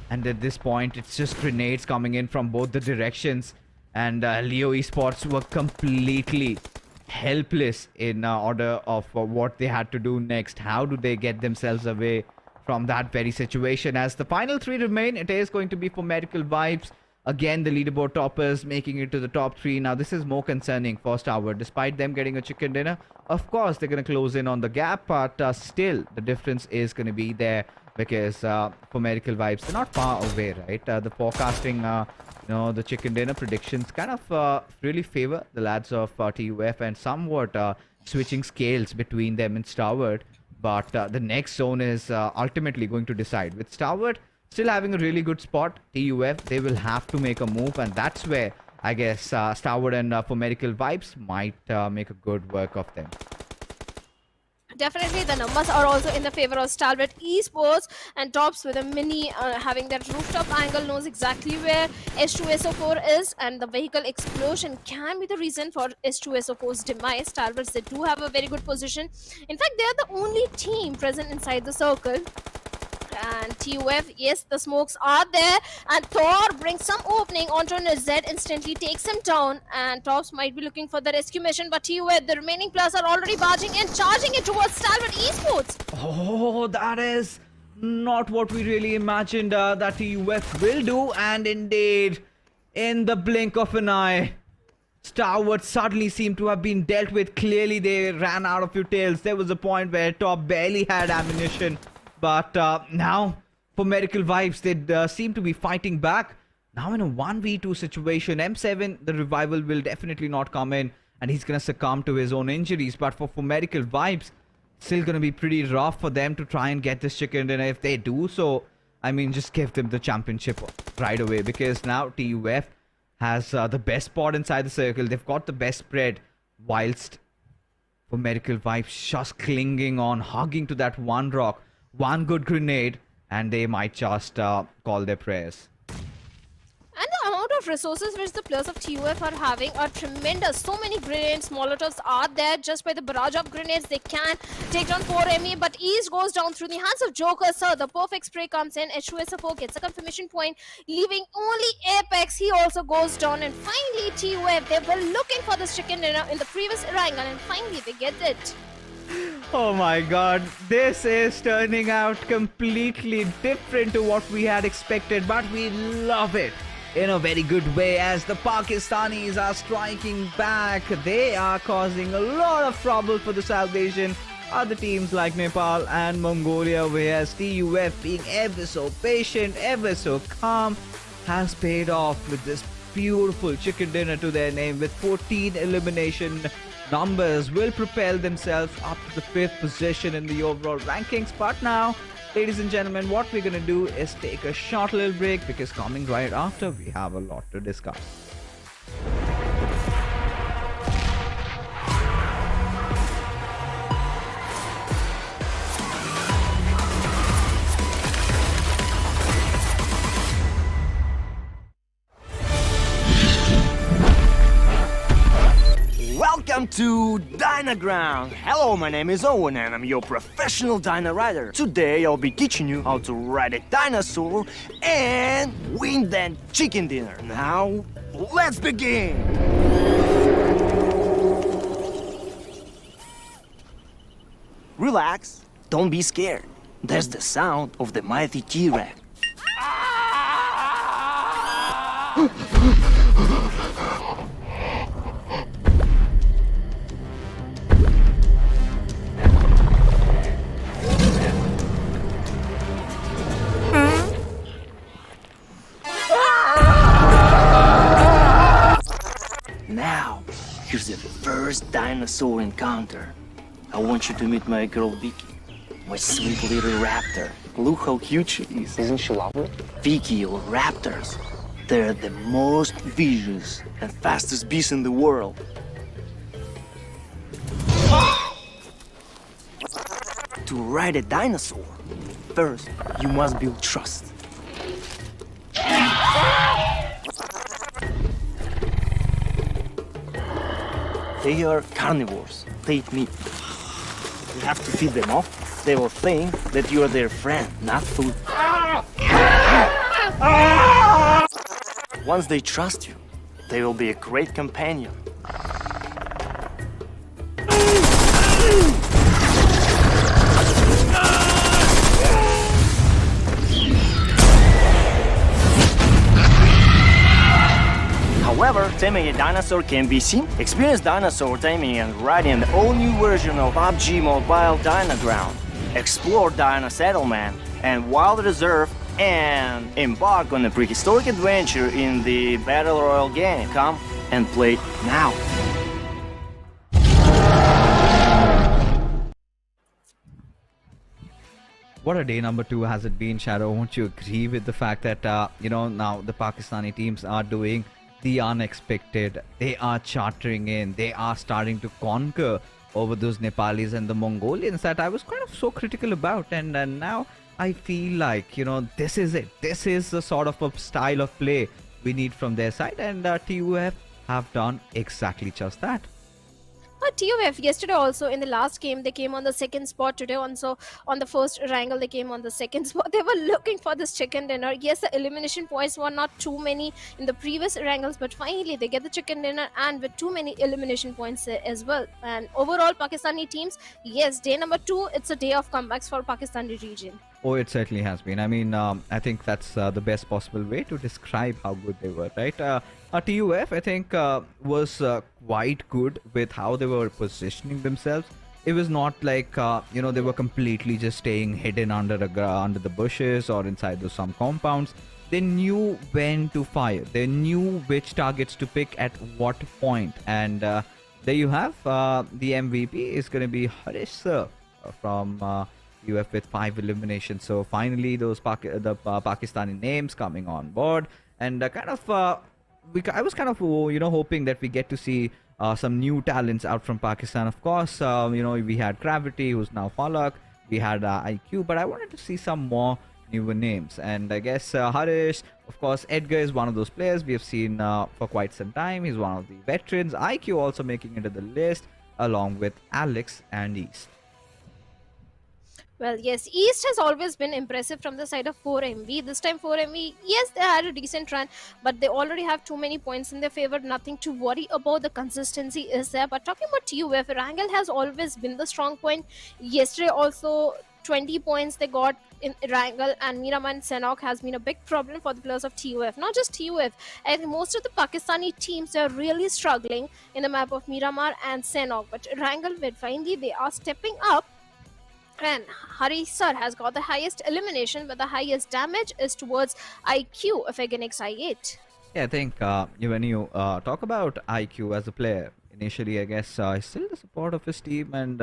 and at this point it's just grenades coming in from both the directions, and Leo Esports were completely helpless in order of what they had to do next. How do they get themselves away from that very situation? As the final three remain, it is going to be for Medical Vibes. Again, the leaderboard toppers making it to the top three. Now, this is more concerning for Stalwart. Despite them getting a chicken dinner, of course, they're going to close in on the gap. But still, the difference is going to be there because for Medical Vibes, they're not far away, right? The forecasting, the chicken dinner predictions kind of really favor the lads of TUF and somewhat switching scales between them and Stalwart. But the next zone is ultimately going to decide. With Stalwart still having a really good spot, TUF, they will have to make a move, and that's where I guess Stalwart and for Medical Vibes might make a good work of them. Definitely, the numbers are also in the favor of Stalwart Esports, and Tops with a mini having that rooftop angle knows exactly where S2SO4 is, and the vehicle explosion can be the reason for S2SO4's demise. Stalwarts, they do have a very good position. In fact, they are the only team present inside the circle. And TUF, yes, the smokes are there, and Thor brings some opening onto Nizet, instantly takes him down, and Tops might be looking for the rescue mission, but TUF, the remaining players are already barging in, charging it towards Stalwart Esports. Oh, that is not what we really imagined that TUF will do, and indeed, in the blink of an eye, Stalwart suddenly seemed to have been dealt with. Clearly, they ran out of utils. There was a point where Top barely had ammunition. But now, for Medical Vibes, they seem to be fighting back. Now in a 1v2 situation, M7, the revival will definitely not come in, and he's going to succumb to his own injuries. But for Medical Vibes, still going to be pretty rough for them to try and get this chicken dinner. If they do so, I mean, just give them the championship right away. Because now TUF has the best spot inside the circle. They've got the best spread, whilst for Medical Vibes just clinging on, hugging to that one rock. One good grenade, and they might just call their prayers. And the amount of resources which the players of TUF are having are tremendous. So many grenades, Molotovs are there. Just by the barrage of grenades, they can take down 4ME. But East goes down through the hands of Joker. So the perfect spray comes in. H2SO4 gets a confirmation point, leaving only Apex. He also goes down. And finally, TUF, they were looking for this chicken dinner in the previous Erangel, and finally they get it. Oh my god, this is turning out completely different to what we had expected, but we love it in a very good way as the Pakistanis are striking back. They are causing a lot of trouble for the salvation. Other teams like Nepal and Mongolia, whereas TUF being ever so patient, ever so calm, has paid off with this beautiful chicken dinner to their name with 14 elimination numbers. Will propel themselves up to the 5th position in the overall rankings. But now, ladies and gentlemen, what we're going to do is take a short little break, because coming right after, we have a lot to discuss. Welcome to Dynaground! Hello, my name is Owen and I'm your professional Dyna rider. Today I'll be teaching you how to ride a dinosaur and win that chicken dinner. Now, let's begin! Relax, don't be scared. That's the sound of the mighty T-Rex. Now, here's the first dinosaur encounter. I want you to meet my girl Vicky, my sweet little raptor. Look how cute she is. Isn't she lovely? Vicky or raptors. They're the most vicious and fastest beasts in the world. To ride a dinosaur, first you must build trust. They are carnivores. They eat meat. You have to feed them off. They will think that you are their friend, not food. Once they trust you, they will be a great companion. However, taming a dinosaur can be seen. Experience dinosaur taming and riding an all-new version of PUBG Mobile Dynaground. Explore Dino Settlement and Wild Reserve and embark on a prehistoric adventure in the Battle Royale game. Come and play now. What a day number 2 has it been, Shadow? Won't you agree with the fact that, now the Pakistani teams are doing the unexpected? They are chartering in. They are starting to conquer over those Nepalis and the Mongolians that I was kind of so critical about. And now I feel like, this is it. This is the sort of a style of play we need from their side. And TUF have done exactly just that. TUF yesterday also in the last game they came on the second spot. Today also on the first Erangel they came on the second spot. They were looking for this chicken dinner. Yes, the elimination points were not too many in the previous Erangels, but finally they get the chicken dinner and with too many elimination points as well. And overall Pakistani teams, yes, day number 2, it's a day of comebacks for Pakistani region. Oh, it certainly has been. I mean, I think that's the best possible way to describe how good they were, right? TUF, I think, was quite good with how they were positioning themselves. It was not like, they were completely just staying hidden under the bushes or inside some compounds. They knew when to fire. They knew which targets to pick at what point. And there you have the MVP is going to be Harish Sir from UF with 5 eliminations. So finally those Pakistani names coming on board, and I was kind of hoping that we get to see some new talents out from Pakistan. Of course, we had Gravity, who's now Falak. We had IQ, but I wanted to see some more newer names. And I guess Harish, of course, Edgar is one of those players we have seen for quite some time. He's one of the veterans. IQ also making it to the list along with Alex and East. Well, yes, East has always been impressive from the side of 4MV. This time 4MV, yes, they had a decent run, but they already have too many points in their favor. Nothing to worry about. The consistency is there. But talking about TUF, Erangel has always been the strong point. Yesterday also 20 points they got in Erangel, and Miramar and Sanhok has been a big problem for the players of TUF. Not just TUF, I think most of the Pakistani teams are really struggling in the map of Miramar and Sanhok. But Erangel, finally they are stepping up. And Hari Sir has got the highest elimination, but the highest damage is towards IQ of Againix I8. Yeah, I think when you talk about IQ as a player, initially I guess he's still the support of his team, and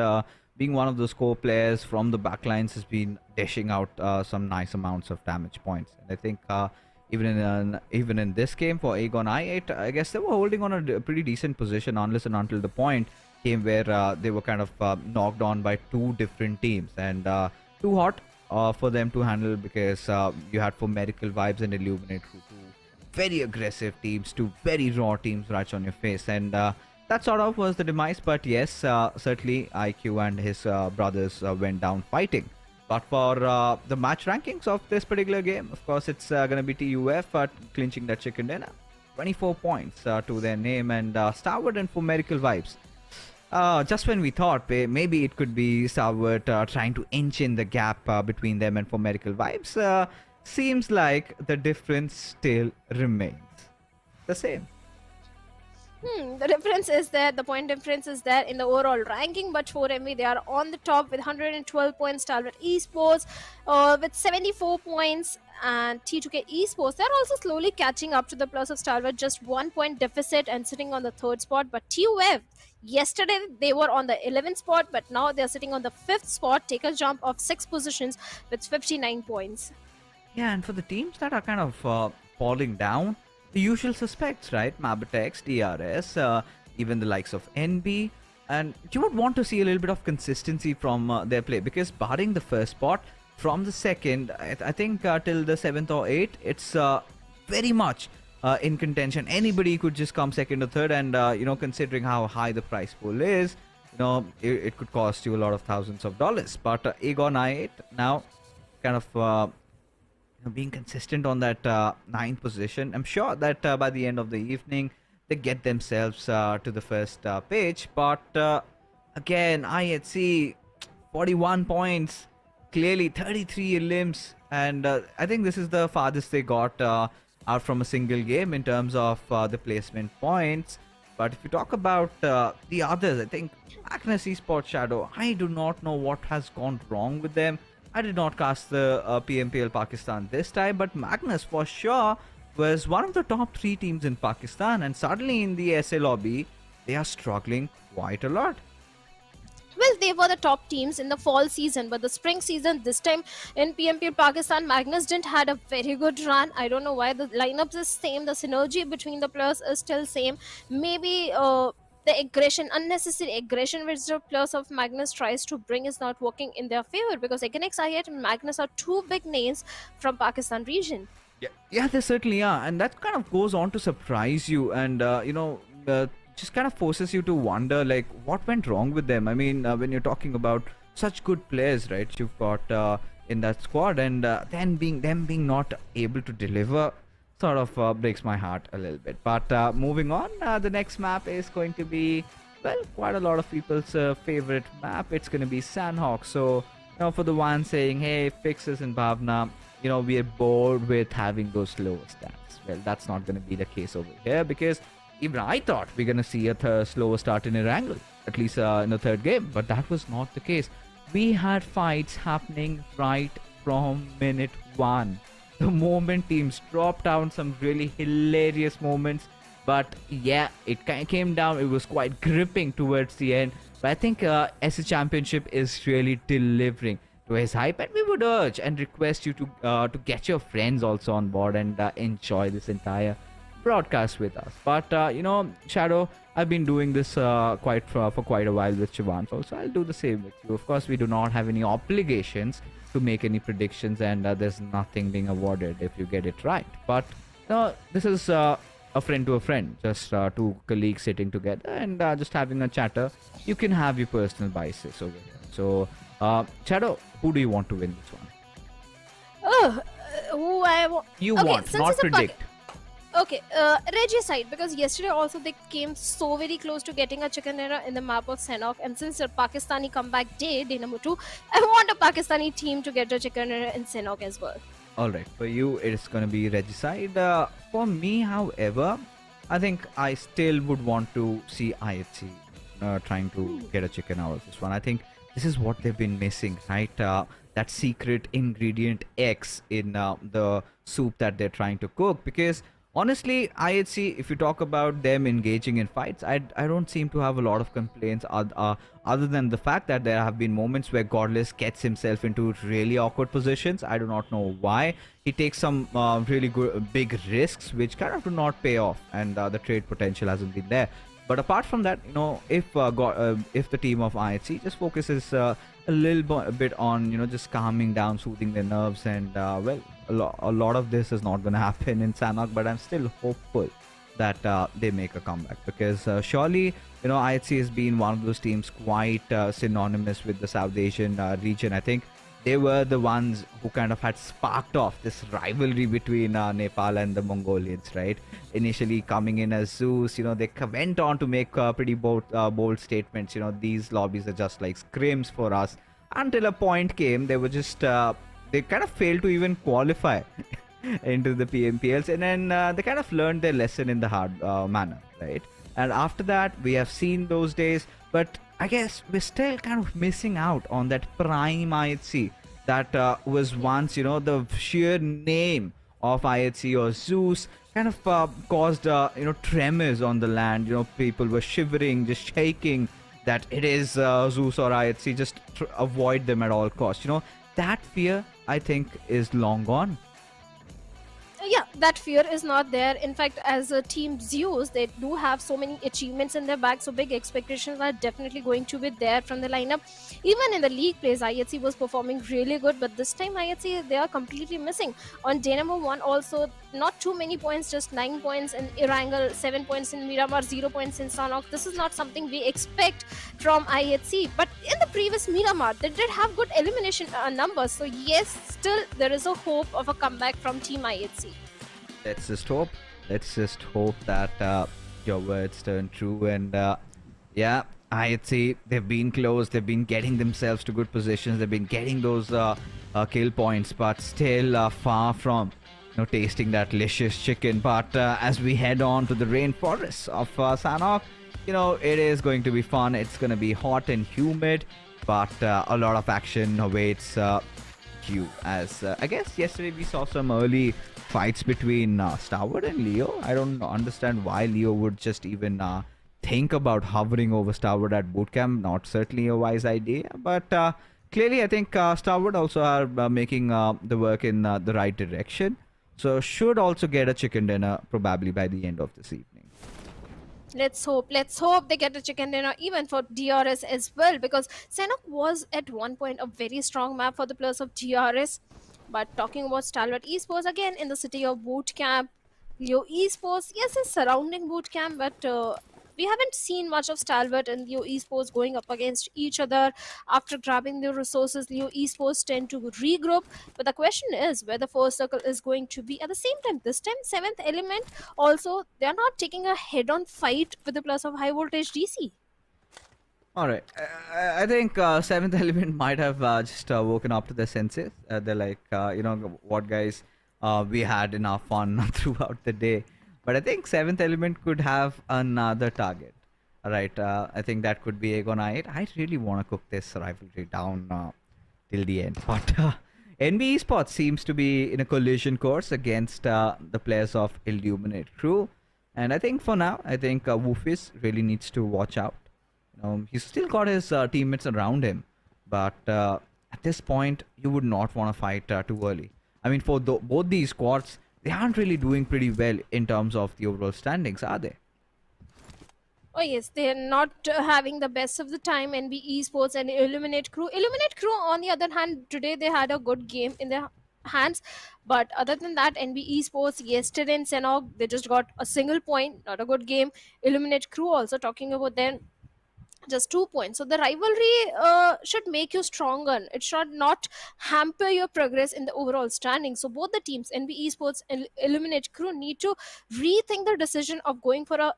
being one of those core players from the backlines has been dishing out some nice amounts of damage points. And I think even in this game for Aegon I8, I guess they were holding on a pretty decent position unless and until the point came where they were kind of knocked on by 2 different teams, and too hot for them to handle, because you had for Medical Vibes and Illuminate, 2 very aggressive teams, 2 very raw teams right on your face, and that sort of was the demise. But yes, certainly IQ and his brothers went down fighting. But for the match rankings of this particular game, of course, it's going to be TUF clinching that chicken dinner. 24 points to their name, and Stalwart and for Medical Vibes. Just when we thought maybe it could be Stalwart trying to inch in the gap between them and for Medical Vibes, seems like the difference still remains the same. The difference is there, the point difference is there in the overall ranking, but 4MV, they are on the top with 112 points. Stalwart Esports with 74 points, and T2K Esports, they're also slowly catching up to the plus of Stalwart, just 1 point deficit and sitting on the third spot. But TUF, yesterday they were on the 11th spot, but now they're sitting on the 5th spot, take a jump of 6 positions with 59 points. Yeah, and for the teams that are kind of falling down, the usual suspects, right? MABETEX, DRS, even the likes of NB. And you would want to see a little bit of consistency from their play, because barring the first spot, from the second, I think till the 7th or 8th, it's very much in contention. Anybody could just come second or third, and considering how high the prize pool is, it could cost you a lot of thousands of dollars. But Aegon I8 now kind of being consistent on that 9th position. I'm sure that by the end of the evening they get themselves to the first page. But again, IHC 41 points, clearly 33 limbs, and I think this is the farthest they got out from a single game in terms of the placement points. But if you talk about the others, I think Magnus Esports Shadow, I do not know what has gone wrong with them. I did not cast the PMPL Pakistan this time, but Magnus for sure was one of the top 3 teams in Pakistan, and suddenly in the SA lobby, they are struggling quite a lot. Well, they were the top teams in the fall season, but the spring season this time in PMPL Pakistan, Magnus didn't had a very good run. I don't know why. The lineups is same, the synergy between the players is still same. Maybe the aggression, unnecessary aggression which the players of Magnus tries to bring is not working in their favor, because Egenex I8 and Magnus are 2 big names from Pakistan region. Yeah, they certainly are, and that kind of goes on to surprise you, and just kind of forces you to wonder, like, what went wrong with them. I mean, when you're talking about such good players, right, you've got in that squad, and then being not able to deliver sort of breaks my heart a little bit. But moving on, the next map is going to be, well, quite a lot of people's favorite map. It's going to be Sanhok. So, for the one saying, hey, Fixes and Bhavna, we are bored with having those lower stats. Well, that's not going to be the case over here, because even I thought we're going to see a slower start in Erangel, at least in the third game, but that was not the case. We had fights happening right from minute 1. The moment teams dropped down, some really hilarious moments, but yeah, it came down. It was quite gripping towards the end, but I think SS Championship is really delivering to his hype, and we would urge and request you to get your friends also on board and enjoy this entire broadcast with us. But Shadow, I've been doing this for quite a while with Shivan, so I'll do the same with you. Of course, we do not have any obligations to make any predictions, and there's nothing being awarded if you get it right. But this is a friend to a friend, just 2 colleagues sitting together and just having a chatter. You can have your personal biases over here. So Shadow, who do you want to win this one? Who I want? You okay, want, not predict. Okay, Reggie's side, because yesterday also they came so very close to getting a chicken dinner in the map of Sanhok, and since the Pakistani comeback day number 2, I want a Pakistani team to get a chicken dinner in Sanhok as well. Alright, for you it's gonna be Regicide. For me, however, I think I still would want to see IHC trying to get a chicken out of this one. I think this is what they've been missing, right? That secret ingredient X in the soup that they're trying to cook, because honestly, IHC, if you talk about them engaging in fights, I don't seem to have a lot of complaints other than the fact that there have been moments where Godless gets himself into really awkward positions. I do not know why. He takes some really big risks which kind of do not pay off, and the trade potential hasn't been there. But apart from that, if the team of IHC just focuses a little bit on just calming down, soothing their nerves, and well, a lot of this is not going to happen in Sanhok, but I'm still hopeful that they make a comeback, because surely IHC has been one of those teams quite synonymous with the South Asian region. I think they were the ones who kind of had sparked off this rivalry between Nepal and the Mongolians, right? Initially coming in as Zeus, they went on to make pretty bold statements. These lobbies are just like scrims for us. Until a point came, they were just they kind of failed to even qualify into the PMPLs, and then they kind of learned their lesson in the hard manner, right? And after that, we have seen those days, but I guess we're still kind of missing out on that prime IHC that was once, the sheer name of IHC or Zeus kind of caused, tremors on the land. People were shivering, just shaking that it is Zeus or IHC, just avoid them at all costs. That fear, I think, is long gone. Yeah, that fear is not there. In fact, as a team Zeus, they do have so many achievements in their bag, so big expectations are definitely going to be there from the lineup. Even in the league plays, IHC was performing really good, but this time IHC, they are completely missing. On day number 1 also, not too many points, just 9 points in Erangel, 7 points in Miramar, 0 points in Sanhok. This is not something we expect from IHC, but in the previous Miramar, they did have good elimination numbers, so yes, still there is a hope of a comeback from team IHC. Let's just hope. Let's just hope that your words turn true. And yeah, IHC, they've been close. They've been getting themselves to good positions. They've been getting those kill points, but still far from tasting that delicious chicken. But as we head on to the rainforests of Sanhok, it is going to be fun. It's going to be hot and humid, but a lot of action awaits you. As I guess yesterday we saw some early fights between Stalwart and Leo. I don't understand why Leo would just even think about hovering over Stalwart at bootcamp. Not certainly a wise idea, but clearly I think Stalwart also are making the work in the right direction. So should also get a chicken dinner probably by the end of this evening. Let's hope they get a chicken dinner even for DRS as well, because Sanhok was at one point a very strong map for the players of DRS. But talking about Stalwart Esports, again in the city of bootcamp, Leo Esports, yes, it's surrounding bootcamp, but we haven't seen much of Stalwart and Leo Esports going up against each other. After grabbing their resources, Leo Esports tend to regroup. But the question is where the first circle is going to be. At the same time, this time, 7th element, also, they are not taking a head-on fight with the plus of Highvoltage DC. All right. I think 7th element might have just woken up to their senses. They're like, what guys, we had enough fun throughout the day. But I think 7th element could have another target. All right. I think that could be Agonite. I really want to cook this rivalry down till the end. But NB Esports seems to be in a collision course against the players of Illuminate Crew. And I think for now, Woofis really needs to watch out. He's still got his teammates around him, but at this point, you would not want to fight too early. I mean, for both these squads, they aren't really doing pretty well in terms of the overall standings, are they? Oh yes, they are not having the best of the time. NB Esports and Illuminate Crew. Illuminate Crew, on the other hand, today they had a good game in their hands. But other than that, NB Esports yesterday in Sanhok, they just got a single point, not a good game. Illuminate Crew also, talking about them, just 2 points. So the rivalry should make you stronger. It should not hamper your progress in the overall standing. So both the teams, NB Esports and Illuminate Crew, need to rethink the decision of going for a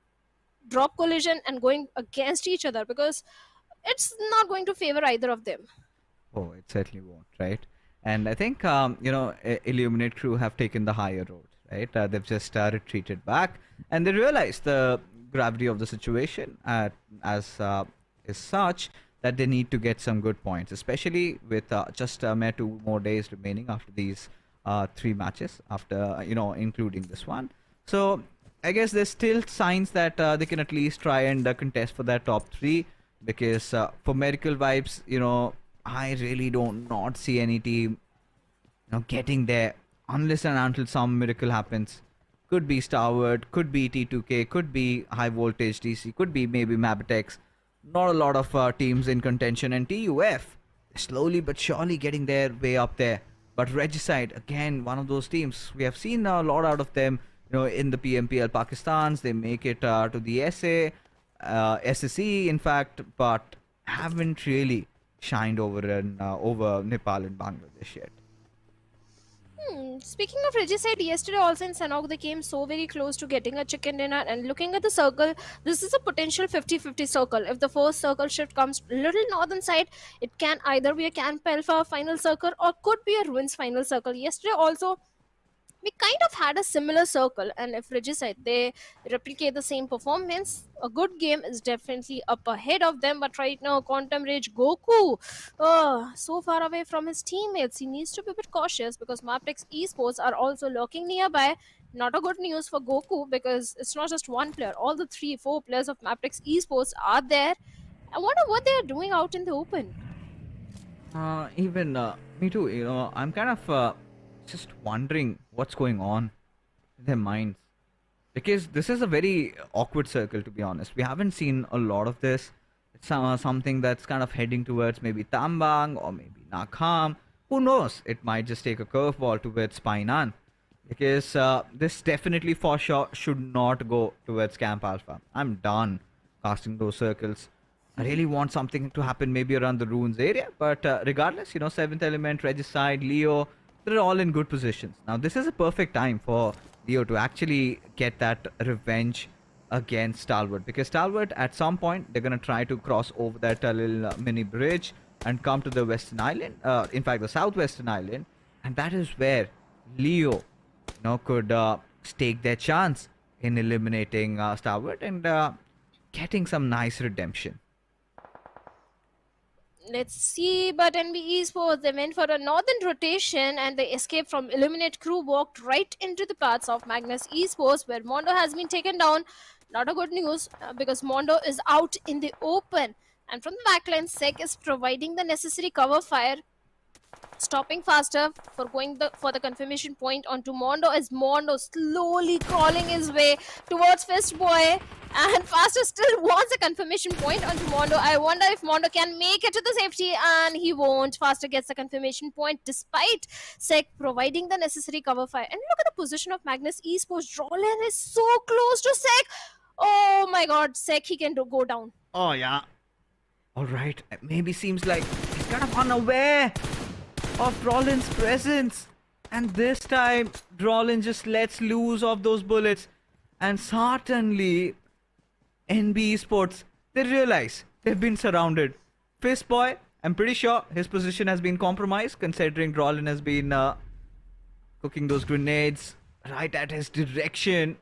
drop collision and going against each other, because it's not going to favor either of them. Oh, it certainly won't, right? And I think Illuminate Crew have taken the higher road, right? They've just retreated back, and they realize the gravity of the situation as is such that they need to get some good points, especially with just mere 2 more days remaining after these 3 matches, after including this one. So I guess there's still signs that they can at least try and contest for that top 3, because for Miracle Vibes, I really don't not see any team getting there unless and until some miracle happens. Could be Stalwart, could be T2K, could be Highvoltage DC, could be maybe MABETEX. Not a lot of teams in contention, and TUF slowly but surely getting their way up there. But Regicide, again, one of those teams. We have seen a lot out of them, in the PMPL Pakistans. They make it to the SSE, in fact, but haven't really shined over Nepal and Bangladesh yet. Speaking of Regicide, yesterday also in Sanhok, they came so very close to getting a chicken dinner. And looking at the circle, this is a potential 50-50 circle. If the first circle shift comes little northern side, it can either be a Camp Alpha final circle or could be a Ruins final circle. Yesterday also, we kind of had a similar circle, and if Regicide they replicate the same performance, a good game is definitely up ahead of them. But right now, Quantum Rage Goku, so far away from his teammates, he needs to be a bit cautious because MABETEX Esports are also lurking nearby. Not a good news for Goku because it's not just one player; all the 3-4 players of MABETEX Esports are there. I wonder what they are doing out in the open. Even me too. I'm kind of just wondering what's going on in their minds, because this is a very awkward circle, to be honest. We haven't seen a lot of this. It's something that's kind of heading towards maybe Tambang or maybe Nakham. Who knows? It might just take a curveball towards Painan, because this definitely for sure should not go towards Camp Alpha. I'm done casting those circles. I really want something to happen maybe around the ruins area, but regardless, 7th Element, Regicide, Leo, they're all in good positions. Now, this is a perfect time for Leo to actually get that revenge against Stalwart, because Stalwart at some point they're gonna try to cross over that little mini bridge and come to the Western Island, in fact the Southwestern Island, and that is where Leo could stake their chance in eliminating Stalwart and getting some nice redemption. Let's see, but NB Esports, they went for a northern rotation and they escaped from Eliminate Crew, walked right into the paths of Magnus Esports, where Mondo has been taken down. Not a good news because Mondo is out in the open. And from the backline, Sek is providing the necessary cover fire, stopping faster for going for the confirmation point onto Mondo, as Mondo slowly crawling his way towards Fist Boy, and Faster still wants a confirmation point onto Mondo. I wonder if Mondo can make it to the safety, and he won't. Faster gets the confirmation point despite Sek providing the necessary cover fire. And look at the position of Magnus Esports. Drawlin is so close to Sek. Oh my god, Sek, he can go down. Oh yeah. Alright, maybe seems like he's kind of unaware of Drawlin's presence, and this time Drawlin just lets loose of those bullets, and certainly NB Esports, they realize they've been surrounded. Fistboy, I'm pretty sure his position has been compromised, considering Drawlin has been cooking those grenades right at his direction,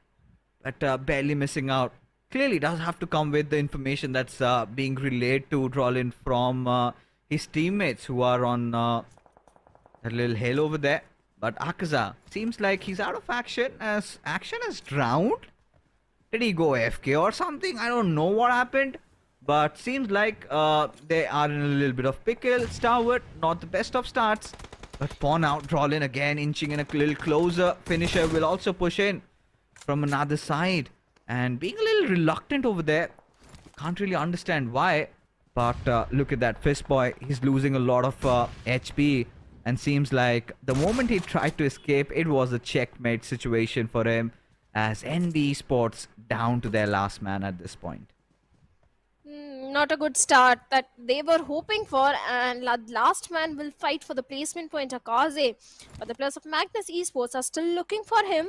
but barely missing out. Clearly does have to come with the information that's being relayed to Drawlin from his teammates who are on that little hill over there. But Akaza seems like he's out of action, as action is drowned. Did he go AFK or something? I don't know what happened, but seems like they are in a little bit of pickle. Stalwart, not the best of starts, but Pawn out. Drawlin again inching in a little closer. Finisher will also push in from another side, and being a little reluctant over there. Can't really understand why, but look at that Fist Boy. He's losing a lot of HP, and seems like the moment he tried to escape, it was a checkmate situation for him, as NB Sports down to their last man at this point. Not a good start that they were hoping for, and last man will fight for the placement point, Akaze. But the players of Magnus Esports are still looking for him.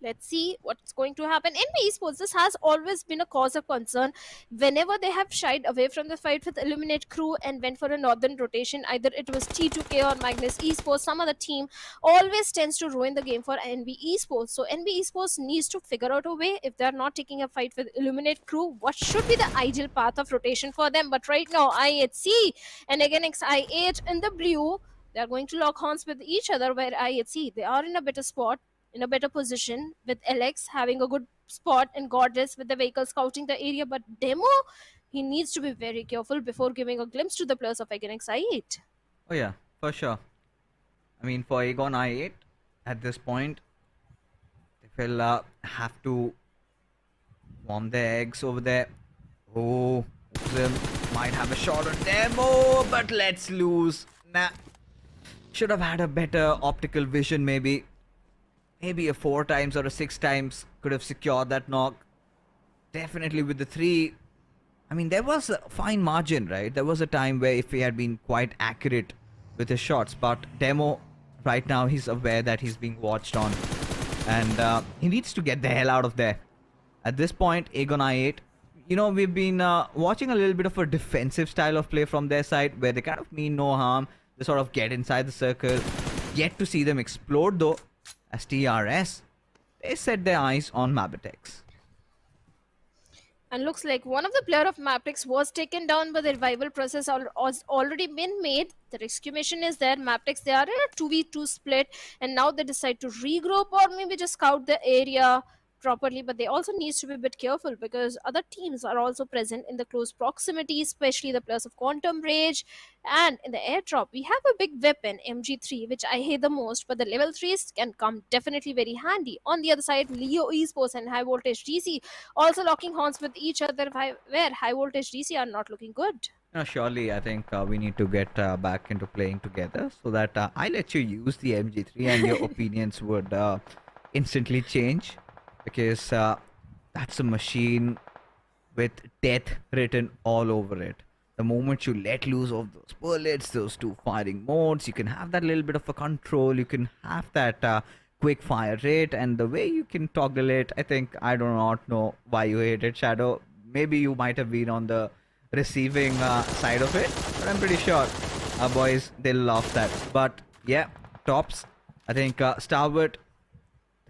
Let's see what's going to happen. NB Esports, this has always been a cause of concern. Whenever they have shied away from the fight with Illuminate Crew and went for a northern rotation, either it was T2K or Magnus Esports, some other team always tends to ruin the game for NB Esports. So NB Esports needs to figure out a way, if they're not taking a fight with Illuminate Crew, what should be the ideal path of rotation for them. But right now, I8C and again I8 in the blue, they're going to lock horns with each other, where I8C, they are in a better spot, in a better position, with LX having a good spot and Goddess with the vehicle scouting the area. But Demo, he needs to be very careful before giving a glimpse to the players of Agon I8. Oh yeah, for sure. I mean, for Agon I8, at this point, they will have to warm their eggs over there. Oh, Zim might have a shot on Demo, but let's lose. Nah, should have had a better optical vision maybe. Maybe a 4 times or a 6 times could have secured that knock. Definitely with the 3. I mean, there was a fine margin, right? There was a time where if he had been quite accurate with his shots. But Demo, right now, he's aware that he's being watched on. And he needs to get the hell out of there. At this point, Agon I8, we've been watching a little bit of a defensive style of play from their side, where they kind of mean no harm. They sort of get inside the circle. Yet to see them explode though, as DRS, they set their eyes on MABETEX. And looks like one of the player of MABETEX was taken down, but the revival process has already been made. The rescue mission is there. MABETEX, they are in a 2v2 split, and now they decide to regroup or maybe just scout the area properly. But they also need to be a bit careful because other teams are also present in the close proximity, especially the players of Quantum Rage. And in the airdrop, we have a big weapon, MG3, which I hate the most, but the level 3s can come definitely very handy. On the other side, Leo Esports and Highvoltage DC also locking horns with each other, where Highvoltage DC are not looking good. Surely, I think we need to get back into playing together so that I let you use the MG3 and your opinions would instantly change, because that's a machine with death written all over it. The moment you let loose of those bullets, those two firing modes, you can have that little bit of a control, you can have that quick fire rate, and the way you can toggle it, I think, I do not know why you hate it, Shadow. Maybe you might have been on the receiving side of it, but I'm pretty sure boys, they'll love that. But yeah, tops, I think Stalwart,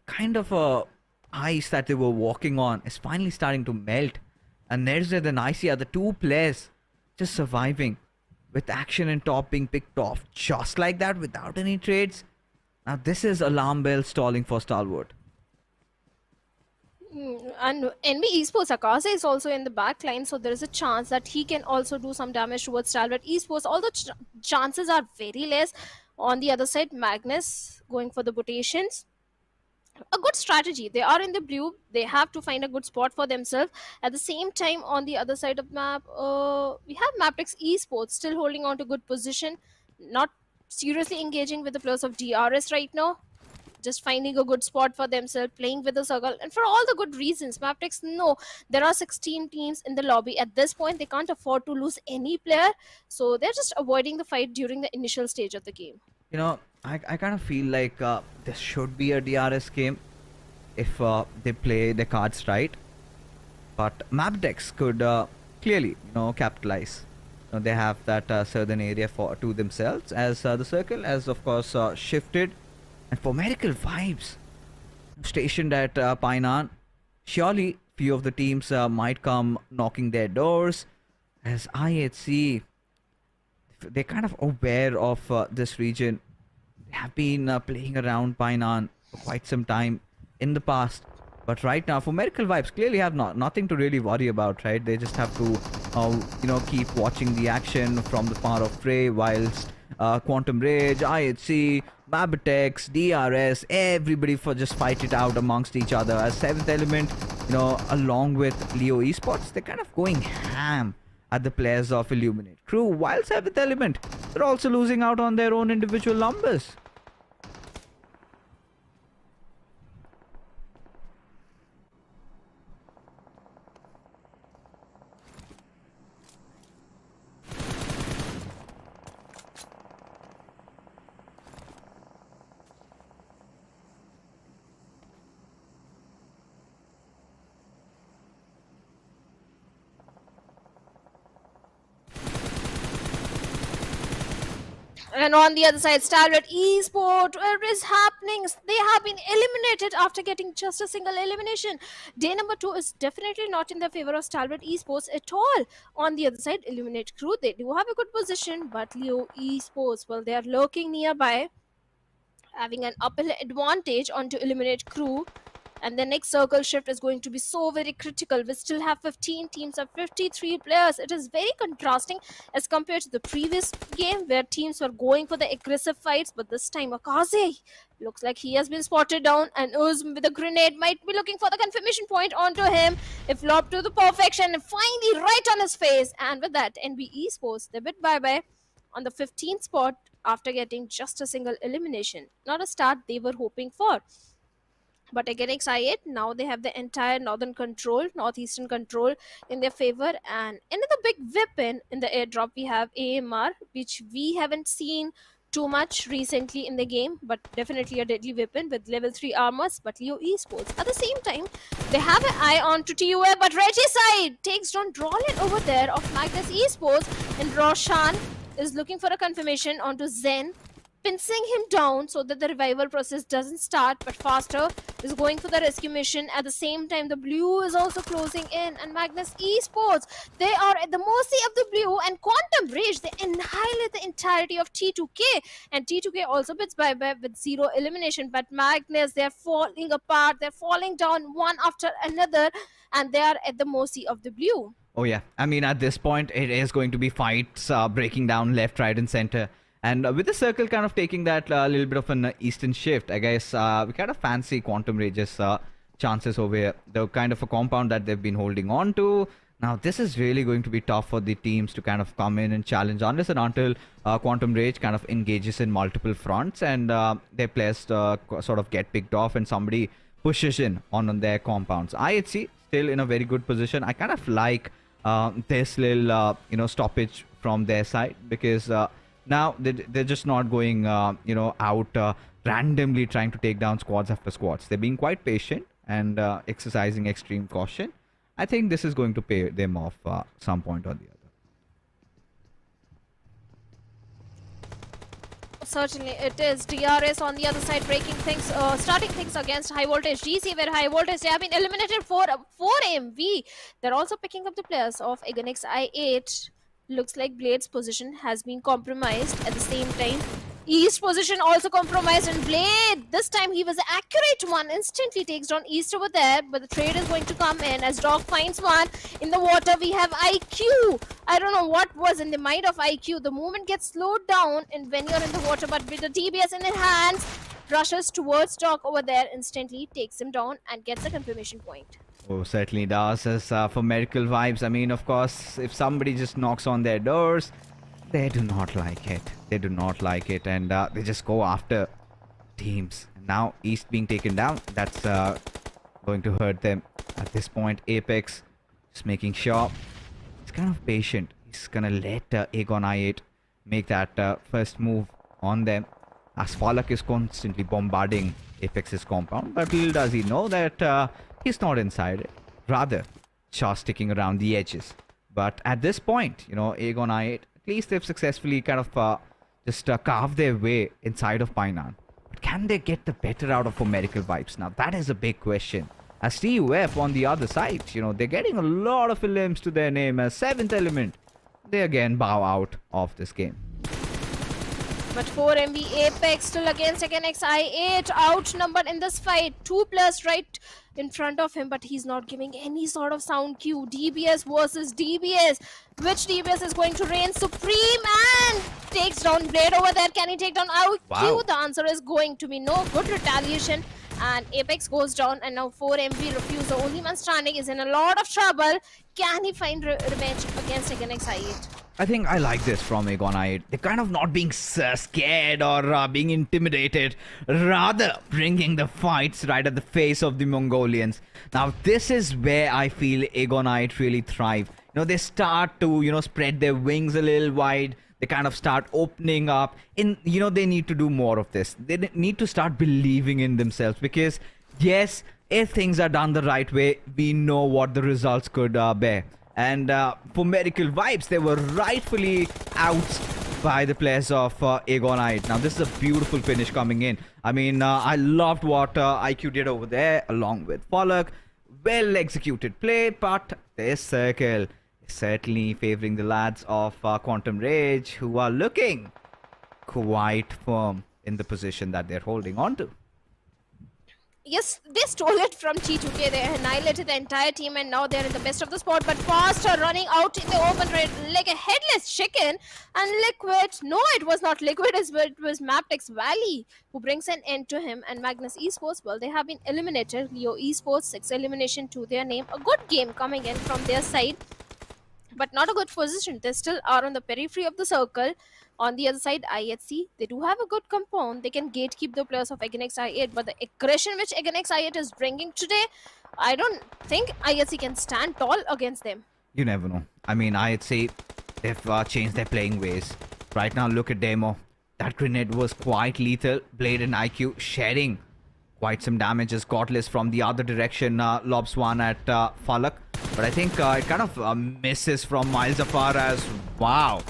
kind of ice that they were walking on is finally starting to melt, and Nerza and Icy are the two players just surviving, with action and top being picked off just like that without any trades. Now this is alarm bell stalling for Stalwart. And NB Esports, Akaze is also in the back line, so there is a chance that he can also do some damage towards Stalwart Esports, although chances are very less. On the other side, Magnus going for the rotations. A good strategy. They are in the blue. They have to find a good spot for themselves. At the same time, on the other side of map, we have MABETEX Esports still holding on to good position, not seriously engaging with the players of DRS right now. Just finding a good spot for themselves, playing with the circle, and for all the good reasons. MABETEX know there are 16 teams in the lobby. At this point, they can't afford to lose any player, so they're just avoiding the fight during the initial stage of the game. You know, I kind of feel like this should be a DRS game if they play their cards right. But MABETEX could clearly, capitalize. They have that southern area to themselves, as the circle has, of course, shifted. And for Medical Vibes, stationed at Painan, surely few of the teams might come knocking their doors. As IHC, they're kind of aware of this region. They have been playing around Painan for quite some time in the past. But right now, for Medical Vibes, clearly have nothing to really worry about, right? They just have to, keep watching the action from the far off fray, whilst Quantum Rage, IHC, MABETEX, DRS, everybody for just fight it out amongst each other. As 7th Element, along with Leo Esports, they're kind of going ham at the players of Illuminate Crew, while 7th Element, they're also losing out on their own individual numbers. And on the other side, Stalwart Esports, what is happening? They have been eliminated after getting just a single elimination. Day number 2 is definitely not in the favor of Stalwart Esports at all. On the other side, Illuminate Crew, they do have a good position, but Leo Esports, well, they are lurking nearby, having an upper advantage onto Illuminate Crew. And the next circle shift is going to be so very critical. We still have 15 teams of 53 players. It is very contrasting as compared to the previous game where teams were going for the aggressive fights. But this time, Akaze looks like he has been spotted down, and Uz with a grenade might be looking for the confirmation point onto him. If lobbed to the perfection, and finally right on his face. And with that, NB Esports, they bid bye-bye on the 15th spot after getting just a single elimination. Not a start they were hoping for. But again, XI8, now they have the entire northeastern control in their favor. And another big weapon in the airdrop, we have AMR, which we haven't seen too much recently in the game, but definitely a deadly weapon with level 3 armors. But Leo Esports, at the same time, they have an eye on to TUF, but Regicide takes down Drawlin over there of Magnus Esports, and Roshan is looking for a confirmation onto Zen. pincing him down so that the revival process doesn't start. But Faster is going for the rescue mission. At the same time, the blue is also closing in, and Magnus Esports, they are at the mercy of the blue, and Quantum Rage, they annihilate the entirety of T2K, and T2K also bits bye-bye with 0 elimination. But Magnus, they're falling apart, they're falling down one after another, and they are at the mercy of the blue. Oh yeah, I mean at this point it is going to be fights breaking down left, right and center. And with the circle kind of taking that little bit of an eastern shift, I guess we kind of fancy Quantum Rage's chances over here. The kind of a compound that they've been holding on to. Now this is really going to be tough for the teams to kind of come in and challenge unless and until Quantum Rage kind of engages in multiple fronts and their players sort of get picked off and somebody pushes in on their compounds. IHC still in a very good position. I kind of like this little stoppage from their side because now they're just not going out randomly trying to take down squads after squads. They're being quite patient and exercising extreme caution. I think this is going to pay them off some point or the other. Certainly it is. DRS on the other side breaking things, starting things against Highvoltage DC, where Highvoltage, they have been eliminated for 4 MV. They're also picking up the players of Agonix I8. Looks like Blade's position has been compromised. At the same time, East position also compromised, and Blade, this time he was the accurate one, instantly takes down East over there, but the trade is going to come in as Dog finds one. In the water we have IQ. I don't know what was in the mind of IQ. The movement gets slowed down and when you're in the water, but with the TBS in his hands, rushes towards Dog over there, instantly takes him down and gets a confirmation point. Oh, certainly does. As for Miracle Vibes, I mean, of course, if somebody just knocks on their doors, they do not like it. They do not like it, and they just go after teams. Now, East being taken down, that's going to hurt them. At this point, Apex just making sure he's kind of patient. He's gonna let Agon I8 make that first move on them, as Falak is constantly bombarding Apex's compound. But little does he know that he's not inside it. Rather, just sticking around the edges. But at this point, Agon I8, at least they've successfully kind of just carved their way inside of Painan. But can they get the better out of Miracle Vibes? Now, that is a big question. As TUF on the other side, they're getting a lot of limbs to their name as 7th element. They again bow out of this game. But 4 MV Apex still against Agonix I8, outnumbered in this fight. 2 players right in front of him, but he's not giving any sort of sound cue. DBS versus DBS. Which DBS is going to reign supreme and takes down Blade over there? Can he take down IQ? Wow. The answer is going to be no. Good retaliation. And Apex goes down, and now 4 MV Refuse, the only man standing, is in a lot of trouble. Can he find revenge against Agonix I8? I think I like this from Agon I8. They're kind of not being scared or being intimidated, rather bringing the fights right at the face of the Mongolians. Now, this is where I feel Agon I8 really thrive. They start to, spread their wings a little wide. They kind of start opening up. And, they need to do more of this. They need to start believing in themselves because, yes, if things are done the right way, we know what the results could bear. And for Miracle Vibes, they were rightfully out by the players of Agon I8. Now, this is a beautiful finish coming in. I mean, I loved what IQ did over there, along with Falak. Well executed play, but this circle is certainly favoring the lads of Quantum Rage, who are looking quite firm in the position that they're holding on to. Yes, they stole it from T2K. They annihilated the entire team and now they're in the best of the spot. But Faster running out in the open like a headless chicken. And Liquid, no, it was not Liquid, it was MABETEX Valley who brings an end to him. And Magnus Esports, well, they have been eliminated. Leo Esports, 6 elimination to their name. A good game coming in from their side, but not a good position. They still are on the periphery of the circle. On the other side, IHC, they do have a good compound. They can gatekeep the players of Agonix I8, but the aggression which Agonix I8 is bringing today, I don't think IHC can stand tall against them. You never know. I mean, IHC, they've changed their playing ways. Right now, look at Demo. That grenade was quite lethal. Blade and IQ sharing quite some damage as Godless from the other direction lobs one at Falak. But I think it kind of misses from miles afar as wow.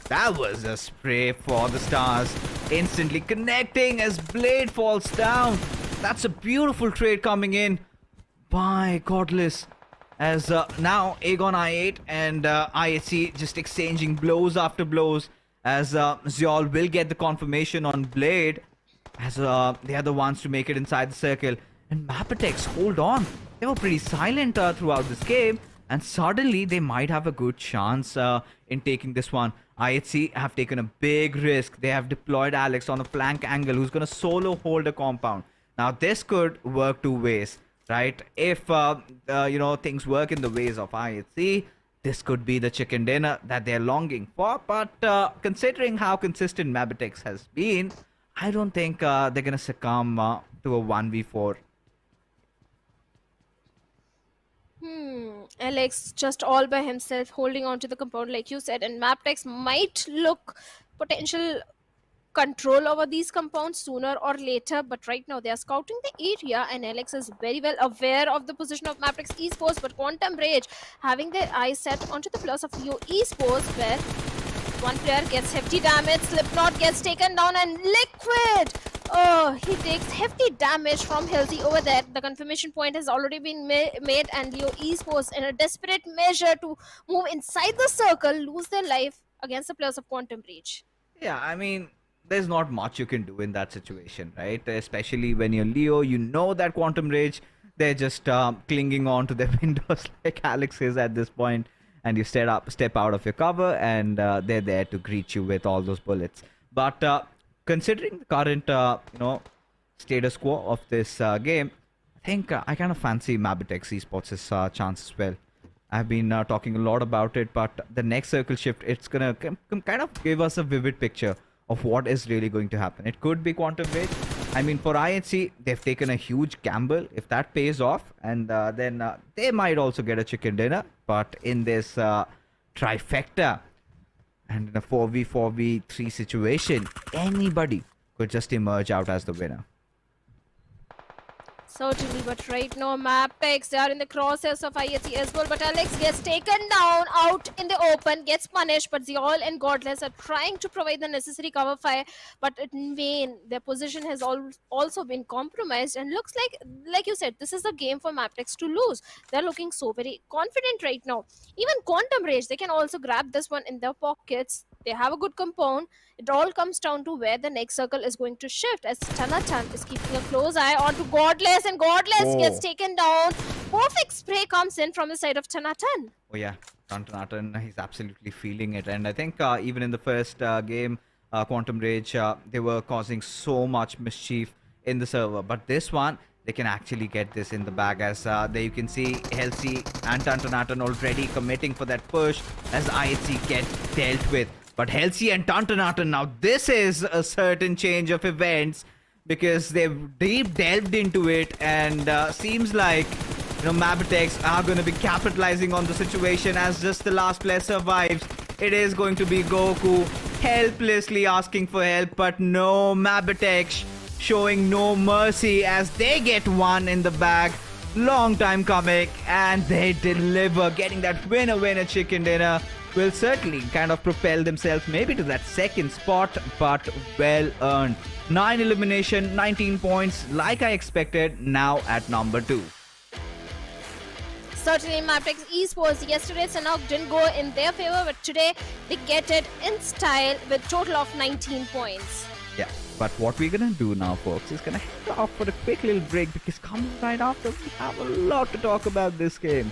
That was a spray for the stars. instantly connecting as Blade falls down. That's a beautiful trade coming in by Godless. As now Aegon I8 and IHC just exchanging blows after blows, as Zeol will get the confirmation on Blade, as they are the ones to make it inside the circle. And MABETEX, hold on. They were pretty silent throughout this game, and suddenly they might have a good chance in taking this one. IHC have taken a big risk. They have deployed Alex on a flank angle who's going to solo hold a compound. Now this could work two ways, right? If things work in the ways of IHC, this could be the chicken dinner that they're longing for. But considering how consistent MABETEX has been, I don't think they're going to succumb to a 1v4. Alex just all by himself holding on to the compound like you said, and MABETEX might look potential control over these compounds sooner or later, but right now they are scouting the area, and Alex is very well aware of the position of MABETEX Esports, but Quantum Rage having their eyes set onto the players of Leo Esports, where one player gets hefty damage, Slipknot gets taken down, and Liquid! Oh, he takes hefty damage from Halsey over there. The confirmation point has already been made, and Leo Esports, in a desperate measure to move inside the circle, lose their life against the players of Quantum Breach. Yeah, I mean, there's not much you can do in that situation, right? Especially when you're Leo, you know that Quantum Rage, they're just clinging on to their windows like Alex is at this point, and you step out of your cover, and they're there to greet you with all those bullets. But considering the current, status quo of this game, I think I kind of fancy MABETEX Esports' chance as well. I've been talking a lot about it, but the next circle shift, it's gonna kind of give us a vivid picture of what is really going to happen. It could be Quantum Rage. I mean, for IHC, they've taken a huge gamble. If that pays off, and then they might also get a chicken dinner. But in this trifecta, and in a 4v4v3 situation, anybody could just emerge out as the winner. Certainly, but right now MABETEX, they are in the crosshairs of IHC as well, but Alex gets taken down out in the open, gets punished, but Zeol and Godless are trying to provide the necessary cover fire, but in vain. Their position has also been compromised, and looks like you said, this is the game for MABETEX to lose. They're looking so very confident right now. Even Quantum Rage, they can also grab this one in their pockets. They have a good compound. It all comes down to where the next circle is going to shift, as Tanatan is keeping a close eye onto Godless, and Godless gets taken down. Perfect spray comes in from the side of Tanatan. Oh yeah, Tanatan, he's absolutely feeling it. And I think even in the first game, Quantum Rage, they were causing so much mischief in the server. But this one, they can actually get this in the bag, as there you can see Halsey and Tantanatan already committing for that push as IHC gets dealt with. But Halsey and Tantanatan, now this is a certain change of events, because they've deep delved into it, and seems like MABETEX are going to be capitalizing on the situation, as just the last player survives. It is going to be Goku helplessly asking for help, but no, MABETEX showing no mercy as they get one in the bag. Long time coming, and they deliver, getting that winner chicken dinner. Will certainly kind of propel themselves maybe to that second spot, but well earned. 9 elimination, 19 points, like I expected, now at number 2. Certainly, MABETEX Esports, yesterday Sanhok didn't go in their favor, but today they get it in style with total of 19 points. Yeah, but what we're gonna do now, folks, is gonna head off for a quick little break, because coming right after, we have a lot to talk about this game.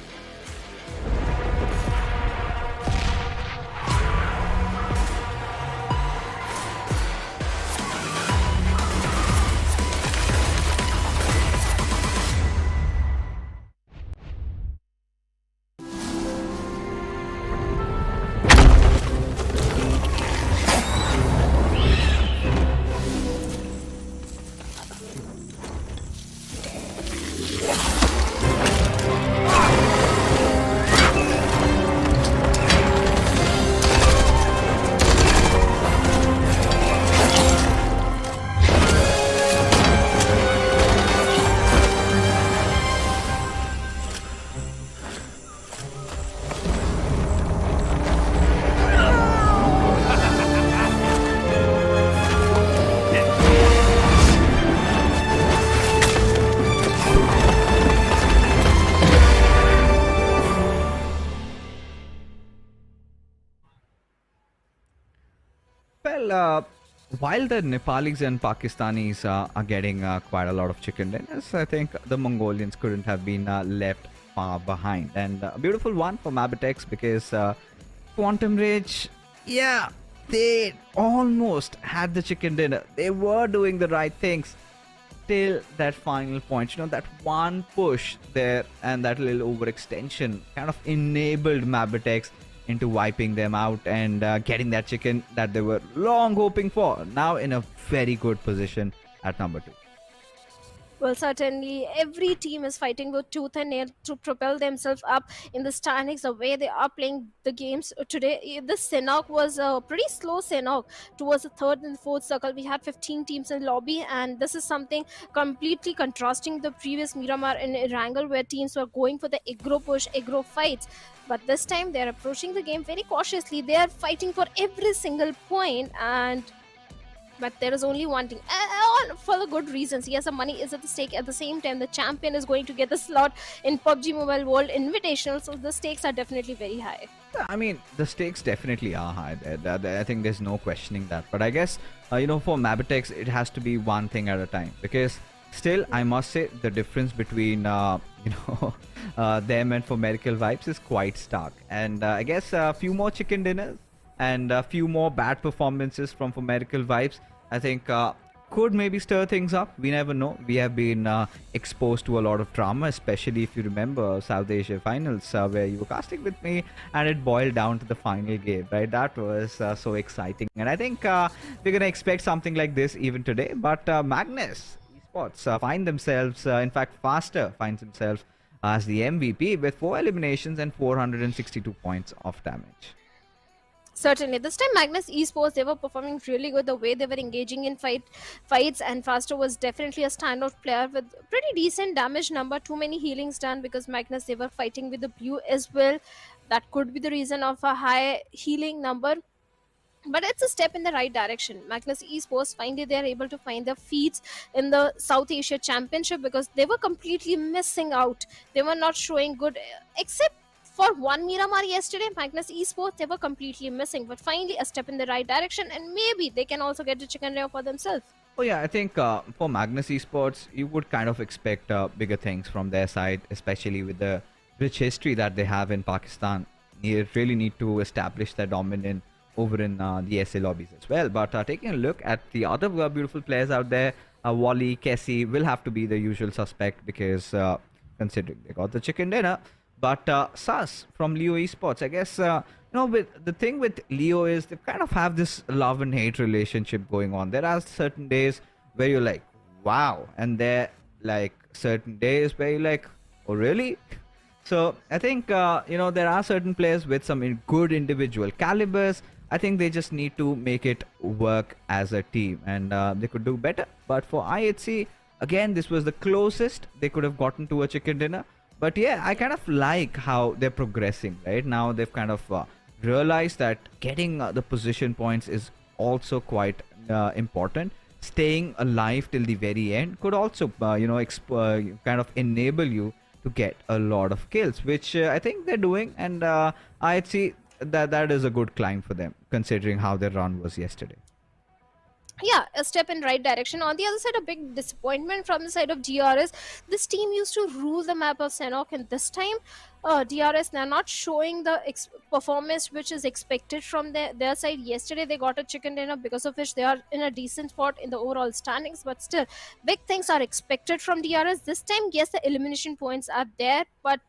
Well, while the Nepalis and Pakistanis are getting quite a lot of chicken dinners, I think the Mongolians couldn't have been left far behind. And a beautiful one for MABETEX because Quantum Rage, yeah, they almost had the chicken dinner. They were doing the right things till that final point. That one push there and that little overextension kind of enabled MABETEX into wiping them out and getting that chicken that they were long hoping for. Now in a very good position at number 2. Well, certainly every team is fighting with tooth and nail to propel themselves up in the standings the way they are playing the games today. The Sanhok was a pretty slow Sanhok towards the third and fourth circle. We had 15 teams in lobby, and this is something completely contrasting the previous Miramar and Erangel where teams were going for the aggro push, aggro fights. But this time they're approaching the game very cautiously. They are fighting for every single point, but there is only one thing, for the good reasons. Yes, the money is at the stake. At the same time, the champion is going to get the slot in PUBG Mobile World Invitational, so the stakes are definitely very high. I mean, the stakes definitely are high. I think there's no questioning that. But I guess, for MABETEX, it has to be one thing at a time. Because still, I must say, the difference between, them and for Miracle Vibes is quite stark. And I guess a few more chicken dinners and a few more bad performances from for Miracle Vibes, I think could maybe stir things up. We never know. We have been exposed to a lot of drama, especially if you remember South Asia Finals where you were casting with me and it boiled down to the final game, right? That was so exciting. And I think we're going to expect something like this even today. But Magnus Esports find themselves, in fact, Faster finds himself as the MVP with 4 eliminations and 462 points of damage. Certainly. This time Magnus Esports, they were performing really good the way they were engaging in fights, and Faster was definitely a standout player with pretty decent damage number. Too many healings done because Magnus, they were fighting with the blue as well. That could be the reason of a high healing number. But it's a step in the right direction. Magnus Esports, finally they're able to find their feats in the South Asia Championship because they were completely missing out. They were not showing good, except for one Miramar yesterday. Magnus Esports, they were completely missing, but finally a step in the right direction, and maybe they can also get the chicken dinner for themselves. Oh yeah, I think for Magnus Esports, you would kind of expect bigger things from their side, especially with the rich history that they have in Pakistan. You really need to establish their dominance over in the SA lobbies as well. But taking a look at the other beautiful players out there, Wally, Kessie will have to be the usual suspect because considering they got the chicken dinner. But Sus from Leo Esports, I guess, with the thing with Leo is they kind of have this love and hate relationship going on. There are certain days where you're like, wow. And there like certain days where you're like, oh, really? So I think, there are certain players with some good individual calibers. I think they just need to make it work as a team and they could do better. But for IHC, again, this was the closest they could have gotten to a chicken dinner. But yeah, I kind of like how they're progressing, right? Now they've kind of realized that getting the position points is also quite important. Staying alive till the very end could also, kind of enable you to get a lot of kills, which I think they're doing. And I'd see that is a good climb for them, considering how their run was yesterday. Yeah, a step in right direction. On the other side, a big disappointment from the side of DRS. This team used to rule the map of Sanhok, and this time DRS, they're not showing the performance which is expected from their side. Yesterday they got a chicken dinner, because of which they are in a decent spot in the overall standings, but still big things are expected from DRS. This time, yes, the elimination points are there, but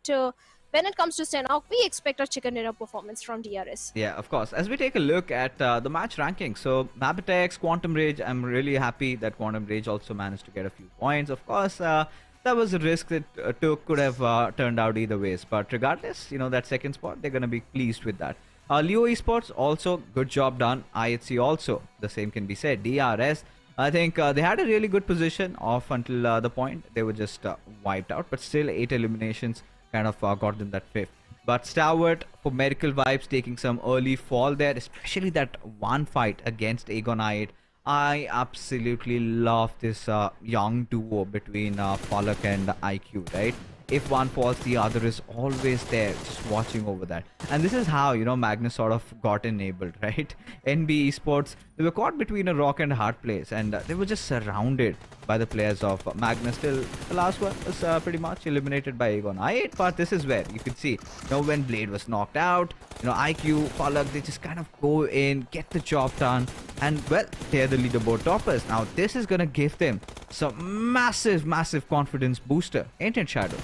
when it comes to Sanhok, we expect a chicken dinner performance from DRS. Yeah, of course. As we take a look at the match ranking, so MABETEX, Quantum Rage, I'm really happy that Quantum Rage also managed to get a few points. Of course, that was a risk that took, could have turned out either ways. But regardless, that second spot, they're going to be pleased with that. Leo Esports, also good job done. IHC also, the same can be said. DRS, I think they had a really good position off until the point they were just wiped out. But still, 8 eliminations kind of got them that 5th. But Stalwart for Miracle Vibes taking some early fall there, especially that one fight against Aegon I8. I absolutely love this young duo between Falak and IQ, right? if one falls, the other is always there, just watching over that. And this is how, Magnus sort of got enabled, right? NB Esports, they were caught between a rock and a hard place, and they were just surrounded by the players of Magnus. Till the last one was pretty much eliminated by Aegon I8. But this is where you could see, when Blade was knocked out, IQ, Palak, they just kind of go in, get the job done, and well, they're the leaderboard toppers. Now this is gonna give them some massive confidence booster, ain't it, Shadow?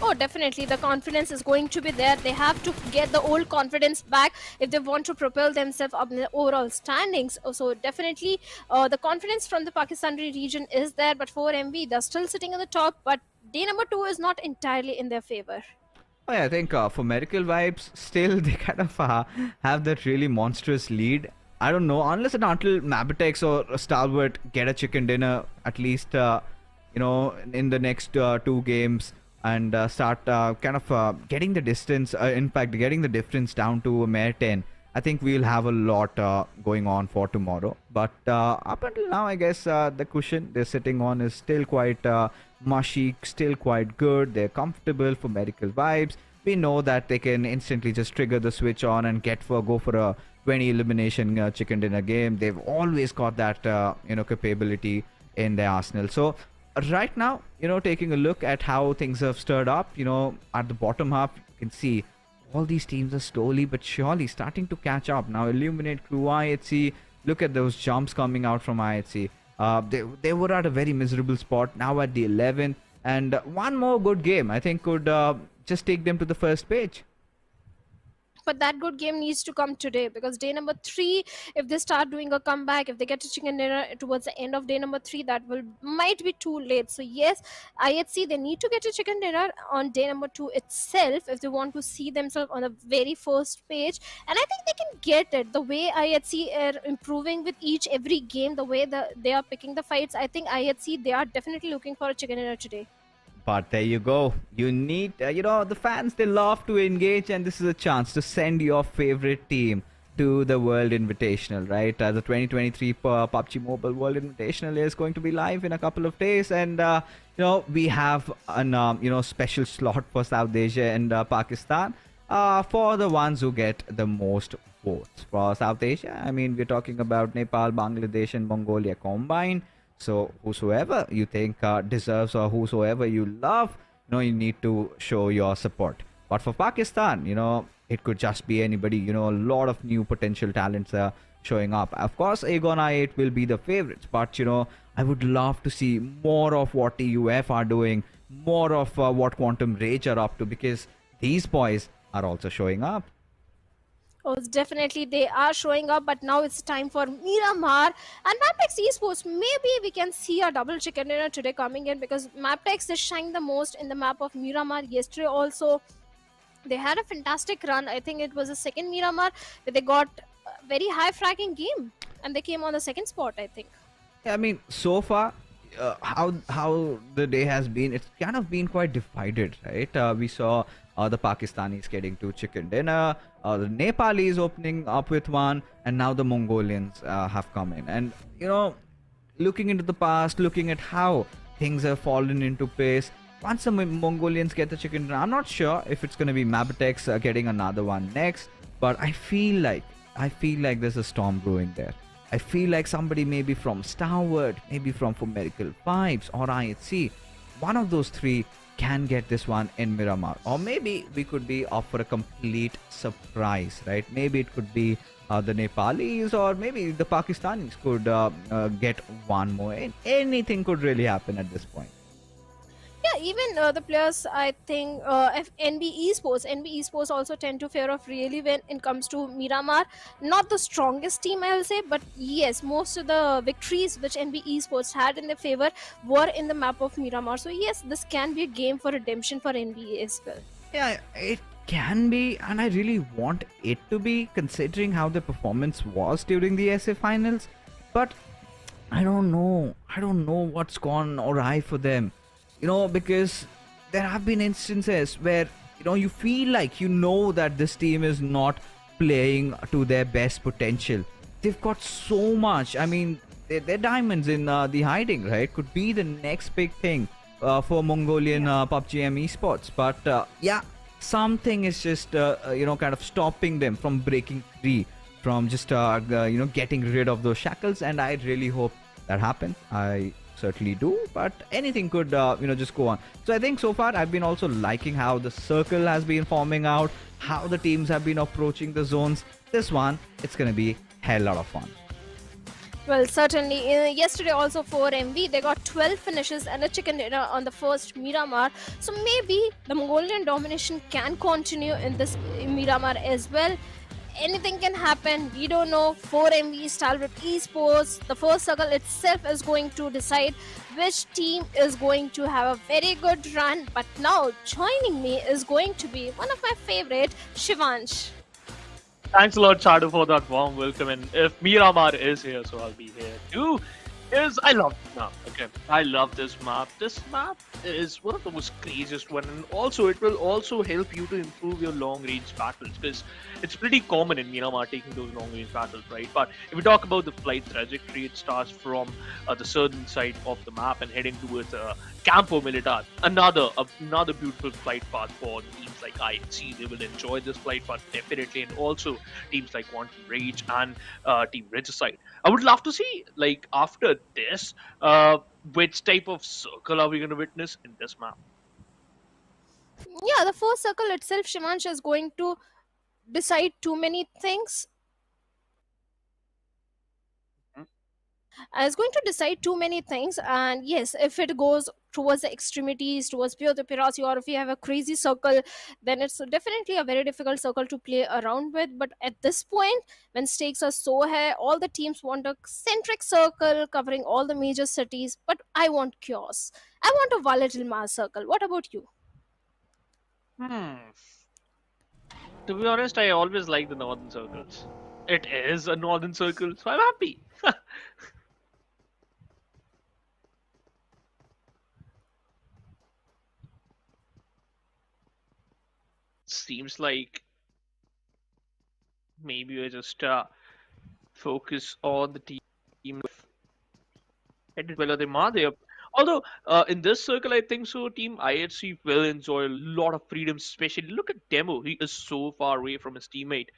Oh, definitely. The confidence is going to be there. They have to get the old confidence back if they want to propel themselves up in the overall standings. So definitely, the confidence from the Pakistani region is there. But for MV, they're still sitting on the top. But day number 2 is not entirely in their favor. Oh, yeah, I think for Miracle Vibes, still they kind of have that really monstrous lead. I don't know, unless and until MABETEX or Stalwart get a chicken dinner, at least, in the next 2 games, and start getting the distance, in fact, getting the difference down to a mere 10. I think we'll have a lot going on for tomorrow. But up until now, I guess the cushion they're sitting on is still quite mushy, still quite good. They're comfortable for Miracle Vibes. We know that they can instantly just trigger the switch on and go for a 20 elimination chicken dinner game. They've always got that capability in their arsenal. So right now, taking a look at how things have stirred up, at the bottom half, you can see all these teams are slowly but surely starting to catch up. Now, Illuminate Crew, IHC, look at those jumps coming out from IHC. They were at a very miserable spot, now at the 11th. And one more good game, I think, could just take them to the first page. But that good game needs to come today, because day number 3, if they start doing a comeback, if they get a chicken dinner towards the end of day number 3, that might be too late. So yes, IHC, they need to get a chicken dinner on day number 2 itself if they want to see themselves on the very first page. And I think they can get it. The way IHC are improving with every game, the way they are picking the fights, I think IHC, they are definitely looking for a chicken dinner today. But there you go. You need, the fans, they love to engage, and this is a chance to send your favorite team to the World Invitational, right? The 2023 PUBG Mobile World Invitational is going to be live in a couple of days, and we have an special slot for South Asia and Pakistan for the ones who get the most votes. For South Asia, I mean, we're talking about Nepal, Bangladesh, and Mongolia combined. So whosoever you think deserves, or whosoever you love, you need to show your support. But for Pakistan, it could just be anybody. A lot of new potential talents are showing up. Of course, Aegon I8 will be the favorites, but I would love to see more of what TUF are doing, more of what Quantum Rage are up to, because these boys are also showing up. Oh, definitely they are showing up, but now it's time for Miramar and MABETEX Esports. Maybe we can see a double chicken dinner today coming in, because MABETEX is shining the most in the map of Miramar. Yesterday also, they had a fantastic run. I think it was the second Miramar where they got a very high fragging game, and they came on the second spot, I think. Yeah, I mean, so far, how the day has been, it's kind of been quite divided, right? We saw the Pakistanis getting 2 chicken dinner, the Nepalis opening up with 1, and now the Mongolians have come in. And looking into the past, looking at how things have fallen into place, once the Mongolians get the chicken dinner, I'm not sure if it's going to be MABETEX getting another one next, but I feel like there's a storm brewing there. I feel like somebody maybe from Stalwart, maybe from Miracle Vibes or IHC, one of those 3 can get this one in Miramar. Or maybe we could be off for a complete surprise, right? Maybe it could be the Nepalis, or maybe the Pakistanis could get one more. Anything could really happen at this point. Yeah, even the players, I think, NB Esports also tend to fare off really when it comes to Miramar. Not the strongest team, I will say, but yes, most of the victories which NB Esports had in their favor were in the map of Miramar. So yes, this can be a game for redemption for NB as well. Yeah, it can be, and I really want it to be, considering how the performance was during the SA finals. But I don't know what's gone awry for them. Because there have been instances where, you feel like that this team is not playing to their best potential. They've got so much. I mean, they're diamonds in the hiding, right? Could be the next big thing. for Mongolian PUBGM Esports. But yeah, something is just kind of stopping them from breaking free, from just getting rid of those shackles. And I really hope that happens. I certainly do, but anything could just go on. So I think so far I've been also liking how the circle has been forming out, how the teams have been approaching the zones. This one, it's gonna be hell lot of fun. Well, certainly. Yesterday also for MV, they got 12 finishes and a chicken dinner on the first Miramar. So maybe the Mongolian domination can continue in this Miramar as well. Anything can happen. We don't know. 4MV, Stalwart Esports, the first circle itself is going to decide which team is going to have a very good run. But now joining me is going to be one of my favorite, Shivansh. Thanks a lot, Chadu, for that warm welcome. And if Miramar is here, so I'll be here too. I love this map. Okay, I love this map. This map is one of the most craziest one, and also it will also help you to improve your long range battles, because it's pretty common in Miramar taking those long range battles, right? But if we talk about the flight trajectory, it starts from the southern side of the map and heading towards Campo Militar. Another beautiful flight path for teams like IHC. They will enjoy this flight path definitely, and also teams like Quantum Rage and Team Regicide. I would love to see, like, after this, which type of circle are we going to witness in this map? Yeah, the first circle itself, Shivansh, is going to decide too many things. It's going to decide too many things, and yes, if it goes towards the extremities, towards pure the Pirasi, or if you have a crazy circle, then it's definitely a very difficult circle to play around with. But at this point, when stakes are so high, all the teams want a centric circle covering all the major cities, but I want chaos. I want a volatile mass circle. What about you? To be honest, I always like the northern circles. It is a northern circle, so I'm happy. Seems like maybe we just focus on the team headed well. They although in this circle, I think so. Team IHC will enjoy a lot of freedom. Especially look at Demo; he is so far away from his teammates,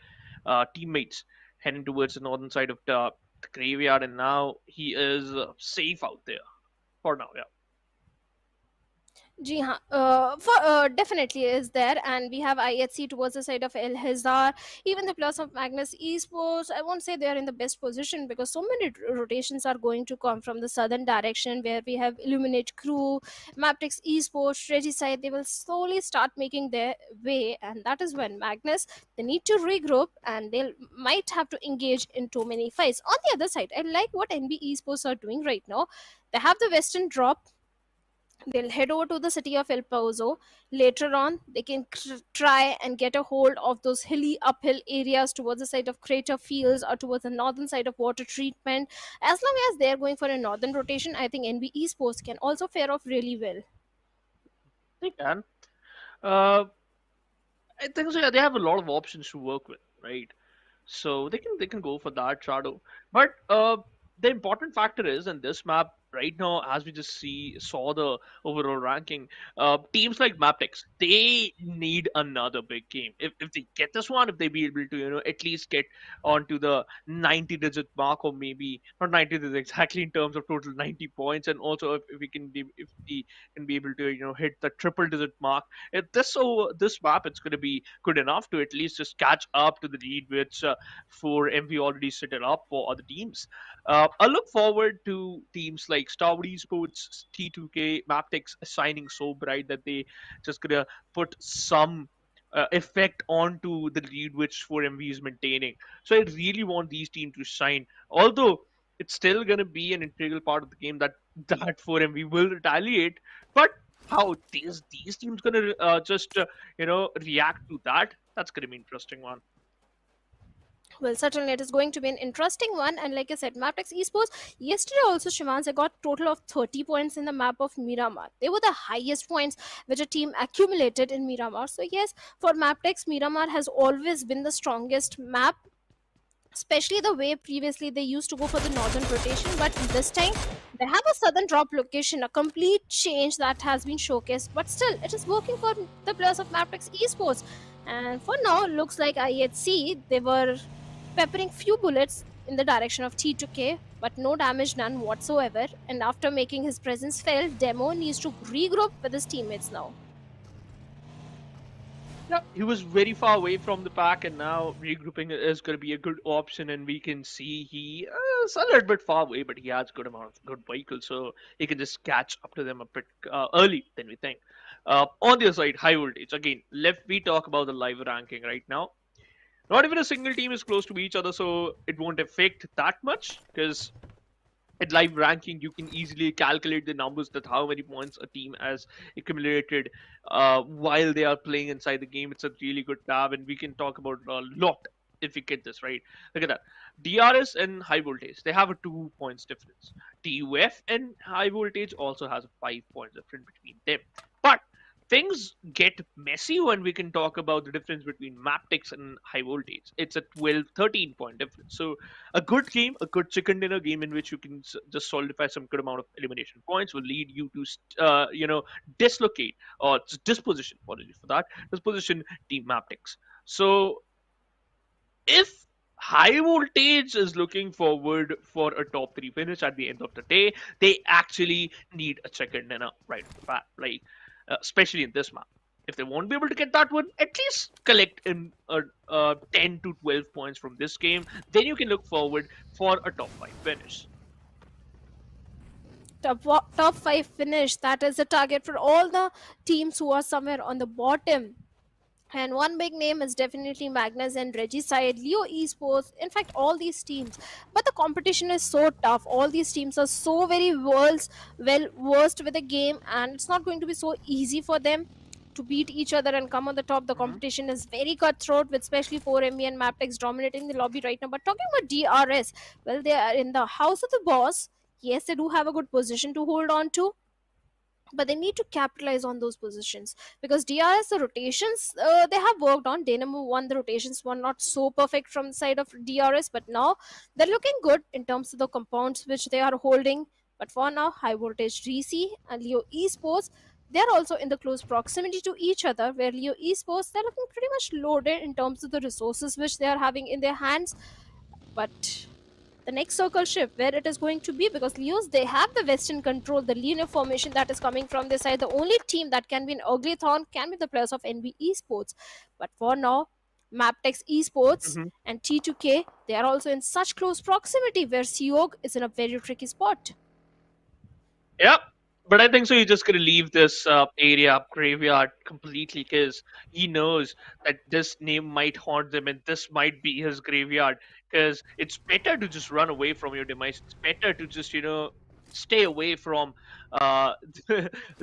heading towards the northern side of the graveyard, and now he is safe out there for now. Yeah. Ji haan, definitely is there, and we have IHC towards the side of El Hazar. Even the plus of Magnus Esports, I won't say they are in the best position, because so many rotations are going to come from the southern direction, where we have Illuminate Crew, MABETEX Esports, Regicide. They will slowly start making their way, and that is when Magnus, they need to regroup, and they might have to engage in too many fights. On the other side, I like what NB Esports are doing right now. They have the Western drop. They'll head over to the city of El Pozo. Later on, they can try and get a hold of those hilly uphill areas towards the side of crater fields or towards the northern side of water treatment. As long as they're going for a northern rotation, I think NB Esports can also fare off really well. They can. Uh, I think so. Yeah, they have a lot of options to work with, right? So they can go for that shadow. But the important factor is in this map right now, as we just saw the overall ranking, teams like MABETEX, they need another big game. If they get this one, if they be able to at least get onto the 90-digit mark, or maybe not 90 digits exactly in terms of total 90 points, and also if we can be able to hit the triple digit mark, this map, it's going to be good enough to at least just catch up to the lead which for MV already set it up for other teams. I look forward to teams like Stalwart Esports, T2K, MABETEX shining so bright that they just gonna put some effect onto the lead which 4MV is maintaining. So I really want these teams to shine. Although it's still gonna be an integral part of the game that 4MV will retaliate, but how these teams gonna just react to that? That's gonna be interesting one. Well, certainly it is going to be an interesting one. And like I said, MABETEX Esports, yesterday also, Shivans, they got total of 30 points in the map of Miramar. They were the highest points which a team accumulated in Miramar. So yes, for MABETEX, Miramar has always been the strongest map. especially the way previously they used to go for the northern rotation, but this time they have a southern drop location, a complete change that has been showcased, but still it is working for the players of MABETEX Esports. And for now, looks like IHC, they were peppering few bullets in the direction of T2K, but no damage done whatsoever. And after making his presence felt, Demo needs to regroup with his teammates now. Yeah, he was very far away from the pack, and now regrouping is going to be a good option. And we can see he is a little bit far away, but he has good amount of good vehicles, so he can just catch up to them a bit early than we think. On the other side, Highvoltage again. We talk about the live ranking right now. Not even a single team is close to each other, so it won't affect that much because at live ranking you can easily calculate the numbers that how many points a team has accumulated while they are playing inside the game. It's a really good tab, and we can talk about a lot if we get this right. Look at that. DRS and Highvoltage, they have a 2 points difference. TUF and Highvoltage also has a 5 points difference between them. But things get messy when we can talk about the difference between MABETEX and Highvoltage. It's a 12-13 point difference. So a good game, a good chicken dinner game in which you can just solidify some good amount of elimination points will lead you to dislocate or disposition. Apologies for that. Disposition team MABETEX. So if Highvoltage is looking forward for a top 3 finish at the end of the day, they actually need a chicken dinner right off the bat. Like, especially in this map. If they won't be able to get that one, at least collect in 10 to 12 points from this game. Then you can look forward for a top 5 finish. Top 5 finish, that is the target for all the teams who are somewhere on the bottom. And one big name is definitely Magnus and Regicide, Leo Esports, in fact all these teams. But the competition is so tough. All these teams are so very well versed with the game, and it's not going to be so easy for them to beat each other and come on the top. The competition is very cutthroat, with especially 4MB and MABETEX dominating the lobby right now. But talking about DRS, well, they are in the house of the boss. Yes, they do have a good position to hold on to, but they need to capitalize on those positions, because DRS, the rotations they have worked on. Dynamo won the rotations, were not so perfect from the side of DRS, but now they're looking good in terms of the compounds which they are holding. But for now, Highvoltage DC and Leo Esports, they're also in the close proximity to each other, where Leo Esports, they're looking pretty much loaded in terms of the resources which they are having in their hands. But the next circle shift, where it is going to be, because Leos, they have the western control, the linear formation that is coming from this side. The only team that can be an ugly thorn can be the players of NB Esports. But for now, MABETEX Esports and T2K, they are also in such close proximity, where Sanhok is in a very tricky spot. Yep. But I think so. He's just going to leave this area, graveyard, completely, because he knows that this name might haunt them and this might be his graveyard. Because it's better to just run away from your demise. It's better to just, stay away from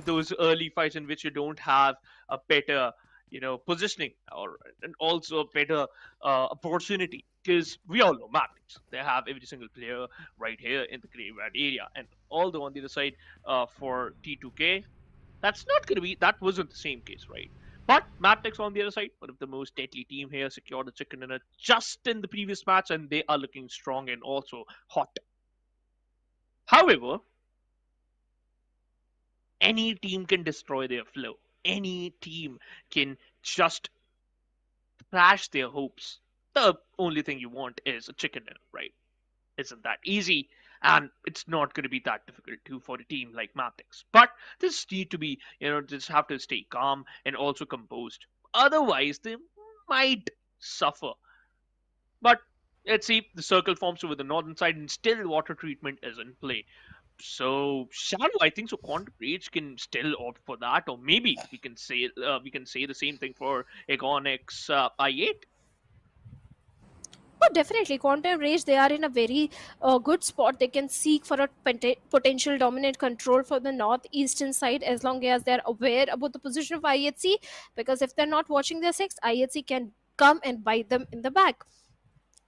those early fights in which you don't have a better, positioning and also a better opportunity. Because we all know MABETEX, they have every single player right here in the graveyard area. And although on the other side for T2K, that wasn't the same case, right? But MABETEX on the other side, one of the most deadly team here, secured the chicken dinner just in the previous match, and they are looking strong and also hot. However, any team can destroy their flow. Any team can just crash their hopes. The only thing you want is a chicken dinner, right? Isn't that easy? And it's not going to be that difficult too for a team like MABETEX. But this need to be, just have to stay calm and also composed. Otherwise, they might suffer. But let's see, the circle forms over the northern side, and still water treatment is in play. So Shadow, I think so. Quantum Rage can still opt for that, or maybe we can say the same thing for Aegon X I8. Oh, definitely. Quantum Rage, they are in a very good spot. They can seek for a potential dominant control for the northeastern side, as long as they're aware about the position of IHC. Because if they're not watching their six, IHC can come and bite them in the back.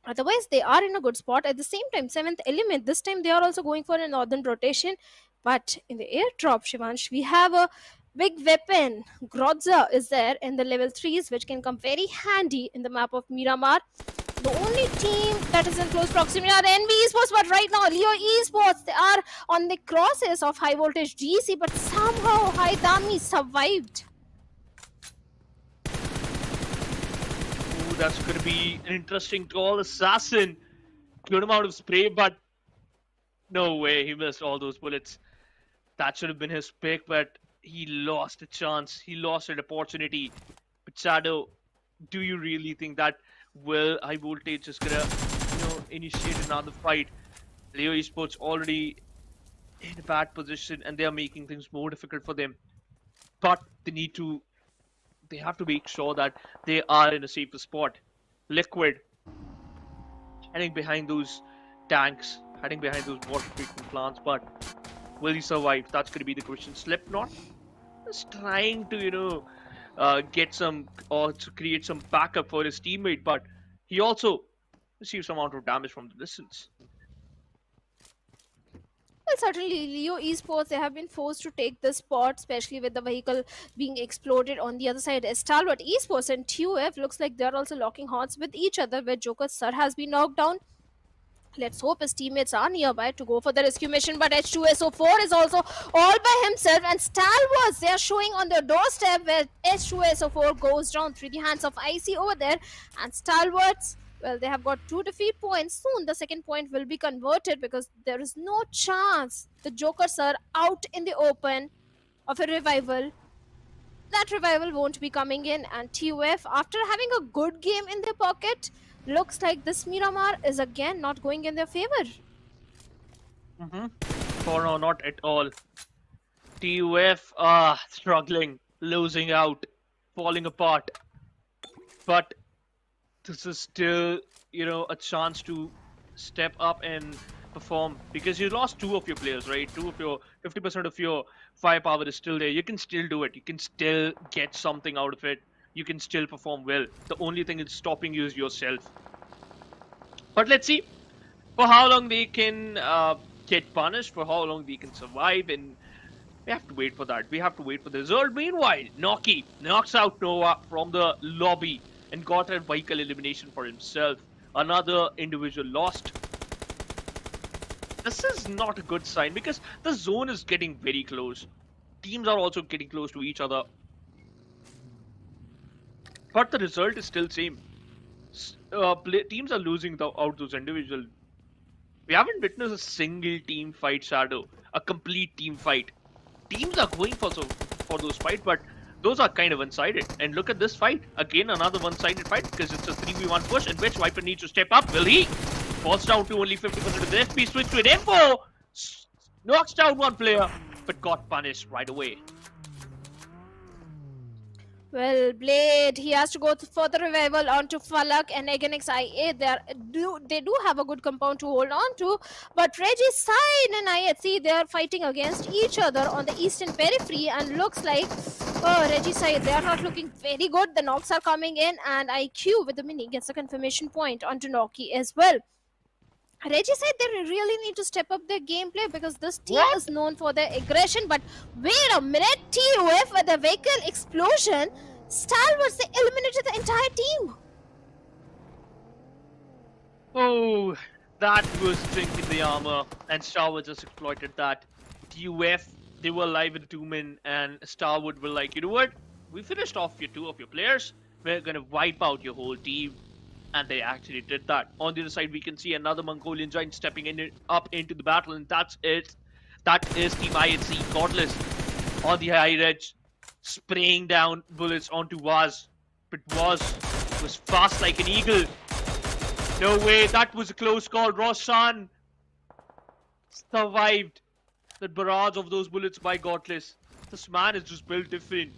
Otherwise, they are in a good spot. At the same time, 7th element, this time they are also going for a northern rotation. But in the airdrop, Shivansh, we have a big weapon. Grotza is there in the level 3s, which can come very handy in the map of Miramar. The only team that is in close proximity are NB Esports, but right now Leo Esports, they are on the crosses of Highvoltage DC, but somehow Haidami survived. Ooh, that's going to be an interesting call. Assassin, good amount of spray, but no way, he missed all those bullets. That should have been his pick, but he lost a chance. He lost an opportunity. But Shadow, do you really think that Highvoltage is gonna, initiate another fight? Leo Esports already in a bad position, and they are making things more difficult for them. But they have to make sure that they are in a safer spot. Liquid heading behind those tanks, heading behind those water treatment plants, but will he survive? That's going to be the question. Slipknot is trying to, get some or to create some backup for his teammate, but he also receives some amount of damage from the distance. Well, certainly, Leo Esports, they have been forced to take this spot, especially with the vehicle being exploded on the other side. Stalwart Esports and TUF looks like they're also locking horns with each other, where Joker Sir has been knocked down. Let's hope his teammates are nearby to go for the rescue mission, but H2SO4 is also all by himself, and Stalwarts, they are showing on their doorstep where H2SO4 goes down through the hands of IC over there, and Stalwarts, well, they have got 2 defeat points. Soon the second point will be converted because there is no chance the Jokers are out in the open of a revival. That revival won't be coming in, and TUF, after having a good game in their pocket, looks like this Miramar is again not going in their favor. Oh no, not at all. TUF struggling, losing out, falling apart. But this is still, a chance to step up and perform, because you lost 2 of your players, right? 50% of your firepower is still there. You can still do it. You can still get something out of it. You can still perform well. The only thing that's stopping you is yourself. But let's see for how long they can get punished, for how long they can survive, and we have to wait for that. We have to wait for the result. Meanwhile, Noki knocks out Nova from the lobby and got a vehicle elimination for himself. Another individual lost. This is not a good sign because the zone is getting very close. Teams are also getting close to each other. But the result is still same. Teams are losing out those individuals. We haven't witnessed a single team fight, Shadow. A complete team fight. Teams are going for those fights, but those are kind of one-sided. And look at this fight. Again, another one-sided fight because it's a 3v1 push in which Viper needs to step up. Will he? Falls down to only 50% of the FP. Switch to an M4. Knocks down one player, but got punished right away. Well, Blade, he has to go for the revival onto Falak and Againix IA. They do have a good compound to hold on to, but Reggie's side and IHC, they are fighting against each other on the eastern periphery, and looks like Reggie's side, they are not looking very good. The knocks are coming in, and IQ with the mini gets a confirmation point onto Noki as well. Reggie said they really need to step up their gameplay because this team is known for their aggression. But wait a minute, TUF with the vehicle explosion, Stalwarts, they eliminated the entire team. Oh, that was drink in the armor, and Stalwart just exploited that. TUF, they were alive with 2 men, and Stalwart were like, you know what? We finished off 2 of your players. We're gonna wipe out your whole team. And they actually did that. On the other side, we can see another Mongolian giant stepping up into the battle, and that's it. That is Team IHC, Godless, on the high edge, spraying down bullets onto Waz. But Waz was fast like an eagle. No way, that was a close call. Roshan survived the barrage of those bullets by Godless. This man is just built different.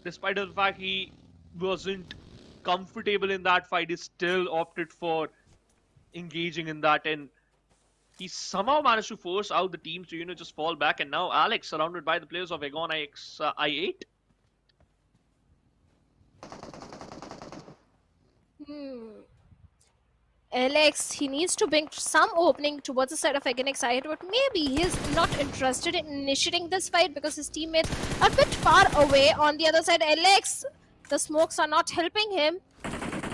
Despite the fact he wasn't comfortable in that fight, he still opted for engaging in that, and he somehow managed to force out the team to just fall back. And now Alex, surrounded by the players of Aegon I8. Alex, he needs to bring some opening towards the side of Agonix I8, but maybe he's not interested in initiating this fight because his teammates are a bit far away. On the other side, Alex, the smokes are not helping him.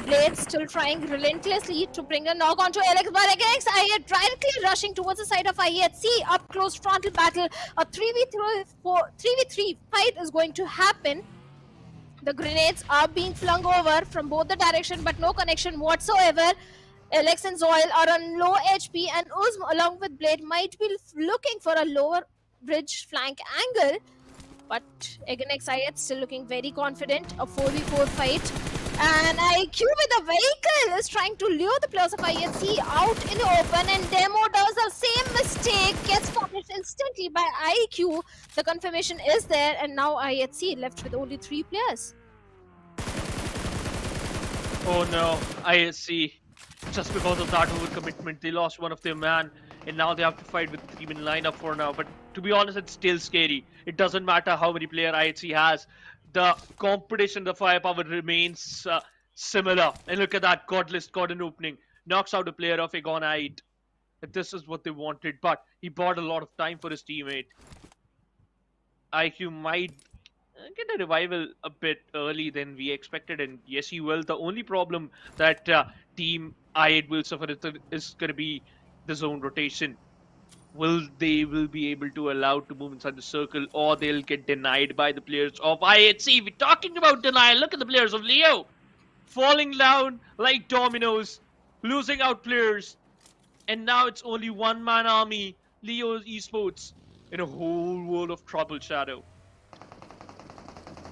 Blade still trying relentlessly to bring a knock onto Alex, but against IHC directly rushing towards the side of IHC. Up close frontal battle, a 3v3 fight is going to happen. The grenades are being flung over from both the direction, but no connection whatsoever. Alex and Zoil are on low HP, and Uzm along with Blade might be looking for a lower bridge flank angle. But again, XIH still looking very confident. A 4v4 fight. And IQ with a vehicle is trying to lure the players of IHC out in the open, and Demo does the same mistake, gets punished instantly by IQ. The confirmation is there, and now IHC left with only 3 players. Oh no, ISC. Just because of that overcommitment, they lost one of their man, and now they have to fight with 3-man lineup for now. But to be honest, it's still scary. It doesn't matter how many players IHC has. The competition, the firepower remains similar. And look at that, Godless got an opening. Knocks out a player of Agon 8. This is what they wanted, but he bought a lot of time for his teammate. IQ might get a revival a bit early than we expected, and yes, he will. The only problem that Team I8 will suffer is going to be the zone rotation. They will be able to allow to move inside the circle, or they'll get denied by the players of I8C. We're talking about denial. Look at the players of Leo falling down like dominoes, losing out players, and now it's only one-man army, Leo Esports, in a whole world of trouble, Shadow.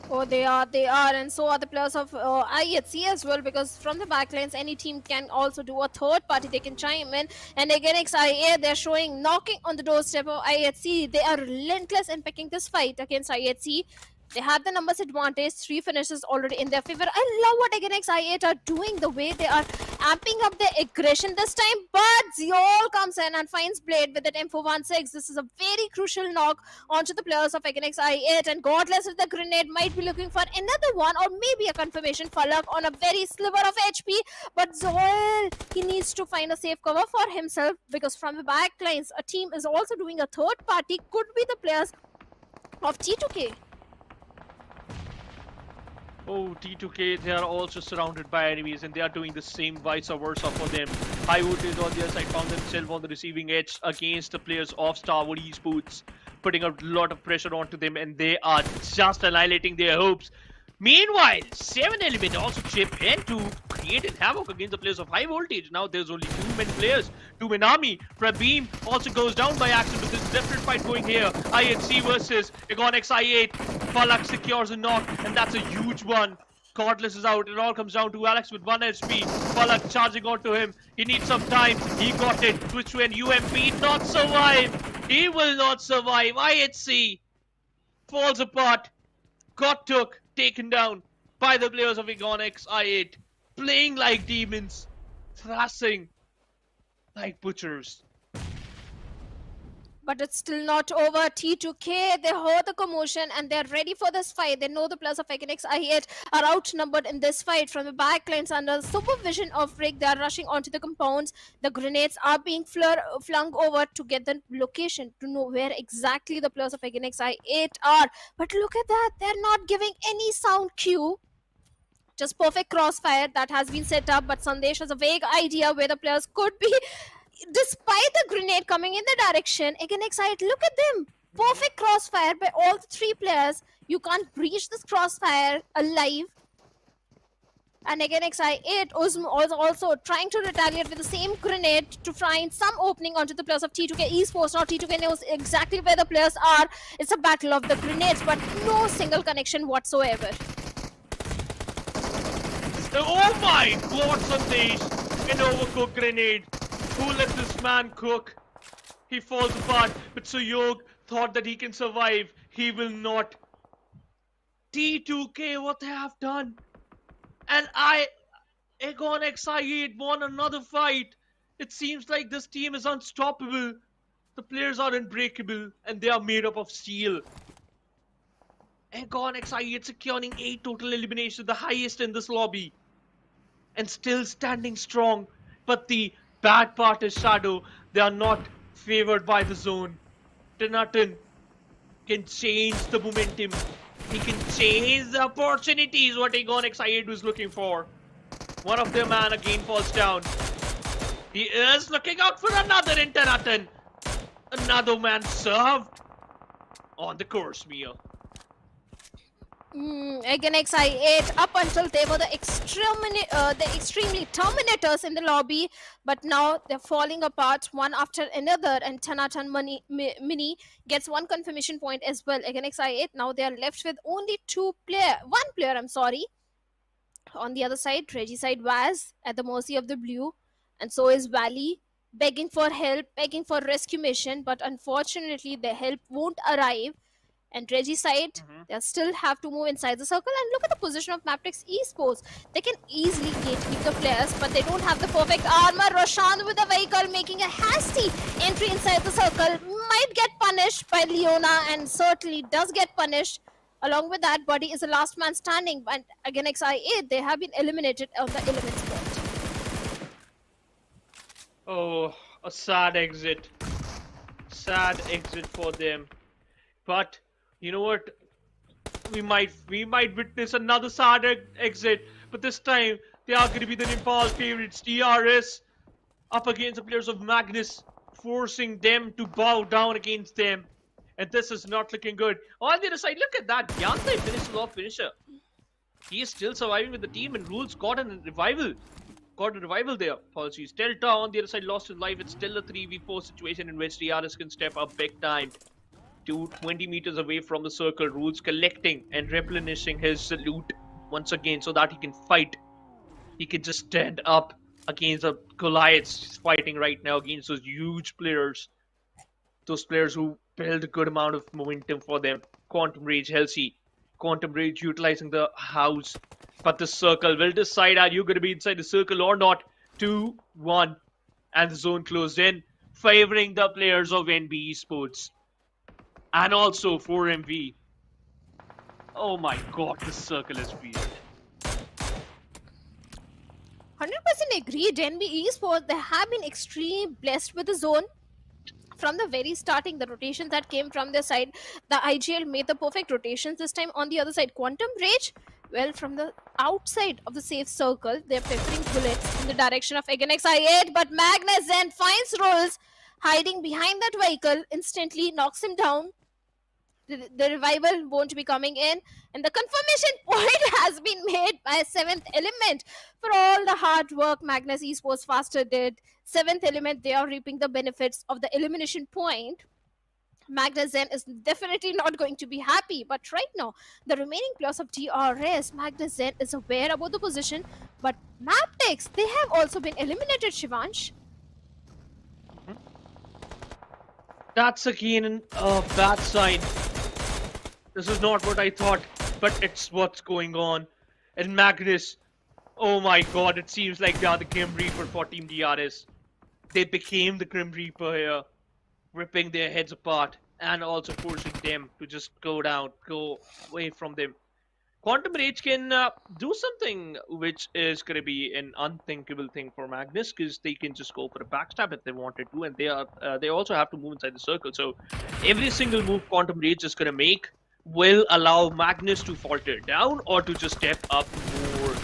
Oh, they are, and so are the players of IHC as well, because from the backlines, any team can also do a third party, they can chime in. And again, XIA, they're showing knocking on the doorstep of IHC. They are relentless in picking this fight against IHC. They have the numbers advantage, 3 finishes already in their favor. I love what again XI8 are doing, the way they are amping up their aggression this time. But Ziol comes in and finds Blade with that M416. This is a very crucial knock onto the players of again XI8. And Godless with the grenade might be looking for another one, or maybe a confirmation for luck on a very sliver of HP. But Zoil, he needs to find a safe cover for himself, because from the back lines, a team is also doing a third party. Could be the players of T2K. Oh, T2K, they are also surrounded by enemies, and they are doing the same vice versa for them. Highvoltage on the other side found themselves on the receiving edge against the players of Stalwart Esports, putting a lot of pressure onto them, and they are just annihilating their hopes. Meanwhile, 7 Element also chip in to create a havoc against the players of Highvoltage. Now there's only 2-man players, 2-man army. Prabeam also goes down by accident, but there's a definite fight going here. IHC versus Agon XI8. Falak secures a knock, and that's a huge one. Cordless is out. It all comes down to Alex with 1 HP. Falak charging onto him. He needs some time. He got it. Switch to an UMP. Not survive. He will not survive. IHC falls apart. Got taken down by the players of Agon XI8. Playing like demons. Thrashing like butchers. But it's still not over. T2K, they heard the commotion and they're ready for this fight. They know the players of Egenix I8 are outnumbered in this fight. From the backlines under supervision of Rick, they are rushing onto the compounds. The grenades are being flung over to get the location, to know where exactly the players of Egenix I8 are. But look at that, they're not giving any sound cue. Just perfect crossfire that has been set up, but Sandesh has a vague idea where the players could be. Despite the grenade coming in the direction, again XI8, look at them. Perfect crossfire by all the 3 players. You can't breach this crossfire alive. And again XI8 also trying to retaliate with the same grenade to find some opening onto the players of T2K Esports. Now T2K knows exactly where the players are. It's a battle of the grenades, but no single connection whatsoever. Oh my god, Sandesh! An overcooked grenade. Who let this man cook? He falls apart, but Suyog thought that he can survive. He will not. T2K, what they have done? And Agon XI8 won another fight. It seems like this team is unstoppable. The players are unbreakable, and they are made up of steel. Agon XI8 securing 8 total eliminations, the highest in this lobby. And still standing strong. But the bad part is Shadow. They are not favored by the zone. Tenatan can change the momentum. He can change the opportunities what Agon XI8 was looking for. One of their man again falls down. He is looking out for another interruption. Another man served on the course, Mia. Again, XI8 up until they were the extremely terminators in the lobby, but now they're falling apart one after another, and Tanatan Mini gets one confirmation point as well. Again, XI8 now they are left with only one player. I'm sorry. On the other side, Regicide was at the mercy of the blue, and so is Valley, begging for help, begging for rescue mission, but unfortunately the help won't arrive. And Regicide, they still have to move inside the circle. And look at the position of MABETEX Esports. They can easily gatekeep the players, but they don't have the perfect armor. Roshan with the vehicle making a hasty entry inside the circle. Might get punished by Leona, and certainly does get punished. Along with that, Buddy is the last man standing. And again, XI8, they have been eliminated on the element spot. Oh, a sad exit. Sad exit for them. But you know what? We might witness another sad exit, but this time they are going to be the Nepal favorites, DRS, up against the players of Magnus, forcing them to bow down against them. And this is not looking good. On the other side, look at that. Yansai finishes off finisher. He is still surviving with the team, and Rules got a revival. Got a revival there. Apologies. Delta on the other side lost his life. It's still a 3v4 situation in which DRS can step up big time. 20 meters away from the circle, Rules collecting and replenishing his loot once again so that he can fight. He can just stand up against the Goliaths fighting right now against those huge players. Those players who build a good amount of momentum for them. Quantum Rage, Halsey. Quantum Rage utilizing the house. But the circle will decide, are you going to be inside the circle or not? 2-1. And the zone closed in, favoring the players of NB Esports. And also 4MV. Oh my god, this circle is weird. 100% agreed. NB Esports, they have been extremely blessed with the zone. From the very starting, the rotations that came from their side, the IGL made the perfect rotations this time. On the other side, Quantum Rage, well, from the outside of the safe circle, they're peppering bullets in the direction of again XI8, but Magnus then finds Rolls hiding behind that vehicle, instantly knocks him down. The revival won't be coming in, and the confirmation point has been made by 7th Element for all the hard work Magnus Esports faster did. 7th Element, they are reaping the benefits of the elimination point. Magnus Zen is definitely not going to be happy, but right now the remaining players of DRS, Magnus Zen is aware about the position, but MABETEX, they have also been eliminated, Shivansh. That's again a bad sign. This is not what I thought, but it's what's going on. And Magnus, oh my god, it seems like they are the Grim Reaper for Team DRS. They became the Grim Reaper here, ripping their heads apart and also forcing them to just go down, go away from them. Quantum Rage can do something which is going to be an unthinkable thing for Magnus, because they can just go for a backstab if they wanted to, and they also have to move inside the circle. So every single move Quantum Rage is going to make will allow Magnus to falter down or to just step up more.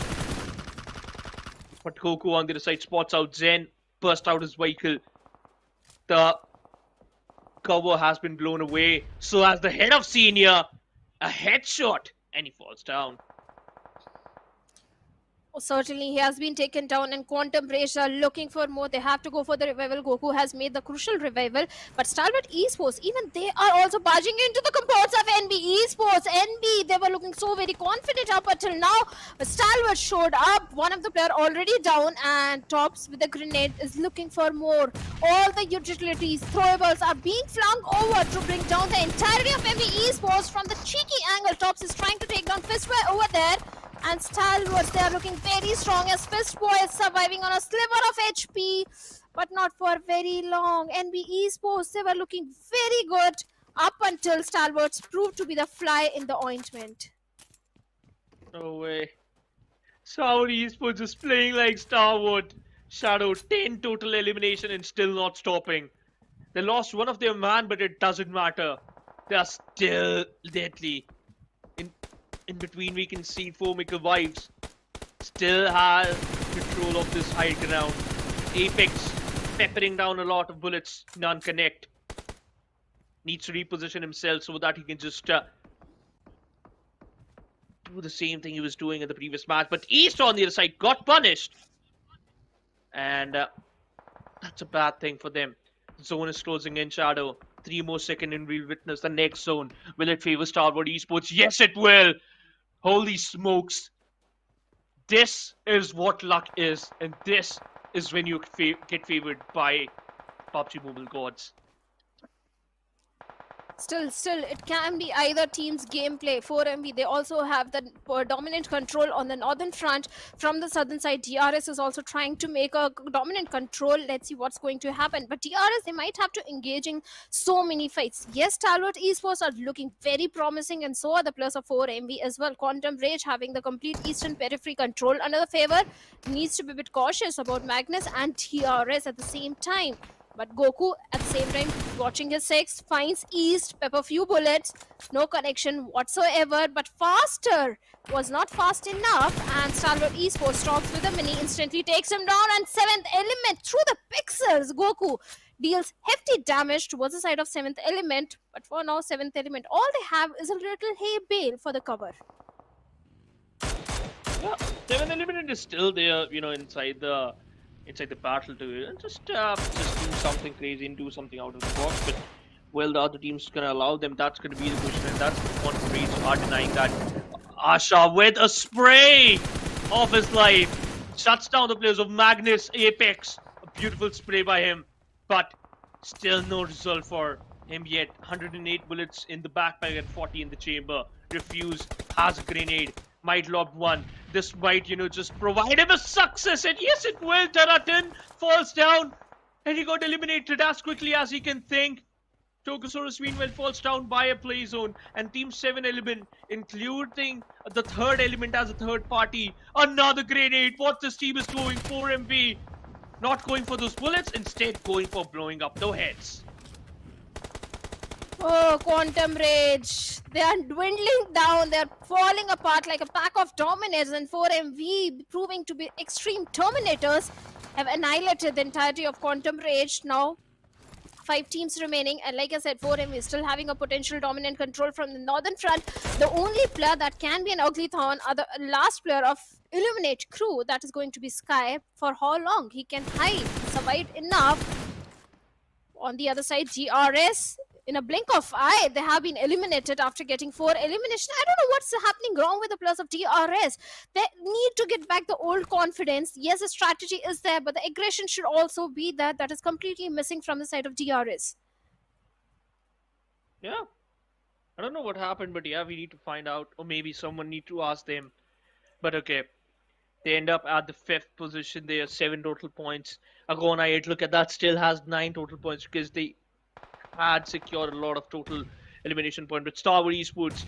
But Goku on the other side spots out Zen, burst out his vehicle. The cover has been blown away. So as the head of Senior, a headshot, and he falls down. Certainly, he has been taken down, and Quantum Rage are looking for more. They have to go for the revival. Goku has made the crucial revival, but Stalwart Esports, even they are also barging into the compounds of NB Esports. NB, they were looking so very confident up until now, but Stalwart showed up. One of the player already down, and Tops with a grenade is looking for more. All the utilities, throwables are being flung over to bring down the entirety of NB Esports from the cheeky angle. Tops is trying to take down Fistboy over there. And Stalwarts, they are looking very strong as Fistboy is surviving on a sliver of HP, but not for very long. NB Esports, they were looking very good up until Stalwarts proved to be the fly in the ointment. No way. Stalwart Esports is playing like Stalwart. Shadow, 10 total elimination and still not stopping. They lost one of their man, but it doesn't matter. They are still deadly. In between, we can see Formica Vibes still have control of this high ground. Apex peppering down a lot of bullets, none connect. Needs to reposition himself so that he can just do the same thing he was doing in the previous match. But East on the other side got punished. And that's a bad thing for them. Zone is closing in, Shadow. 3 more seconds and we'll witness the next zone. Will it favor Stalwart Esports? Yes, it will. Holy smokes. This is what luck is. And this is when you get favored by PUBG Mobile gods. Still, it can be either team's gameplay. 4MV, they also have the dominant control on the northern front. From the southern side, DRS is also trying to make a dominant control. Let's see what's going to happen. But DRS, they might have to engage in so many fights. Yes, Stalwart Esports are looking very promising, and so are the players of 4MV as well. Quantum Rage having the complete eastern periphery control under the favor. Needs to be a bit cautious about Magnus and DRS at the same time. But Goku, at the same time, watching his 6, finds East, pepper few bullets, no connection whatsoever, but faster was not fast enough, and Stalwart Esports stops with a mini, instantly takes him down, and 7th element through the pixels. Goku deals hefty damage towards the side of 7th element, but for now, 7th element, all they have is a little hay bale for the cover. Yeah, 7th element is still there, inside the battle to just do something crazy and do something out of the box. But well, the other team's gonna allow them. That's gonna be the question, and that's the Quantum Rage are denying that. Asha with a spray of his life shuts down the players of Magnus Apex. A beautiful spray by him, but still no result for him yet. 108 bullets in the backpack and 40 in the chamber. Refuse has a grenade. Might lob one. This might, just provide him a success. And yes, it will. Taratin falls down. And he got eliminated as quickly as he can think. Tokusaurus meanwhile falls down by a play zone. And Team 7 element, including the third element as a third party. Another grenade. What this team is doing. 4MV. Not going for those bullets. Instead going for blowing up the heads. Oh, Quantum Rage. They are dwindling down. They are falling apart like a pack of dominators. And 4MV, proving to be extreme terminators, have annihilated the entirety of Quantum Rage. Now, 5 teams remaining. And like I said, 4MV is still having a potential dominant control from the northern front. The only player that can be an ugly thorn are the last player of Illuminate crew. That is going to be Sky. For how long he can hide, survive enough. On the other side, DRS. In a blink of eye, they have been eliminated after getting 4 eliminations. I don't know what's happening wrong with the players of DRS. They need to get back the old confidence. Yes, the strategy is there, but the aggression should also be there. That is completely missing from the side of DRS. Yeah. I don't know what happened, but yeah, we need to find out. Or maybe someone need to ask them. But okay. They end up at the 5th position. They have 7 total points. Agona 8, look at that, still has 9 total points because they had secured a lot of total elimination points. But Stalwart Esports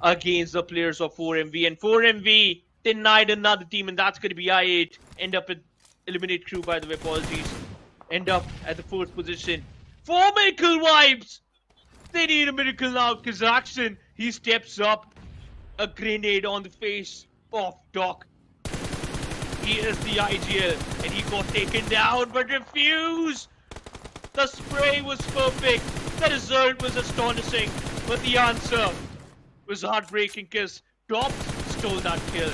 against the players of 4MV. And 4MV denied another team, and that's going to be I8. End up with Eliminate Crew, by the way, apologies. End up at the 4th position. 4 Miracle Vibes! They need a miracle now because Action, he steps up. A grenade on the face of Doc. He is the IGL, and he got taken down, but refused. The spray was perfect, the result was astonishing, but the answer was heartbreaking because Top stole that kill.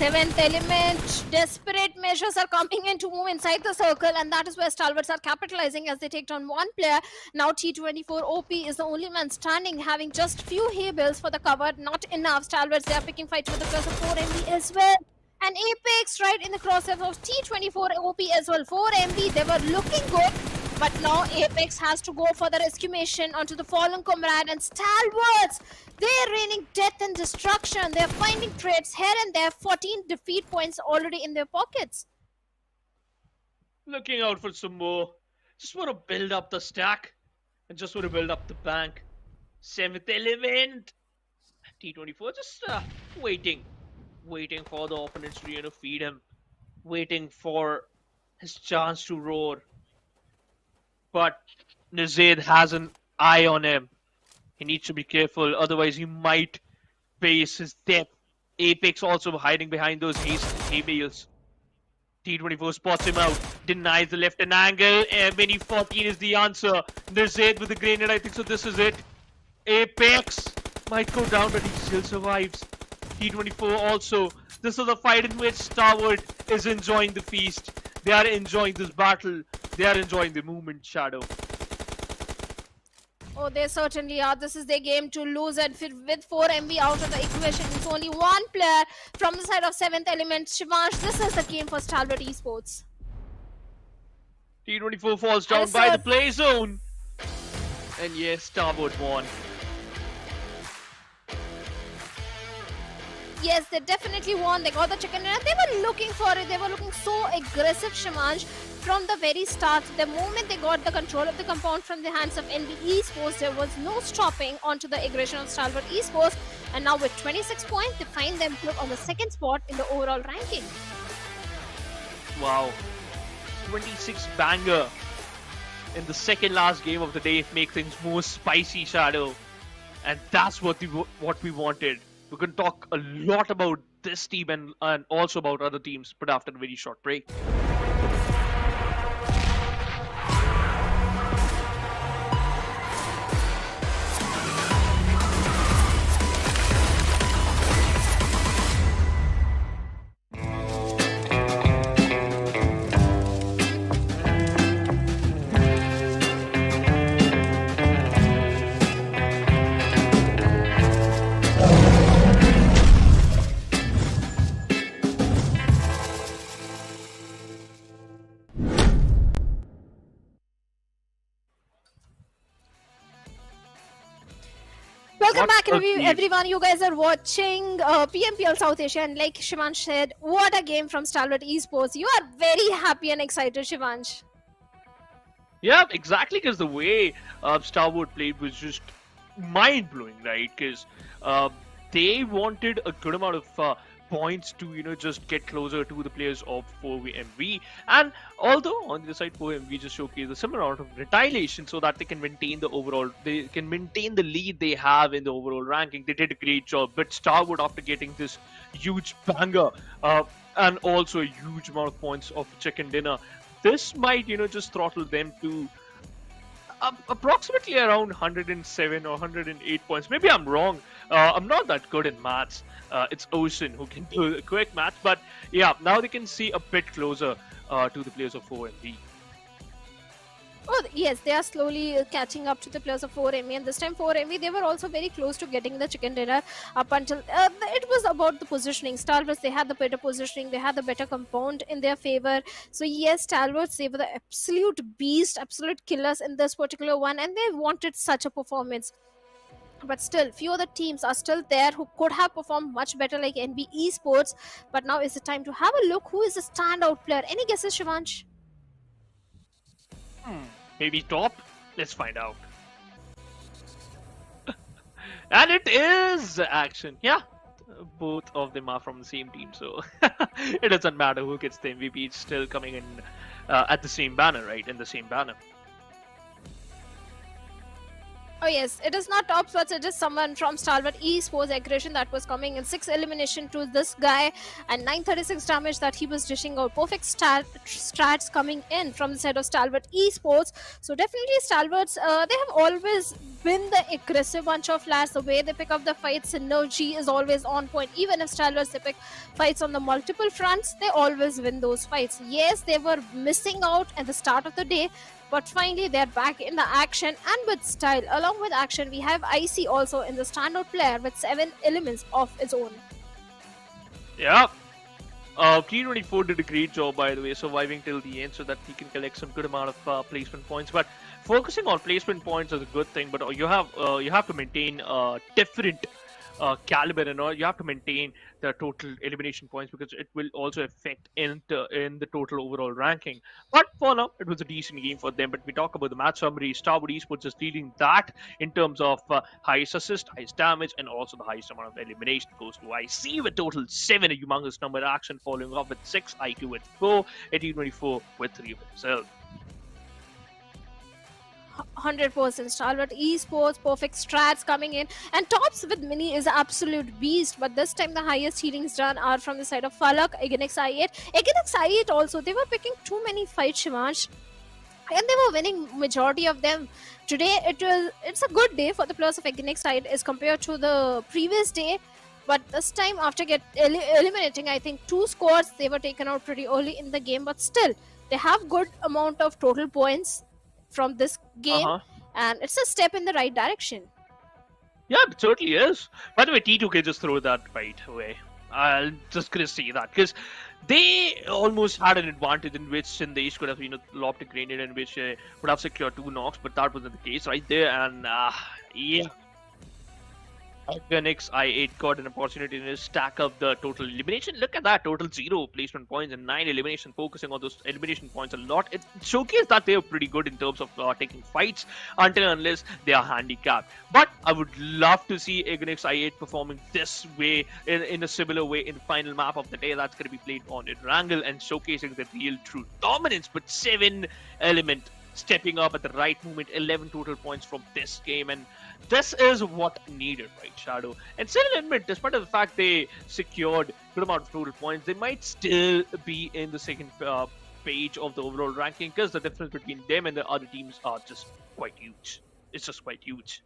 7th element, desperate measures are coming in to move inside the circle, and that is where Stalwarts are capitalizing as they take down one player. Now T24 OP is the only man standing, having just few hay bills for the cover, not enough. Stalwarts, they are picking fights with the plus of 4MV as well. And Apex right in the crosshairs of T24 OP as well. 4MV, they were looking good, but now Apex has to go for the rescue mission onto the fallen comrade. And Stalwarts, they're raining death and destruction. They're finding traits here and there. 14 defeat points already in their pockets. Looking out for some more. Just want to build up the stack and just want to build up the bank. 7th element. T24 just waiting for the opponents to feed him, waiting for his chance to roar. But Nazid has an eye on him. He needs to be careful, otherwise he might face his death Apex also hiding behind those hay bales. T24 spots him out, denies the left hand angle, Mini 14 is the answer. There's Zaid with the grenade, I think so this is it. Apex might go down, but he still survives. T24 also. This is a fight in which Stalwart is enjoying the feast. They are enjoying this battle. They are enjoying the movement, Shadow. Oh, they certainly are. This is their game to lose, and with 4 MB out of the equation, it's only one player from the side of 7th Element, Shivansh. This is the game for Stalwart Esports. T24 falls down by the play zone. And yes, Stalwart won. Yes, they definitely won. They got the chicken dinner. They were looking for it. They were looking so aggressive, Shivansh. From the very start, the moment they got the control of the compound from the hands of NB Esports, there was no stopping onto the aggression of Stalwart Esports. And now with 26 points, they find themselves on the 2nd spot in the overall ranking. Wow. 26 banger in the second last game of the day make things more spicy, Shadow. And that's what we wanted. We're going to talk a lot about this team and also about other teams, but after a very short break. Welcome back, everyone. You guys are watching PMPL South Asia, and like Shivansh said, what a game from Stalwart Esports. You are very happy and excited, Shivansh. Yeah, exactly, because the way Stalwart played was just mind-blowing, right? Because they wanted a good amount of points to, just get closer to the players of 4MV. And although on the side 4MV just showcased a similar amount of retaliation so that they can maintain the lead they have in the overall ranking. They did a great job. But Stalwart, after getting this huge banger and also a huge amount of points of chicken dinner, this might, just throttle them to approximately around 107 or 108 points. Maybe I'm wrong. I'm not that good in maths. It's Ocean who can do a quick math. But yeah, now they can see a bit closer to the players of 4MV. Oh, yes, they are slowly catching up to the players of 4MV, and this time 4MV, they were also very close to getting the chicken dinner up until it was about the positioning. Stalwarts, they had the better positioning, they had the better compound in their favor. So yes, Stalwarts, they were the absolute beast, absolute killers in this particular one, and they wanted such a performance. But still, few other teams are still there who could have performed much better, like NB Esports. But now is the time to have a look who is the standout player. Any guesses, Shivansh? Maybe top? Let's find out. And it is Action. Yeah, both of them are from the same team, so it doesn't matter who gets the MVP. It's still coming in at the same banner, right? In the same banner. Oh yes, it is not top spots, it is someone from Stalwart Esports aggression that was coming in 6 elimination to this guy and 936 damage that he was dishing out. Perfect strats coming in from the side of Stalwart Esports. So definitely Stalwarts, they have always been the aggressive bunch of lads. The way they pick up the fights, synergy is always on point. Even if Stalwarts, they pick fights on the multiple fronts, they always win those fights. Yes, they were missing out at the start of the day, but finally they're back in the action and with style. Along with action, we have IC also in the standout player with 7 elements of its own. Yeah. T24 did a great job, by the way, surviving till the end so that he can collect some good amount of placement points. But focusing on placement points is a good thing, but you have to maintain different caliber and all. You have to maintain the total elimination points because it will also affect in the total overall ranking. But for now, it was a decent game for them. But we talk about the match summary. Stalwart Esports is leading that in terms of highest assist, highest damage, and also the highest amount of elimination goes to IC with total 7, a humongous number. Action following up with 6, IQ with 4, and T24 with 3 of himself. 100% Stalwart Esports, perfect strats coming in, and tops with Mini is absolute beast. But this time the highest healings done are from the side of Falak, Againix I8. Againix I8 also, they were picking too many fights, Shivansh, and they were winning majority of them. Today it's a good day for the players of Againix side as compared to the previous day. But this time, after eliminating, I think 2 squads, they were taken out pretty early in the game. But still, they have good amount of total points from this game, and it's a step in the right direction. Yeah, it certainly is. By the way, T2K just throw that fight away. I'll just gonna say that because they almost had an advantage in which Sindesh could have, lobbed a grenade in which would have secured 2 knocks, but that wasn't the case right there. And yeah, Organix I8 got an opportunity to stack up the total elimination. Look at that, total 0 placement points and 9 elimination, focusing on those elimination points a lot. It showcased that they are pretty good in terms of taking fights until unless they are handicapped. But I would love to see Organix I8 performing this way, in a similar way in the final map of the day. That's going to be played on Erangel and showcasing the real true dominance, but 7 element stepping up at the right moment, 11 total points from this game, and this is what needed, right, Shadow? And still admit, despite the fact they secured good amount of total points, they might still be in the second page of the overall ranking because the difference between them and the other teams are just quite huge. It's just quite huge.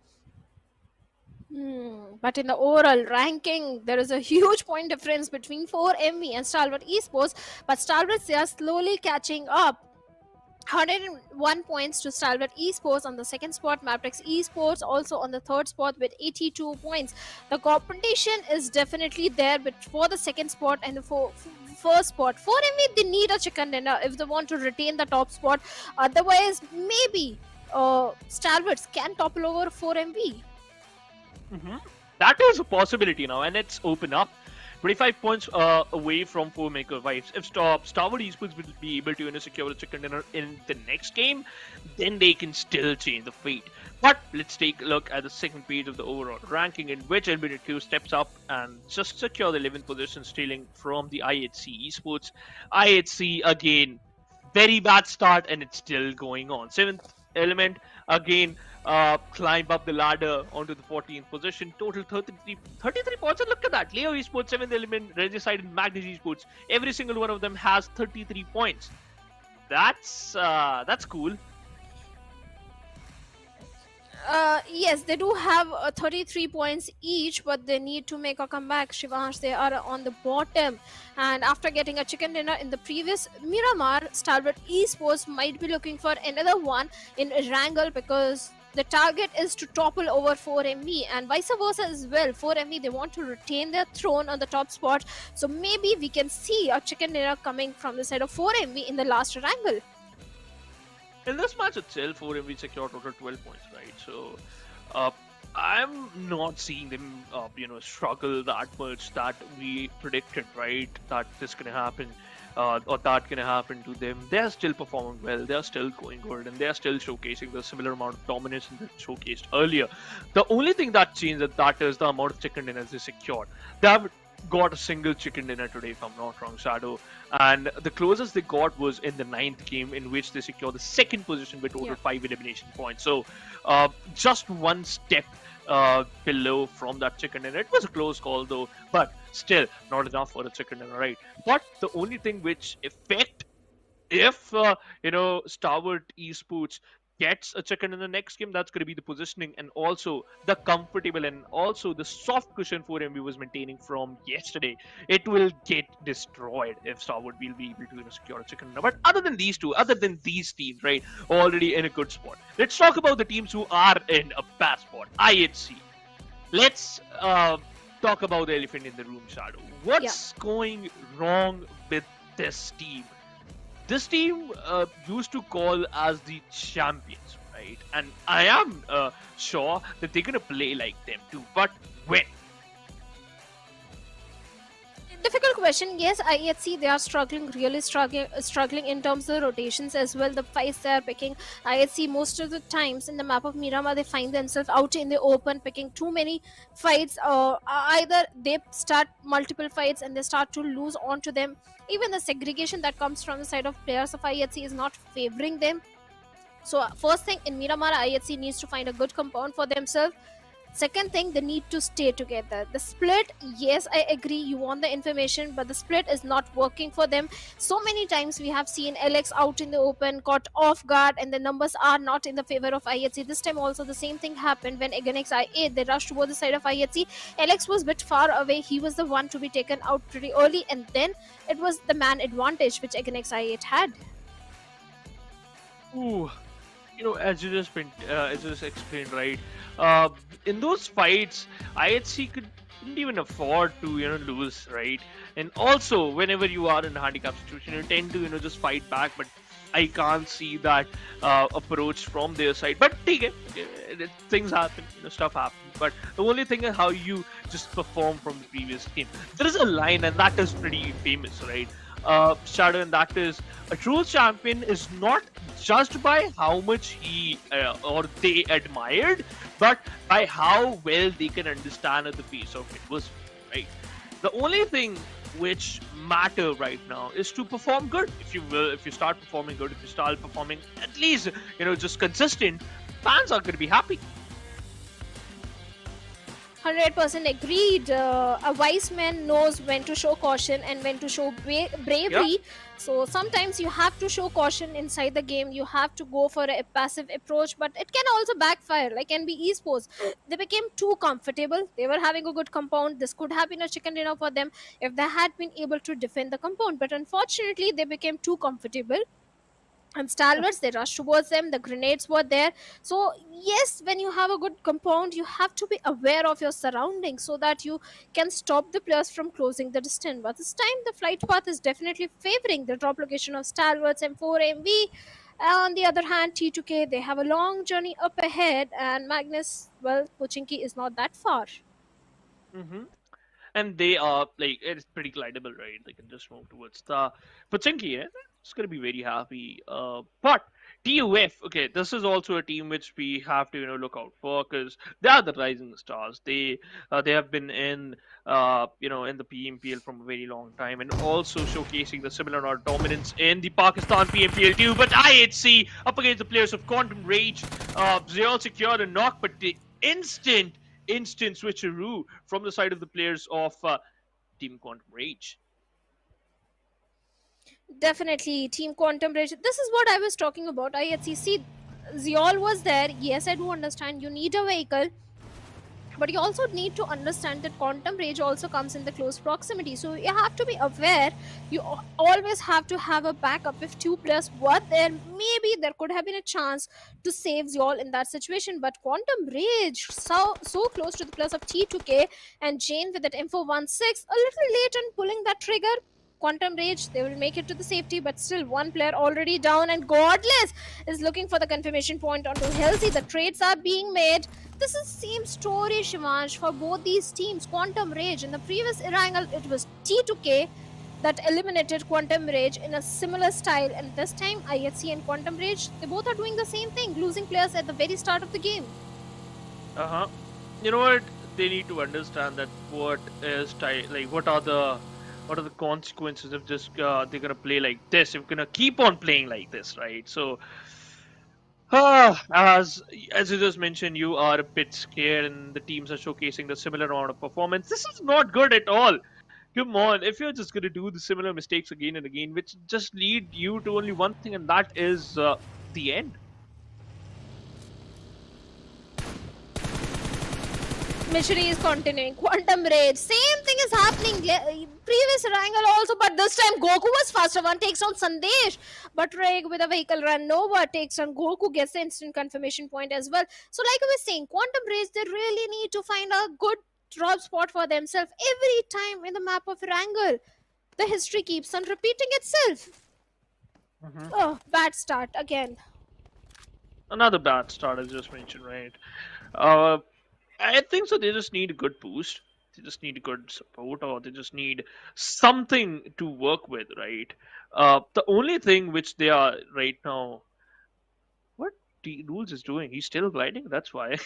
But in the overall ranking, there is a huge point difference between 4MV and Stalwart Esports. But Stalwarts, they are slowly catching up. 101 points to Stalwart Esports on the second spot. MABETEX Esports also on the third spot with 82 points. The competition is definitely there, but for the second spot and the first spot, 4MV, they need a chicken dinner if they want to retain the top spot. Otherwise, maybe Stalwarts can topple over 4MV. That is a possibility now, and it's open up. 25 points away from 4Maker Vibes. If Stalwart Esports will be able to secure a chicken dinner in the next game, then they can still change the fate. But let's take a look at the second page of the overall ranking, in which LBDQ steps up and just secure the 11th position, stealing from the IHC Esports. IHC, again, very bad start, and it's still going on. 7th element, again, climb up the ladder onto the 14th position. Total 33 points. And look at that. Leo Esports, 7th element, Regicide and Magnus Esports. Every single one of them has 33 points. That's cool. Yes, they do have 33 points each, but they need to make a comeback. Shivansh, they are on the bottom, and after getting a chicken dinner in the previous Miramar, Stalwart Esports might be looking for another one in Erangel, because the target is to topple over 4MV, and vice versa as well. 4MV, they want to retain their throne on the top spot, so maybe we can see a chicken dinner coming from the side of 4MV in the last Erangel. In this match itself, 4MV secured total 12 points, right? So, I'm not seeing them, struggle that much that we predicted, right? That this gonna happen, or that gonna happen to them. They're still performing well. They're still going good, and they're still showcasing the similar amount of dominance that they showcased earlier. The only thing that changed that is the amount of chicken dinners they secured. They have got a single chicken dinner today, if I'm not wrong, Shadow. And the closest they got was in the 9th game, in which they secured the second position with total 5 elimination points. So just one step below from that chicken dinner. It was a close call though, but still not enough for a chicken dinner, right? But the only thing which affect if Stalwart Esports gets a chicken in the next game, that's going to be the positioning and also the comfortable and also the soft cushion 4MV was maintaining from yesterday. It will get destroyed if Stalwart will be able to secure a chicken. But other than these teams, right, already in a good spot. Let's talk about the teams who are in a bad spot. IHC. Let's talk about the elephant in the room, Shadow. What's going wrong with this team? This team used to call as the champions, right? And I am sure that they're going to play like them too. But when? Difficult question. Yes, IHC, they are really struggling in terms of the rotations as well. The fights they are picking. IHC, most of the times in the map of Miramar, they find themselves out in the open, picking too many fights. Either they start multiple fights and they start to lose onto them. Even the segregation that comes from the side of players of IHC is not favoring them. So first thing in Miramar, IHC needs to find a good compound for themselves. Second thing, they need to stay together. The split, yes, I agree, you want the information, but the split is not working for them. So many times we have seen Alex out in the open, caught off guard, and the numbers are not in the favor of IHC. This time also the same thing happened when against I8, they rushed toward the side of IHC. Alex was a bit far away, he was the one to be taken out pretty early, and then it was the man advantage which against I8 had. Ooh, as you just explained, right? Uh, in those fights, IHC couldn't even afford to, lose, right? And also, whenever you are in a handicap situation, you tend to, just fight back. But I can't see that approach from their side. But take it, things happen, stuff happens. But the only thing is how you just perform from the previous game. There is a line, and that is pretty famous, right? Shadow, and that is a true champion is not judged by how much he or they admired, but by how well they can understand at the pace of it was, right? The only thing which matter right now is to perform good. If you start performing good, if you start performing at least just consistent, fans are going to be happy. 100% agreed. A wise man knows when to show caution and when to show bravery. So sometimes you have to show caution inside the game. You have to go for a passive approach, but it can also backfire. Like NB Esports, they became too comfortable. They were having a good compound. This could have been a chicken dinner for them if they had been able to defend the compound. But unfortunately, they became too comfortable. And Stalwarts, they rushed towards them, the grenades were there. So yes, when you have a good compound, you have to be aware of your surroundings so that you can stop the players from closing the distance. But this time the flight path is definitely favoring the drop location of Stalwarts and 4MV. On the other hand, T2K, they have a long journey up ahead, and Magnus, well, Pochinki is not that far. Mm-hmm. And they are like it's pretty glidable, right? They can just move towards the Pochinki. It's gonna be very happy. But TUF, okay, this is also a team which we have to look out for because they are the rising stars. They have been in in the PMPL from a very long time and also showcasing the similar dominance in the Pakistan PMPL too. But IHC up against the players of Quantum Rage, they all secured a knock, but the instant switcheroo from the side of the players of Team Quantum Rage. Definitely, Team Quantum Rage. This is what I was talking about. IHCC, Ziol was there. Yes, I do understand you need a vehicle. But you also need to understand that Quantum Rage also comes in the close proximity. So you have to be aware. You always have to have a backup. If two players were there, maybe there could have been a chance to save Ziol in that situation. But Quantum Rage, so close to the players of T2K, and Jane with that Info 16, a little late on pulling that trigger. Quantum Rage, they will make it to the safety, but still one player already down, and Godless is looking for the confirmation point onto Halsey. The trades are being made. This is the same story, Shivansh, for both these teams. Quantum Rage, in the previous Erangel, it was T2K that eliminated Quantum Rage in a similar style, and this time IHC and Quantum Rage, they both are doing the same thing, losing players at the very start of the game. You know what? They need to understand that what are the consequences if just they're gonna play like this, if we're gonna keep on playing like this, right? So as you just mentioned, you are a bit scared and the teams are showcasing the similar amount of performance. This is not good at all. Come on, if you're just gonna do the similar mistakes again and again, which just lead you to only one thing, and that is the end. Misery is continuing. Quantum Rage, same thing is happening. Previous Erangel also, but this time Goku was faster. One takes on Sandesh, but Reg with a vehicle run Nova takes on Goku, gets the instant confirmation point as well. So like I was saying, Quantum Rage, they really need to find a good drop spot for themselves every time in the map of Erangel. The history keeps on repeating itself. Oh, bad start again. Another bad start, as just mentioned, right? I think so. They just need a good boost. They just need a good support, or they just need something to work with, right? The only thing which they are right now, what the rules is doing? He's still gliding. That's why.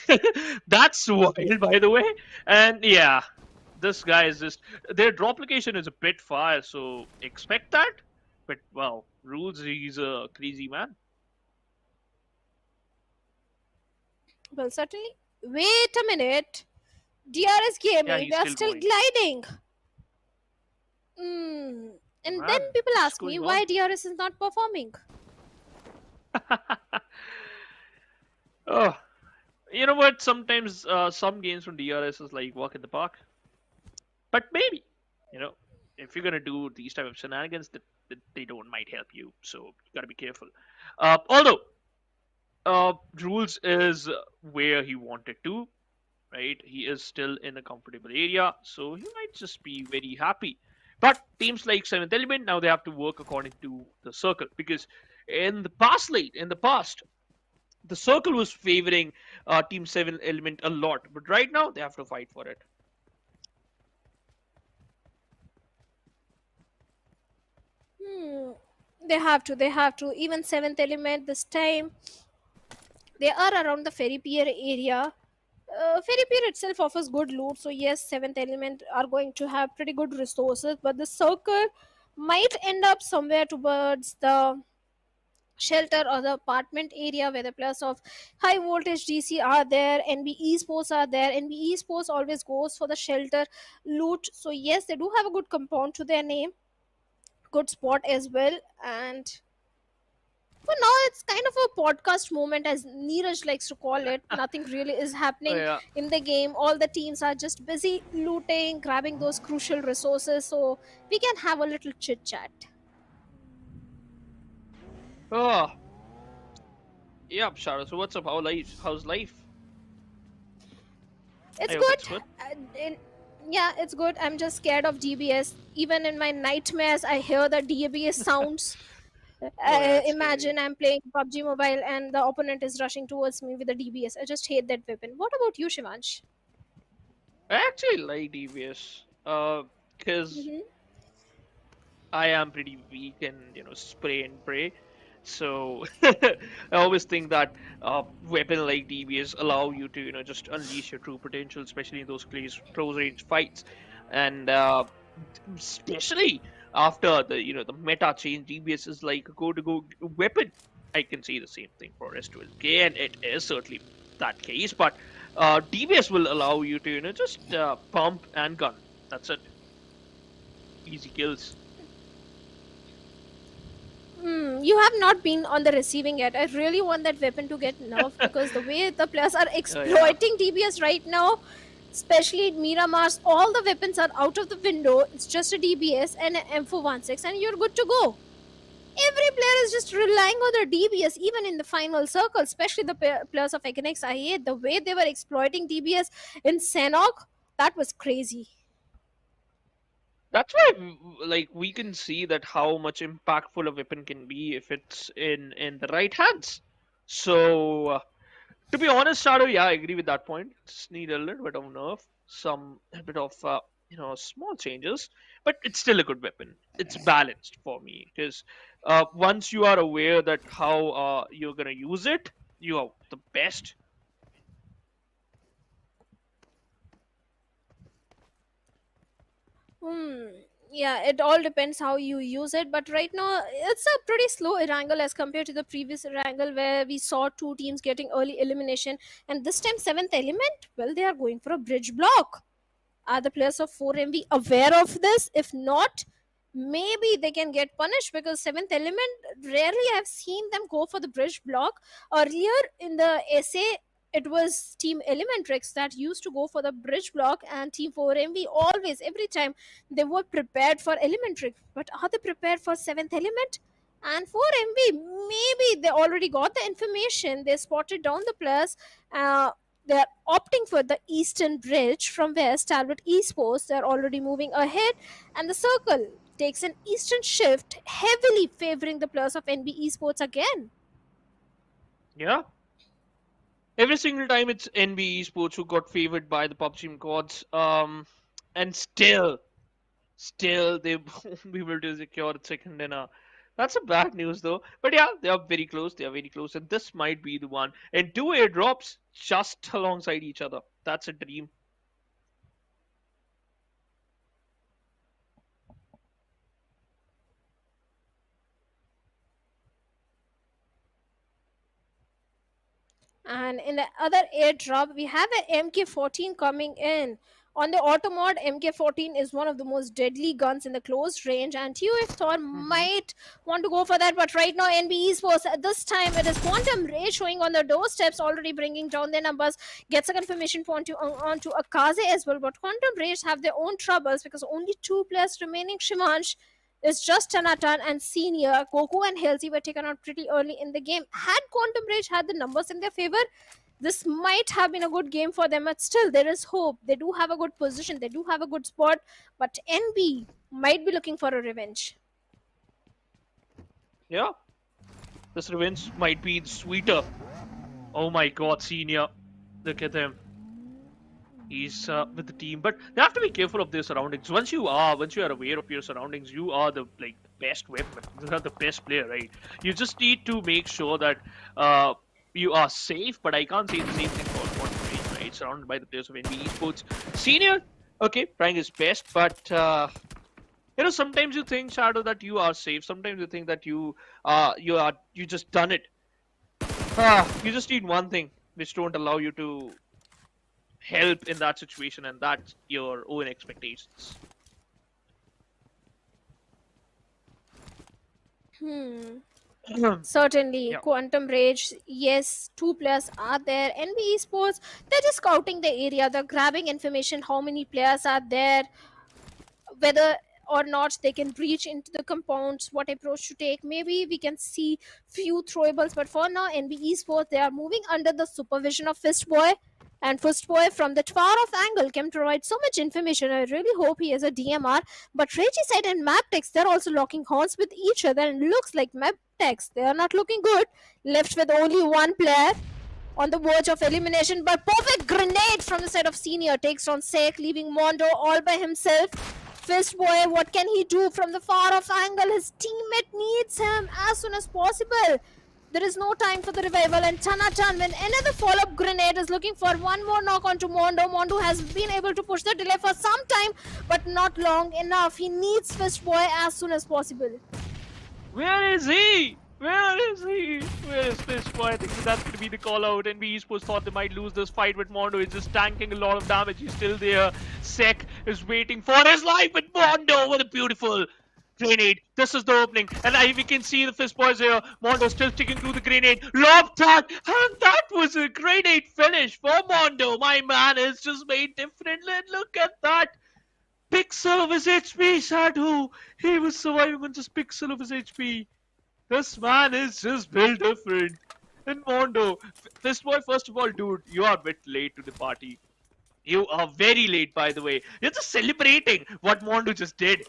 That's wild, by the way. And yeah, this guy is just their drop location is a bit far, so expect that. But wow, rules. He's a crazy man. Well, certainly. Wait a minute. DRS Yeah, Gaming, they he's are still still going. gliding. Hmm. And then Man, people what's ask me going why on? DRS is not performing. Oh, you know what? Sometimes some games from DRS is like walk in the park. But maybe, you know, if you're gonna do these type of shenanigans, that they don't might help you. So you gotta be careful. Although rules is where he wanted to, right? He is still in a comfortable area, so he might just be very happy. But teams like Seventh Element now they have to work according to the circle because in the past, the circle was favoring Team Seven Element a lot, but right now they have to fight for it. Hmm. They have to. Even seventh element this time, they are around the ferry pier area. Ferry pier itself offers good loot, so yes, seventh element are going to have pretty good resources. But the circle might end up somewhere towards the shelter or the apartment area where the players of high voltage DC are there, NB esports are there. NB esports always goes for the shelter loot, so yes, they do have a good compound to their name, good spot as well. And for now, it's kind of a podcast moment, as Neeraj likes to call it. Nothing really is Oh, happening yeah. in the game. All the teams are just busy looting, grabbing those crucial resources, so we can have a little chit chat. Oh, yeah, Shara. So what's up? How's life? I It's hope good. it's good. Yeah, it's good. I'm just scared of DBS. Even in my nightmares, I hear the DBS sounds. Oh yeah, it's scary. Imagine I'm playing PUBG Mobile and the opponent is rushing towards me with the DBS. I just hate that weapon. What about you, Shivansh? I actually like DBS. Because Mm-hmm. I am pretty weak in spray and pray. So I always think that weapon like DBS allow you to just unleash your true potential, especially in those close range fights, and especially after the meta change, DBS is like a go to go weapon. I can say the same thing for S12K, and it is certainly that case. But DBS will allow you to just pump and gun. That's it. Easy kills. You have not been on the receiving yet. I really want that weapon to get nerfed because the way the players are Yeah. exploiting DBS right now, especially in Miramars, all the weapons are out of the window. It's just a DBS and an M416, and you're good to go. Every player is just relying on their DBS, even in the final circle, especially the players of Econex IA. The way they were exploiting DBS in Sanhok, that was crazy. That's why, like, we can see that how much impactful a weapon can be if it's in the right hands. So, to be honest, Shadow, yeah, I agree with that point. Just need a little bit of nerf, a bit of small changes, but it's still a good weapon. It's balanced for me because once you are aware that how you're gonna use it, you are the best. Hmm. Yeah, it all depends how you use it. But right now, it's a pretty slow Erangel as compared to the previous Erangel where we saw two teams getting early elimination. And this time, seventh element, well, they are going for a bridge block. Are the players of 4MV aware of this? If not, maybe they can get punished because seventh element rarely I've seen them go for the bridge block. Earlier in the SA, it was Team Elementrix that used to go for the bridge block, and Team 4MV always, every time, they were prepared for Elementrix. But are they prepared for seventh element? And 4MV, maybe they already got the information. They spotted down the players. They're opting for the Eastern Bridge from where Stalwart Esports, they're already moving ahead, and the circle takes an eastern shift, heavily favoring the players of NB Esports again. Yeah, every single time it's NB Esports who got favored by the PUBG gods. And still they won't be able to secure a second dinner. That's a bad news though. But yeah, they are very close. They are very close, and this might be the one. And two airdrops just alongside each other. That's a dream. And in the other airdrop, we have an MK14 coming in. On the auto mod, MK14 is one of the most deadly guns in the close range, and TUF Thor might want to go for that. But right now, NB Esports, at this time, it is Quantum Ray showing on the doorsteps, already bringing down their numbers. Gets a confirmation point onto Akaze as well. But Quantum Rays have their own troubles because only 2 players remaining. Shivansh is just Tanatan and Senior. Goku and Halsey were taken out pretty early in the game. Had Quantum Rage had the numbers in their favor, this might have been a good game for them, but still there is hope. They do have a good position, they do have a good spot, but NB might be looking for a revenge. Yeah, this revenge might be sweeter. Oh my god, Senior. Look at him. He's with the team, but they have to be careful of their surroundings. Once you are aware of your surroundings, you are the best weapon. You are the best player, right? You just need to make sure that you are safe. But I can't say the same thing for Quantum Range, right? Surrounded by the players of NB Esports. Senior, okay, trying his best, but you know, sometimes you think, Shadow, that you are safe. Sometimes you think that you just done it. You just need one thing which don't allow you to help in that situation, and that's your own expectations. Certainly, Yeah. Quantum Rage, yes, 2 players are there. NB Esports, they're just scouting the area, they're grabbing information, how many players are there, whether or not they can breach into the compounds, what approach to take. Maybe we can see few throwables, but for now, NB Esports, they are moving under the supervision of Fistboy. And Fistboy from the far off angle can provide so much information. I really hope he has a DMR. But Regicide and MABETEX, they're also locking horns with each other, and looks like MABETEX, they are not looking good. Left with only one player on the verge of elimination, but perfect grenade from the side of Senior takes on Sek, leaving Mondo all by himself. Fistboy, what can he do from the far off angle? His teammate needs him as soon as possible. There is no time for the revival, and Tanatan, when another follow-up grenade, is looking for one more knock onto Mondo. Mondo has been able to push the delay for some time, but not long enough. He needs Fistboy as soon as possible. Where is he? Where is he? Where is this boy? I think that's going to be the call out. NB Esports thought they might lose this fight, but Mondo is just tanking a lot of damage. He's still there. Sek is waiting for his life, but Mondo with a beautiful grenade. This is the opening, and we can see the Fist Boys here. Mondo still sticking to the grenade. Lob that, and that was a grenade finish for Mondo. My man is just made different. Look at that. Pixel of his HP, Shadow. He was surviving on just pixel of his HP. This man is just built different. And Mondo, Fistboy, first of all, dude, you are a bit late to the party. You are very late, by the way. You're just celebrating what Mondo just did.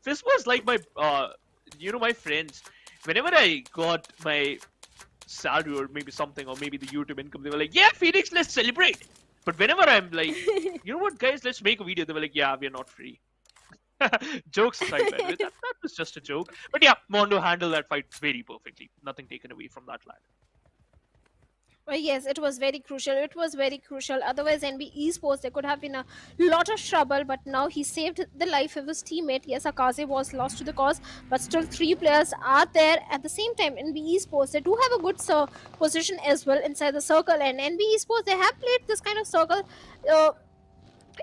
Fistboy's like my, my friends. Whenever I got my salary or maybe something, or maybe the YouTube income, they were like, yeah, Phoenix, let's celebrate. But whenever I'm like, you know what, guys, let's make a video, they were like, yeah, we're not free. Jokes aside, by the way, that was just a joke. But yeah, Mondo handled that fight very perfectly. Nothing taken away from that lad. Well, yes, it was very crucial. It was very crucial. Otherwise, NB Esports, there could have been a lot of trouble. But now he saved the life of his teammate. Yes, Akaze was lost to the cause, but still 3 players are there. At the same time, NB Esports, they do have a good position as well inside the circle. And NB Esports, they have played this kind of circle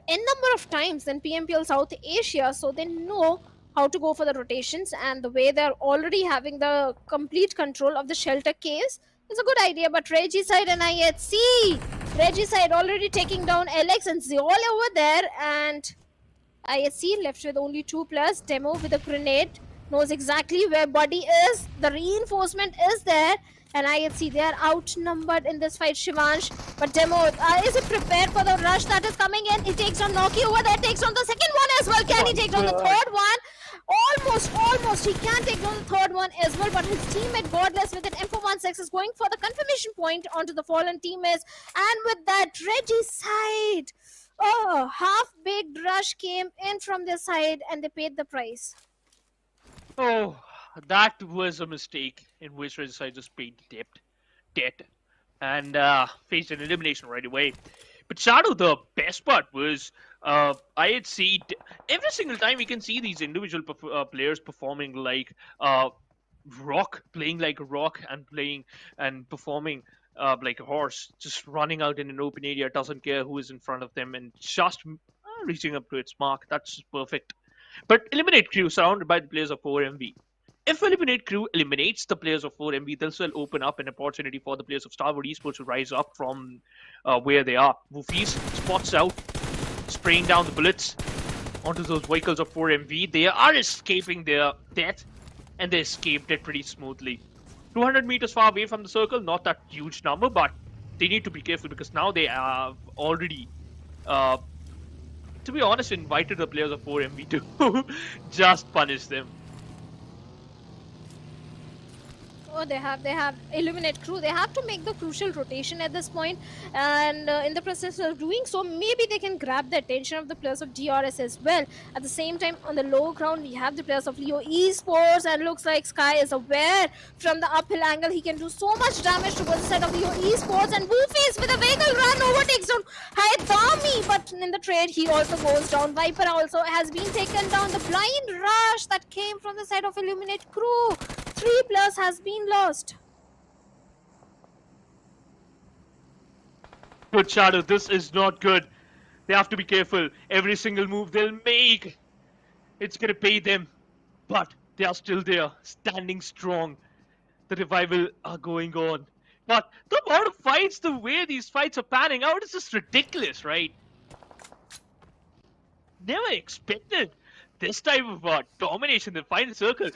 n number of times in PMPL South Asia, so they know how to go for the rotations, and the way they're already having the complete control of the shelter caves is a good idea. But Regicide and IHC, Regicide already taking down Alex and Zeol over there, and IHC left with only 2 players. Demo with a grenade knows exactly where Buddy is. The reinforcement is there, and IHC, they are outnumbered in this fight, Shivansh. But Demo, is it prepared for the rush that is coming in? He takes on Noki over there, takes on the second one as well. Can he take down the third one? Almost. He can take down the third one as well, but his teammate Godless with an M416 is going for the confirmation point onto the fallen teammates. And with that, Regicide, half-baked rush came in from their side, and they paid the price. Oh, that was a mistake in which Regicide just paid debt, and faced an elimination right away. But Shadow, the best part was IHC. Every single time we can see these individual players performing like Rock, playing like a rock and playing and performing like a horse, just running out in an open area, doesn't care who is in front of them, and just reaching up to its mark. That's just perfect. But Eliminate Crew, surrounded by the players of 4MV. If Eliminate Crew eliminates the players of 4MV, this will open up an opportunity for the players of Stalwart Esports to rise up from where they are. Woofies spots out, spraying down the bullets onto those vehicles of 4MV. They are escaping their death, and they escaped it pretty smoothly. 200 meters far away from the circle, not that huge number, but they need to be careful because now they have already, to be honest, invited the players of 4MV to just punish them. Oh, they have Eliminate Crew. They have to make the crucial rotation at this point, and in the process of doing so, maybe they can grab the attention of the players of DRS as well. At the same time, on the low ground, we have the players of Leo Esports, and looks like Sky is aware from the uphill angle. He can do so much damage towards the side of Leo Esports, and Woofies with a vehicle run overtakes down Haidami, but in the trade, he also goes down. Viper also has been taken down. The blind rush that came from the side of Eliminate Crew. 3+ has been lost. Good, Shadow. This is not good. They have to be careful. Every single move they'll make, it's gonna pay them. But they are still there, standing strong. The revival are going on. But the amount of fights, the way these fights are panning out is just ridiculous, right? Never expected this type of domination. The final circle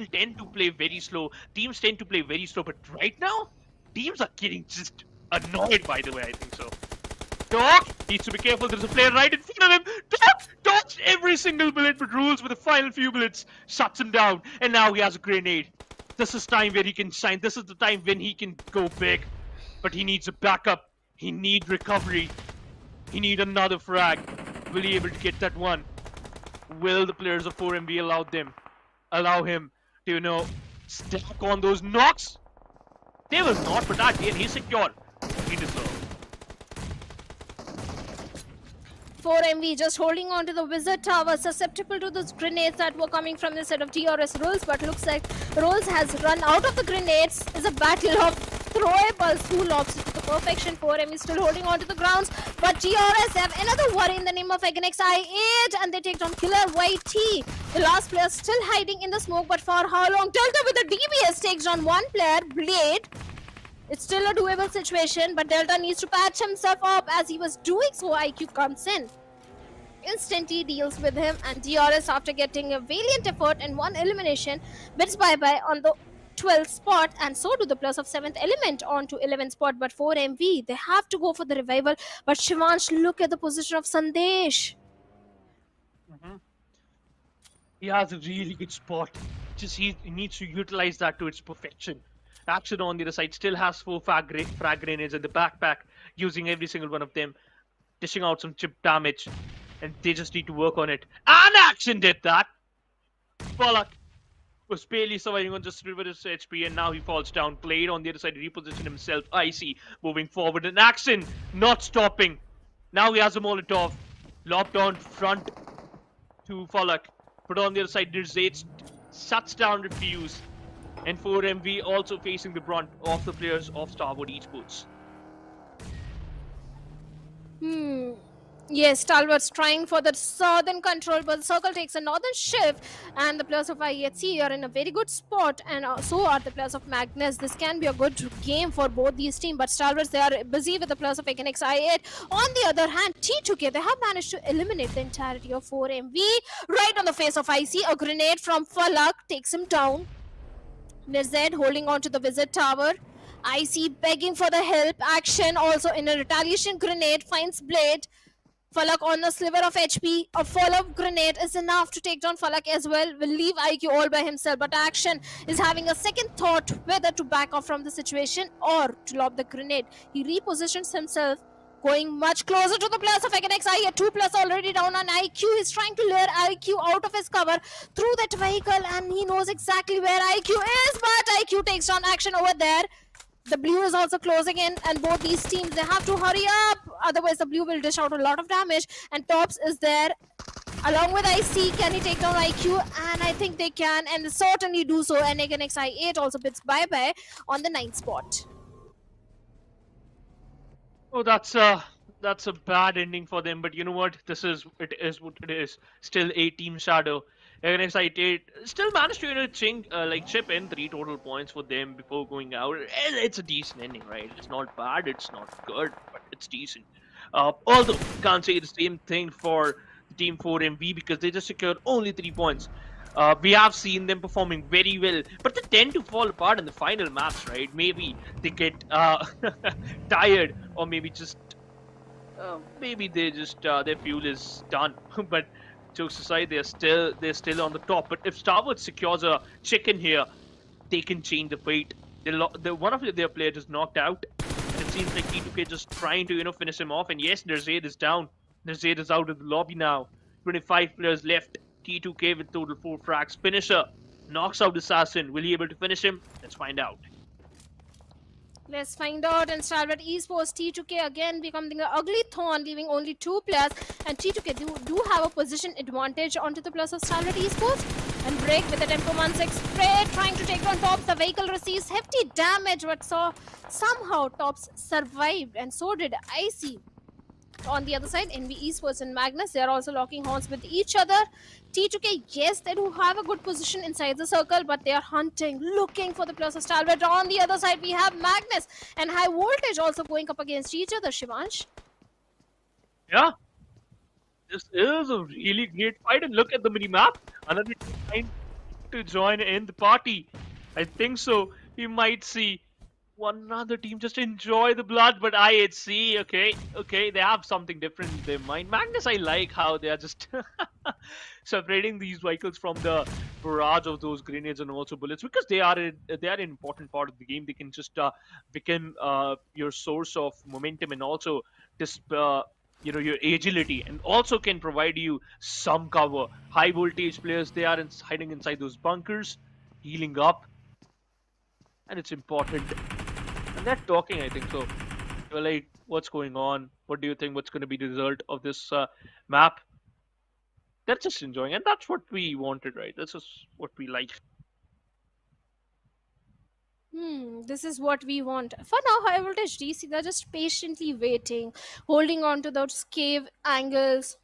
tend to play very slow. Teams tend to play very slow, but right now, teams are getting just annoyed by the way, I think so. Dog needs to be careful. There's a player right in front of him. Dog dodged every single bullet, but rules with the final few bullets shuts him down. And now he has a grenade. This is time where he can shine. This is the time when he can go big. But he needs a backup. He needs recovery. He needs another frag. Will he able to get that one? Will the players of 4MV allow him to, you know, stack on those knocks? They will not, but that game he's secure. He deserves. 4MV just holding on to the wizard tower, susceptible to those grenades that were coming from the side of DRS Rolls, but looks like Rolls has run out of the grenades. It's a battle of throwables. Who locks it to the perfection? 4MV is still holding on to the grounds, but DRS have another worry in the name of Agnex I8, and they take down Killer YT. The last player still hiding in the smoke, but for how long? Delta with the DBS takes down one player, Blade. It's still a doable situation, but Delta needs to patch himself up. As he was doing so, IQ comes in. Instantly deals with him, and DRS, after getting a valiant effort and one elimination, bids bye-bye on the 12th spot, and so do the players of 7th element on to 11th spot. But 4MV, they have to go for the revival. But Shivansh, look at the position of Sandesh. He has a really good spot. Just he needs to utilize that to its perfection. Action on the other side still has 4 frag grenades in the backpack, using every single one of them, dishing out some chip damage, and they just need to work on it. And Action did that! Pollock was barely surviving on just reverse HP, and now he falls down. Blade on the other side repositioned himself. Icy moving forward, and Action not stopping. Now he has a Molotov, lopped on front to Pollock, but on the other side there's 8 shuts down Refuse. And 4MV also facing the brunt of the players of Stalwart Esports. Yes, Stalwart's trying for the southern control, but the circle takes a northern shift, and the players of IHC are in a very good spot, and so are the players of Magnus. This can be a good game for both these teams, but Stalwarts, they are busy with the players of Agnex I8. On the other hand, T2K, they have managed to eliminate the entirety of 4MV. Right on the face of IC, a grenade from Falak takes him down. Nized holding on to the wizard tower. IC begging for the help. Action also in a retaliation grenade finds Blade. Falak on a sliver of HP. A follow-up grenade is enough to take down Falak as well. Will leave IQ all by himself, but Action is having a second thought whether to back off from the situation or to lob the grenade. He repositions himself, going much closer to the players of Agnex I. A 2+ already down on IQ. He's trying to lure IQ out of his cover through that vehicle, and he knows exactly where IQ is, but IQ takes down Action over there. The blue is also closing in, and both these teams, they have to hurry up, otherwise the blue will dish out a lot of damage. And Tops is there Along with IC, can he take down IQ? And I think they can, and they certainly do so. And again, XI8 also bids bye-bye on the 9th spot. Oh, that's a bad ending for them. But you know what? It is what it is. Still a team shadow. Against it still managed to chip in 3 total points for them before going out. It's a decent ending, right? It's not bad. It's not good, but it's decent. Although can't say the same thing for Team 4MV because they just secured only 3 points. We have seen them performing very well, but they tend to fall apart in the final match, right? Maybe they get tired, or maybe they just their fuel is done. But jokes aside, they're still on the top. But if Stalwart secures a chicken here, they can change the fate. One of their players is knocked out, and it seems like T2K just trying to finish him off. And yes, their Zaid is down. Their Zaid is out of the lobby now. 25 players left. T2K with total 4 frags. Finisher knocks out Assassin. Will he be able to finish him? Let's find out. Let's find out. And Stalwart Esports, T2K again becoming the ugly thorn, leaving only 2 players. And T2K do have a position advantage onto the plus of Stalwart Esports. And Break with a Tempo 1-6 spray, trying to take down Tops. The vehicle receives hefty damage, but somehow Tops survived, and so did IC. On the other side, NV Esports and Magnus, they are also locking horns with each other. T2K, yes, they do have a good position inside the circle, but they are hunting, looking for the plus of Stalwart. On the other side, we have Magnus and Highvoltage also going up against each other, Shivansh. Yeah, this is a really great fight, and look at the mini-map. Another team trying to join in the party. I think so. We might see one other team just enjoy the blood, but IHC, okay, they have something different in their mind. Magnus, I like how they are just separating these vehicles from the barrage of those grenades and also bullets, because they are an important part of the game. They can just become your source of momentum, and also this your agility, and also can provide you some cover. High voltage players, they are hiding inside those bunkers, healing up, and it's important. And they're talking, I think so. You're like, what's going on? What do you think? What's going to be the result of this map? They're just enjoying, and that's what we wanted, right? This is what we like. This is what we want. For now, Highvoltage DC, they're just patiently waiting, holding on to those cave angles.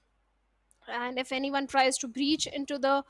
And if anyone tries to breach into the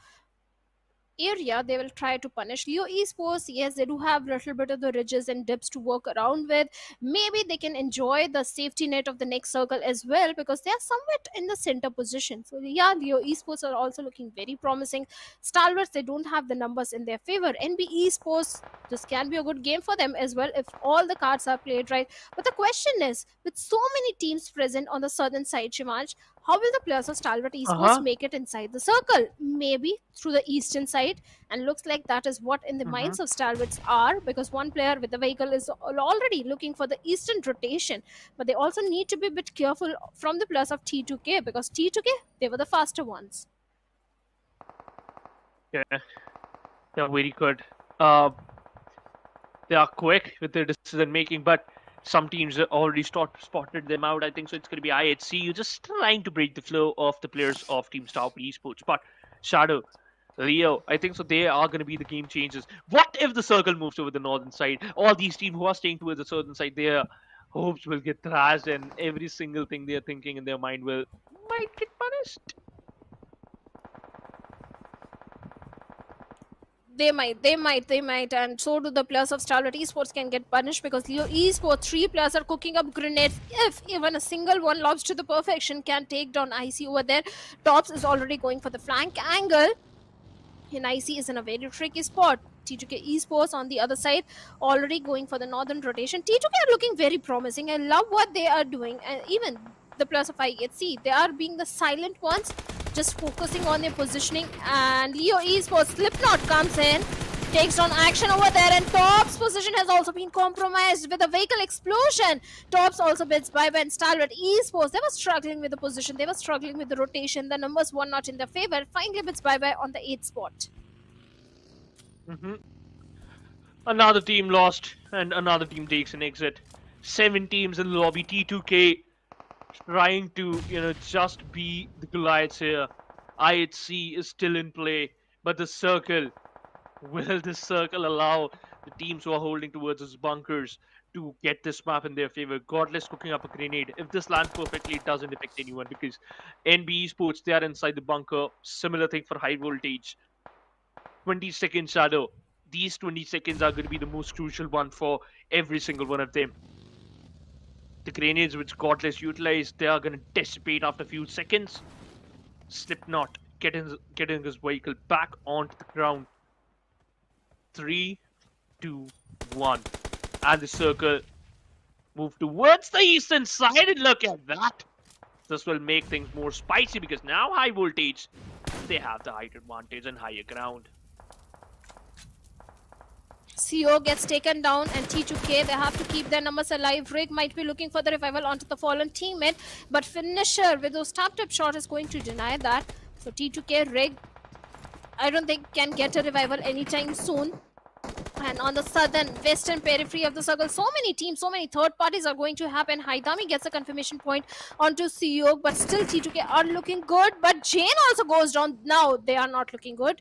area, they will try to punish. Leo Esports, yes, they do have a little bit of the ridges and dips to work around with. Maybe they can enjoy the safety net of the next circle as well, because they are somewhat in the center position. So yeah, Leo Esports are also looking very promising. Stalwarts, they don't have the numbers in their favor. NB Esports, this can be a good game for them as well if all the cards are played right. But the question is, with so many teams present on the southern side, Shivansh, how will the players of Stalwart Esports make it inside the circle? Maybe through the eastern side, and looks like that is what in the minds of Stalwarts are, because one player with the vehicle is already looking for the eastern rotation. But they also need to be a bit careful from the players of T2K, because T2K, they were the faster ones. Yeah, they're very good. They are quick with their decision making, but some teams already spotted them out. I think so. It's going to be IHC. You're just trying to break the flow of the players of Team Stalwart Esports. But Shadow, Leo, I think so. They are going to be the game changers. What if the circle moves over the northern side? All these teams who are staying towards the southern side, their hopes will get thrashed, and every single thing they are thinking in their mind might get punished. They might, and so do the players of Stalwart Esports can get punished, because Leo Esports 3 players are cooking up grenades. If even a single one lobs to the perfection, can take down IC over there. Tops is already going for the flank angle, and IC is in a very tricky spot. T2K Esports on the other side, already going for the northern rotation. T2K are looking very promising. I love what they are doing, and even the players of IHC, they are being the silent ones, just focusing on their positioning. And Leo Esports, Slipknot comes in, takes on action over there, and Top's position has also been compromised with a vehicle explosion. Tops also bids bye-bye, and Stalwart Esports, they were struggling with the position, they were struggling with the rotation, the numbers were not in their favor. Finally bids bye-bye on the 8th spot. Another team lost, and another team takes an exit. 7 teams in the lobby. T2K trying to, just be the Goliaths here. IHC is still in play, but the circle, will this circle allow the teams who are holding towards its bunkers to get this map in their favor? Godless cooking up a grenade. If this lands perfectly, it doesn't affect anyone because NB Esports, they are inside the bunker. Similar thing for Highvoltage. 20-second shadow. These 20 seconds are going to be the most crucial one for every single one of them. The grenades which Godless utilized, they are going to dissipate after a few seconds. Slipknot getting his vehicle back onto the ground. 3, 2, 1. And the circle move towards the eastern side, and look at that. This will make things more spicy because now Highvoltage, they have the height advantage and higher ground. CO gets taken down and T2K, they have to keep their numbers alive. Rig might be looking for the revival onto the fallen teammate, but Finisher with those tap-tap shot is going to deny that. So T2K, Rig, I don't think can get a revival anytime soon. And on the southern western periphery of the circle, so many teams, so many third parties are going to happen. Haidami gets a confirmation point onto CO, but still T2K are looking good. But Jane also goes down. Now they are not looking good.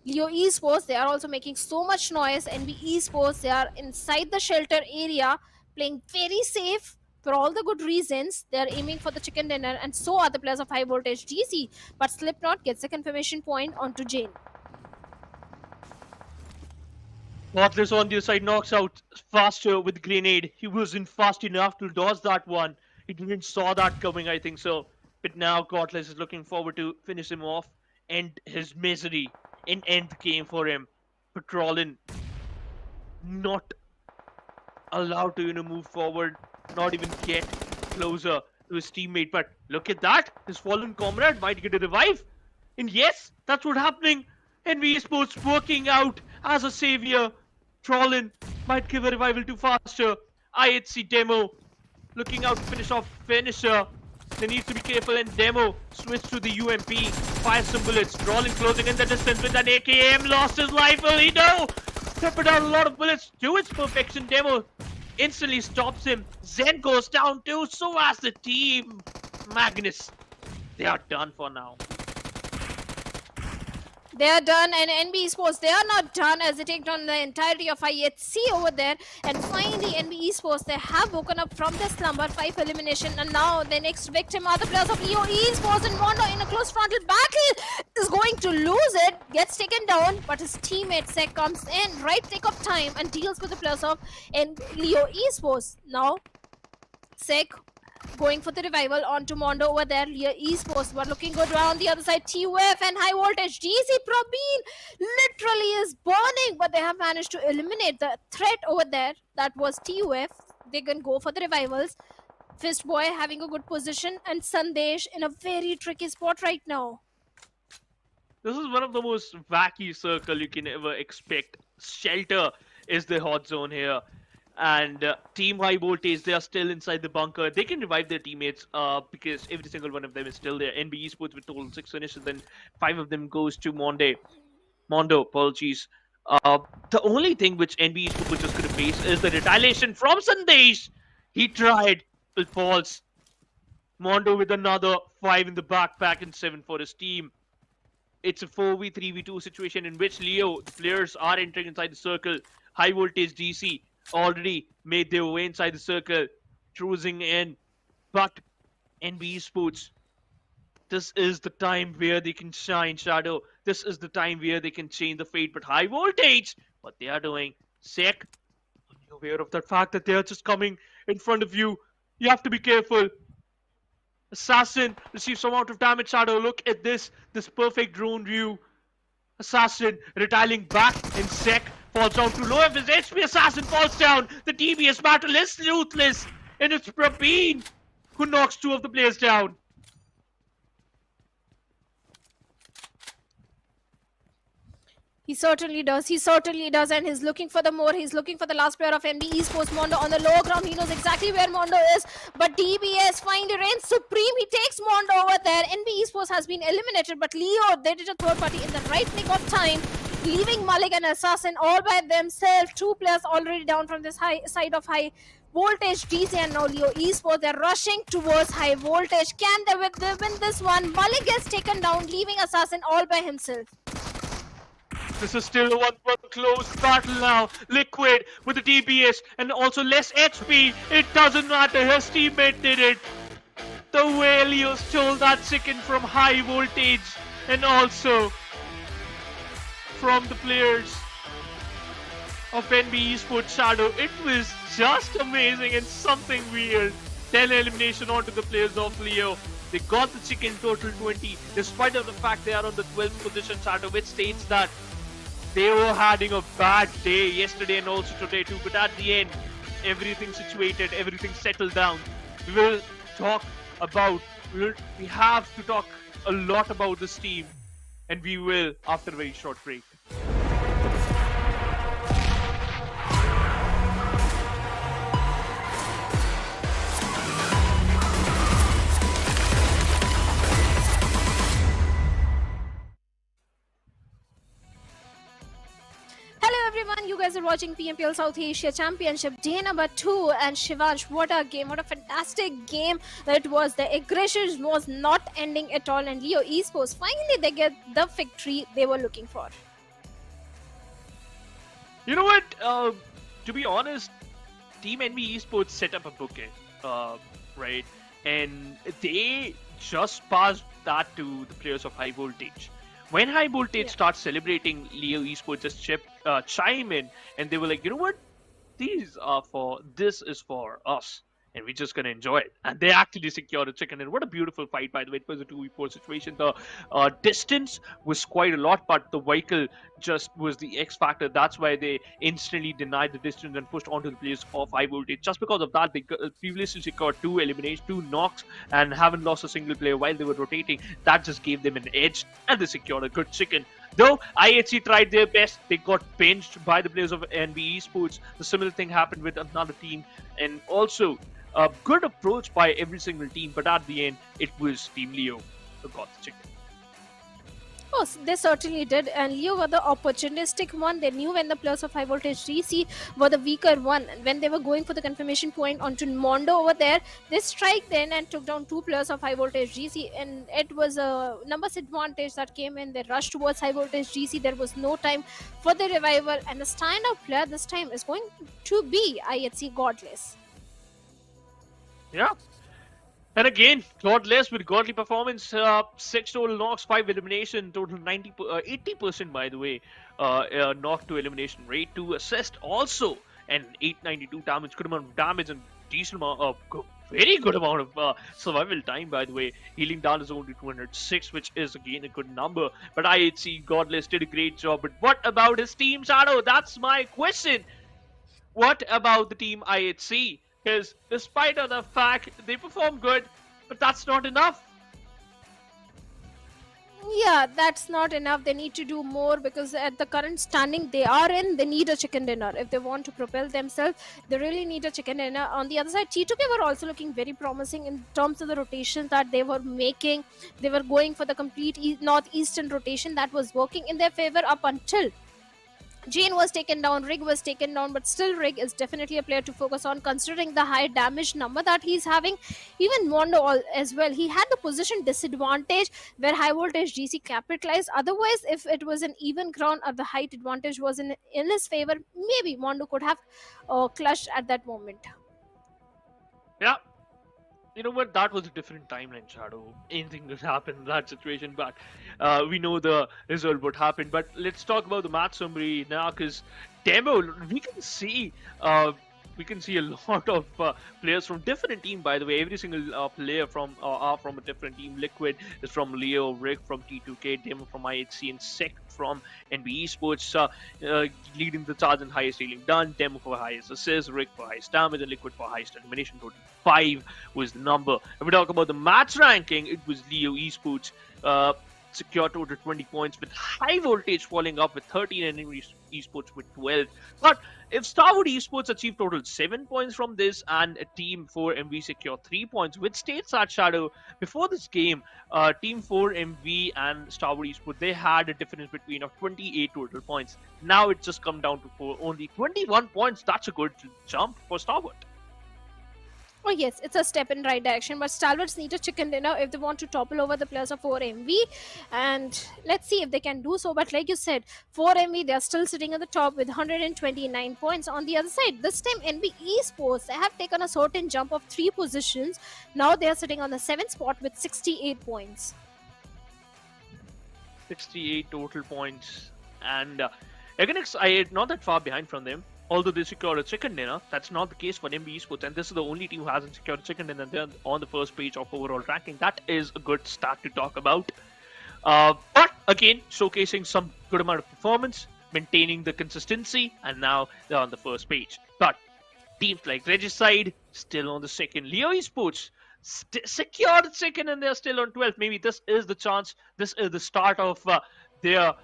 Leo Esports, they are also making so much noise. NB Esports, they are inside the shelter area, playing very safe for all the good reasons. They are aiming for the chicken dinner, and so are the players of Highvoltage DC. But Slipknot gets a confirmation point onto Jane. Godless on the side knocks out faster with grenade. He wasn't fast enough to dodge that one. He didn't saw that coming, I think so. But now Godless is looking forward to finish him off, end his misery, and end the game for him. Patrolin not allowed to move forward, not even get closer to his teammate. But look at that, his fallen comrade might get a revive. And yes, that's what's happening. NB Esports working out as a savior. Trollin might give a revival to faster. IHC Demo looking out to finish off Finisher. They need to be careful, and Demo switch to the UMP. Fire some bullets. Trollin closing in the distance with an AKM. Lost his life. Will he? No! Peppered out a lot of bullets to its perfection. Demo instantly stops him. Zen goes down too. So as the team. Magnus. They are done for now. They are done, and NB Esports, they are not done as they take down the entirety of IHC over there. And finally, NB Esports, they have woken up from their slumber, 5 elimination, and now the next victim are the players of Leo Esports, and Mondo in a close frontal battle is going to lose it, gets taken down, but his teammate Sek comes in, right tick of time, and deals with the players of Leo Esports. Now, Sek going for the revival onto Mondo over there. Leo Esports were looking good around the other side. TUF and Highvoltage DC Probeen literally is burning, but they have managed to eliminate the threat over there. That was TUF. They can go for the revivals. Fistboy having a good position, and Sandesh in a very tricky spot right now. This is one of the most wacky circle you can ever expect. Shelter is the hot zone here. And Team Highvoltage, they are still inside the bunker. They can revive their teammates because every single one of them is still there. NB Esports with total 6 finishes, then 5 of them goes to Mondo, apologies. The only thing which NB Esports is going to face is the retaliation from Sandesh. He tried, but falls. Mondo with another 5 in the backpack and 7 for his team. It's a 4v3v2 situation in which Leo, the players are entering inside the circle. Highvoltage DC already made their way inside the circle, cruising in. But NB Esports, this is the time where they can shine, Shadow. This is the time where they can change the fate. But Highvoltage, what they are doing, Sek, are you aware of that fact that they are just coming in front of you? You have to be careful. Assassin receives some amount of damage, Shadow. Look at this perfect drone view. Assassin retiling back, and Sek falls down too low. If his HP Assassin falls down, the DBS battle is ruthless. And it's Probeen who knocks 2 of the players down. He certainly does, and he's looking for the more. He's looking for the last player of NB Esports, Mondo, on the lower ground. He knows exactly where Mondo is, but DBS finally reigns supreme. He takes Mondo over there. NB Esports has been eliminated, but Leo, they did a third party in the right nick of time, leaving Malik and Assassin all by themselves. 2 players already down from this side of Voltage DC and now Leo Esports, they're rushing towards High Voltage. Can they win this one? Malik gets taken down, leaving Assassin all by himself. This is still a one close battle now. Liquid with the DPS and also less HP. It doesn't matter. His teammate did it. The way Leo stole that chicken from High Voltage and also from the players of NB Esports Shadow. It was just amazing and something weird. 10 elimination onto the players of Leo. They got the chicken total 20 despite of the fact they are on the 12th position Shadow, which states that they were having a bad day yesterday and also today too, but at the end, everything situated, everything settled down. We will talk about, we have to talk a lot about this team, and we will after a very short break. Hello everyone, you guys are watching PMPL South Asia Championship day number 2, and Shivansh, what a game, what a fantastic game that was. The aggression was not ending at all, and Leo Esports, finally they get the victory they were looking for. You know what, to be honest, Team NB Esports set up a bouquet, right, and they just passed that to the players of High Voltage. When High Voltage starts celebrating, Leo Esports just chime in, and they were like, you know what? This is for us, and we're just gonna enjoy it. And they actually secured a chicken, and what a beautiful fight, by the way. It was a 2v4 situation. The distance was quite a lot, but the vehicle just was the X factor. That's why they instantly denied the distance and pushed onto the players of High Voltage. Just because of that, they previously secured 2 eliminations, 2 knocks, and haven't lost a single player while they were rotating. That just gave them an edge, and they secured a good chicken. Though IHC tried their best, they got benched by the players of NB Esports. The similar thing happened with another team, and also a good approach by every single team, but at the end, it was Team Leo who got the chicken. Oh, they certainly did, and Leo were the opportunistic one. They knew when the players of High Voltage DC were the weaker one. When they were going for the confirmation point onto Mondo over there, they striked in and took down 2 players of High Voltage DC, and it was a numbers advantage that came in. They rushed towards High Voltage DC. There was no time for the revival, and the standout player this time is going to be IHC Godless. Yeah. And again, Godless with godly performance, 6 total knocks, 5 elimination, total 80% by the way, knock to elimination rate, 2 assist also, and 892 damage, good amount of damage and decent amount of, very good amount of survival time by the way. Healing down is only 206, which is again a good number, but IHC Godless did a great job. But what about his team, Shadow? That's my question. What about the team IHC? Because despite of the fact they perform good, but that's not enough. Yeah, that's not enough. They need to do more, because at the current standing they are in, they need a chicken dinner. If they want to propel themselves, they really need a chicken dinner. On the other side, T2K were also looking very promising in terms of the rotation that they were making. They were going for the complete northeastern rotation that was working in their favor up until Jane was taken down, Rig was taken down, but still Rig is definitely a player to focus on considering the high damage number that he's having. Even Mondo as well, he had the position disadvantage where High Voltage DC capitalized. Otherwise, if it was an even ground or the height advantage was in his favor, maybe Mondo could have clutched at that moment. Yeah. You know what? That was a different timeline, Shadow. Anything could happen in that situation, but we know the result what happened. But let's talk about the match summary now, because Demo, we can see a lot of players from different team. By the way, every single player from are from a different team. Liquid is from Leo, Rick from T2K, Demo from IHC, and Sec from NB Esports, leading the charge in highest healing done. Demo for highest assist, Rick for highest damage, and Liquid for highest elimination. Total 5 was the number. If we talk about the match ranking, it was Leo Esports secure total 20 points, with High Voltage falling up with 13 and Esports with 12. But if Stalwart Esports achieved total 7 points from this, and Team 4 MV secure 3 points, which states that, Shadow, before this game, Team 4 MV and Stalwart Esports, they had a difference between of 28 total points. Now it's just come down to only 21 points. That's a good jump for Stalwart. Oh yes, it's a step in right direction, but Stalwarts need a chicken dinner if they want to topple over the players of 4MV, and let's see if they can do so. But like you said, 4MV, they are still sitting at the top with 129 points. On the other side, this time NB Esports, they have taken a certain jump of 3 positions. Now they are sitting on the 7th spot with 68 points. 68 total points, and Eganix I not that far behind from them. Although they secured a chicken dinner, that's not the case for MB Esports, and this is the only team who hasn't secured a chicken dinner. They're on the first page of overall ranking. That is a good start to talk about. But again, showcasing some good amount of performance, maintaining the consistency, and now they're on the first page. But teams like Regicide still on the second. Leo Esports secured a second, and they're still on 12th. Maybe this is the chance. This is the start of their,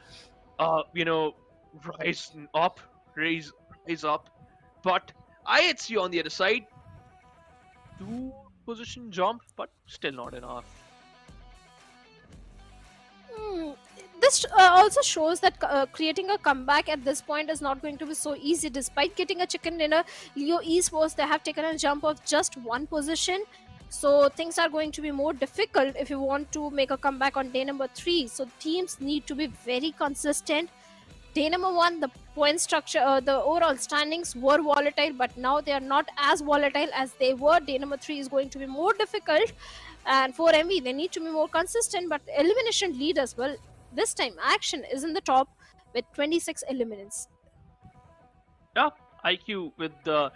raise up. But IHC on the other side, 2 position jump, but still not enough. This also shows that creating a comeback at this point is not going to be so easy. Despite getting a chicken dinner, Leo Esports, they have taken a jump of just 1 position. So things are going to be more difficult if you want to make a comeback on day number 3. So teams need to be very consistent. Day number 1, the point structure, the overall standings were volatile, but now they are not as volatile as they were. Day number 3 is going to be more difficult, and for MV, they need to be more consistent. But elimination lead as well. This time, Action is in the top with 26 eliminations. Yeah, IQ with the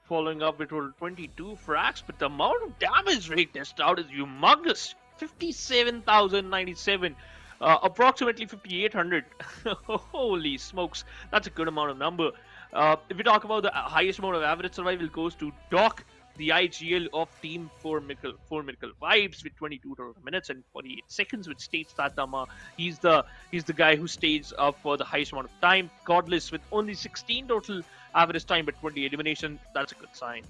following up with 22 frags, but the amount of damage rate dished out is humongous. 57,097. Approximately 5,800. Holy smokes, that's a good amount of number. If we talk about the highest amount of average survival, goes to Doc, the IGL of Team 4 Miracle Vibes with 22 total minutes and 48 seconds, which states that he's the guy who stays up for the highest amount of time. Godless with only 16 total average time but 20 elimination. That's a good sign.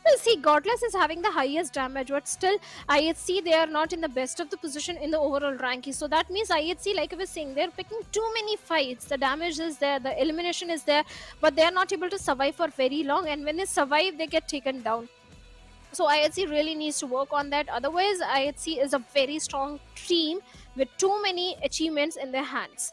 Well, see, Godless is having the highest damage, but still, IHC, they are not in the best of the position in the overall ranking. So that means IHC, like I was saying, they're picking too many fights. The damage is there, the elimination is there, but they are not able to survive for very long. And when they survive, they get taken down. So IHC really needs to work on that. Otherwise, IHC is a very strong team with too many achievements in their hands.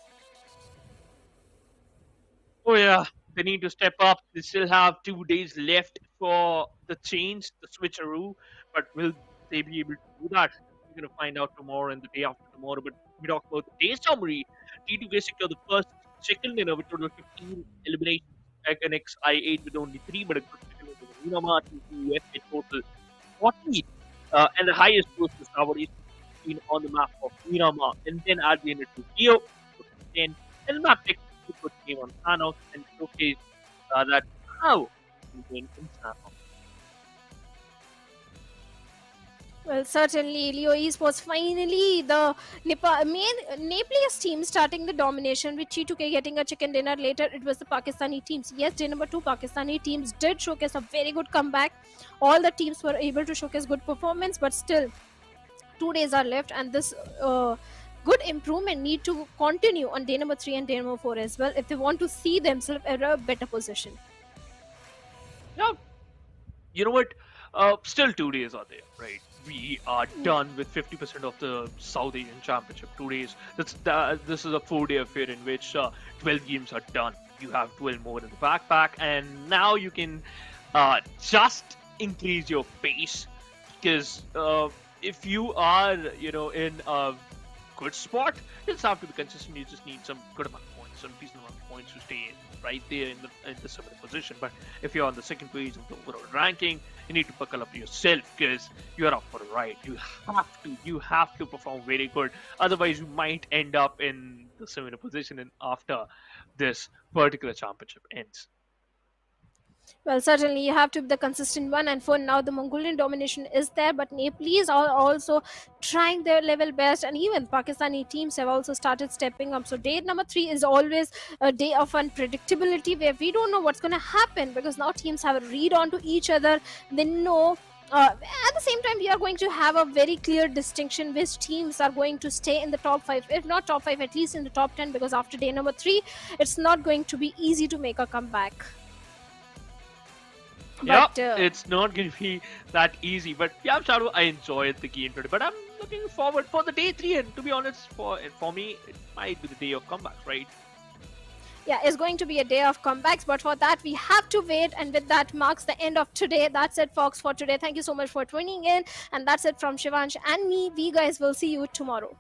Oh yeah, they need to step up. They still have 2 days left for the change, the switcheroo, but will they be able to do that? We're going to find out tomorrow and the day after tomorrow. But we talk about the day summary. T2K secured the first chicken dinner with total 15 eliminations. Eganix I8 with only 3, but a good chicken dinner with Miramar, T2F with total 40. And the highest goes to Stalwart Esports on the map of Miramar. And then at the end it was Leo, 10, and MABETEX came on Sanhok and showcased that how you win in Sanhok. Well, certainly, Leo Esports finally the Nepalese team starting the domination with T2K getting a chicken dinner. Later, it was the Pakistani teams. Yes, day number 2, Pakistani teams did showcase a very good comeback. All the teams were able to showcase good performance, but still, 2 days are left, and this good improvement need to continue on day number 3 and day number 4 as well if they want to see themselves at a better position. Yeah, you know what? Still 2 days are there, right? We are done with 50% of the South Asian Championship. 2 days. This is a 4-day affair in which 12 games are done. You have 12 more in the backpack, and now you can just increase your pace, because if you are, in a good spot, you just have to be consistent. You just need some good amount of points, some decent amount of points to stay right there in the similar position. But if you're on the second page of the overall ranking, you need to buckle up yourself, because you're up for a ride. You have to perform very good. Otherwise, you might end up in the similar position after this particular championship ends. Well, certainly you have to be the consistent one, and for now the Mongolian domination is there, but Nepalese are also trying their level best, and even Pakistani teams have also started stepping up. So day number 3 is always a day of unpredictability, where we don't know what's going to happen, because now teams have a read on to each other. They know at the same time, we are going to have a very clear distinction which teams are going to stay in the top 5, if not top 5, at least in the top 10, because after day number 3 it's not going to be easy to make a comeback. Yeah, But it's not going to be that easy. But yeah, Shadow, I enjoyed the game today. But I'm looking forward for the day 3. And to be honest, for me, it might be the day of comebacks, right? yeah, it's going to be a day of comebacks. But for that, we have to wait. And with that marks the end of today. That's it, folks, for today. Thank you so much for tuning in. And that's it from Shivansh and me. We guys will see you tomorrow.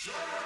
Shut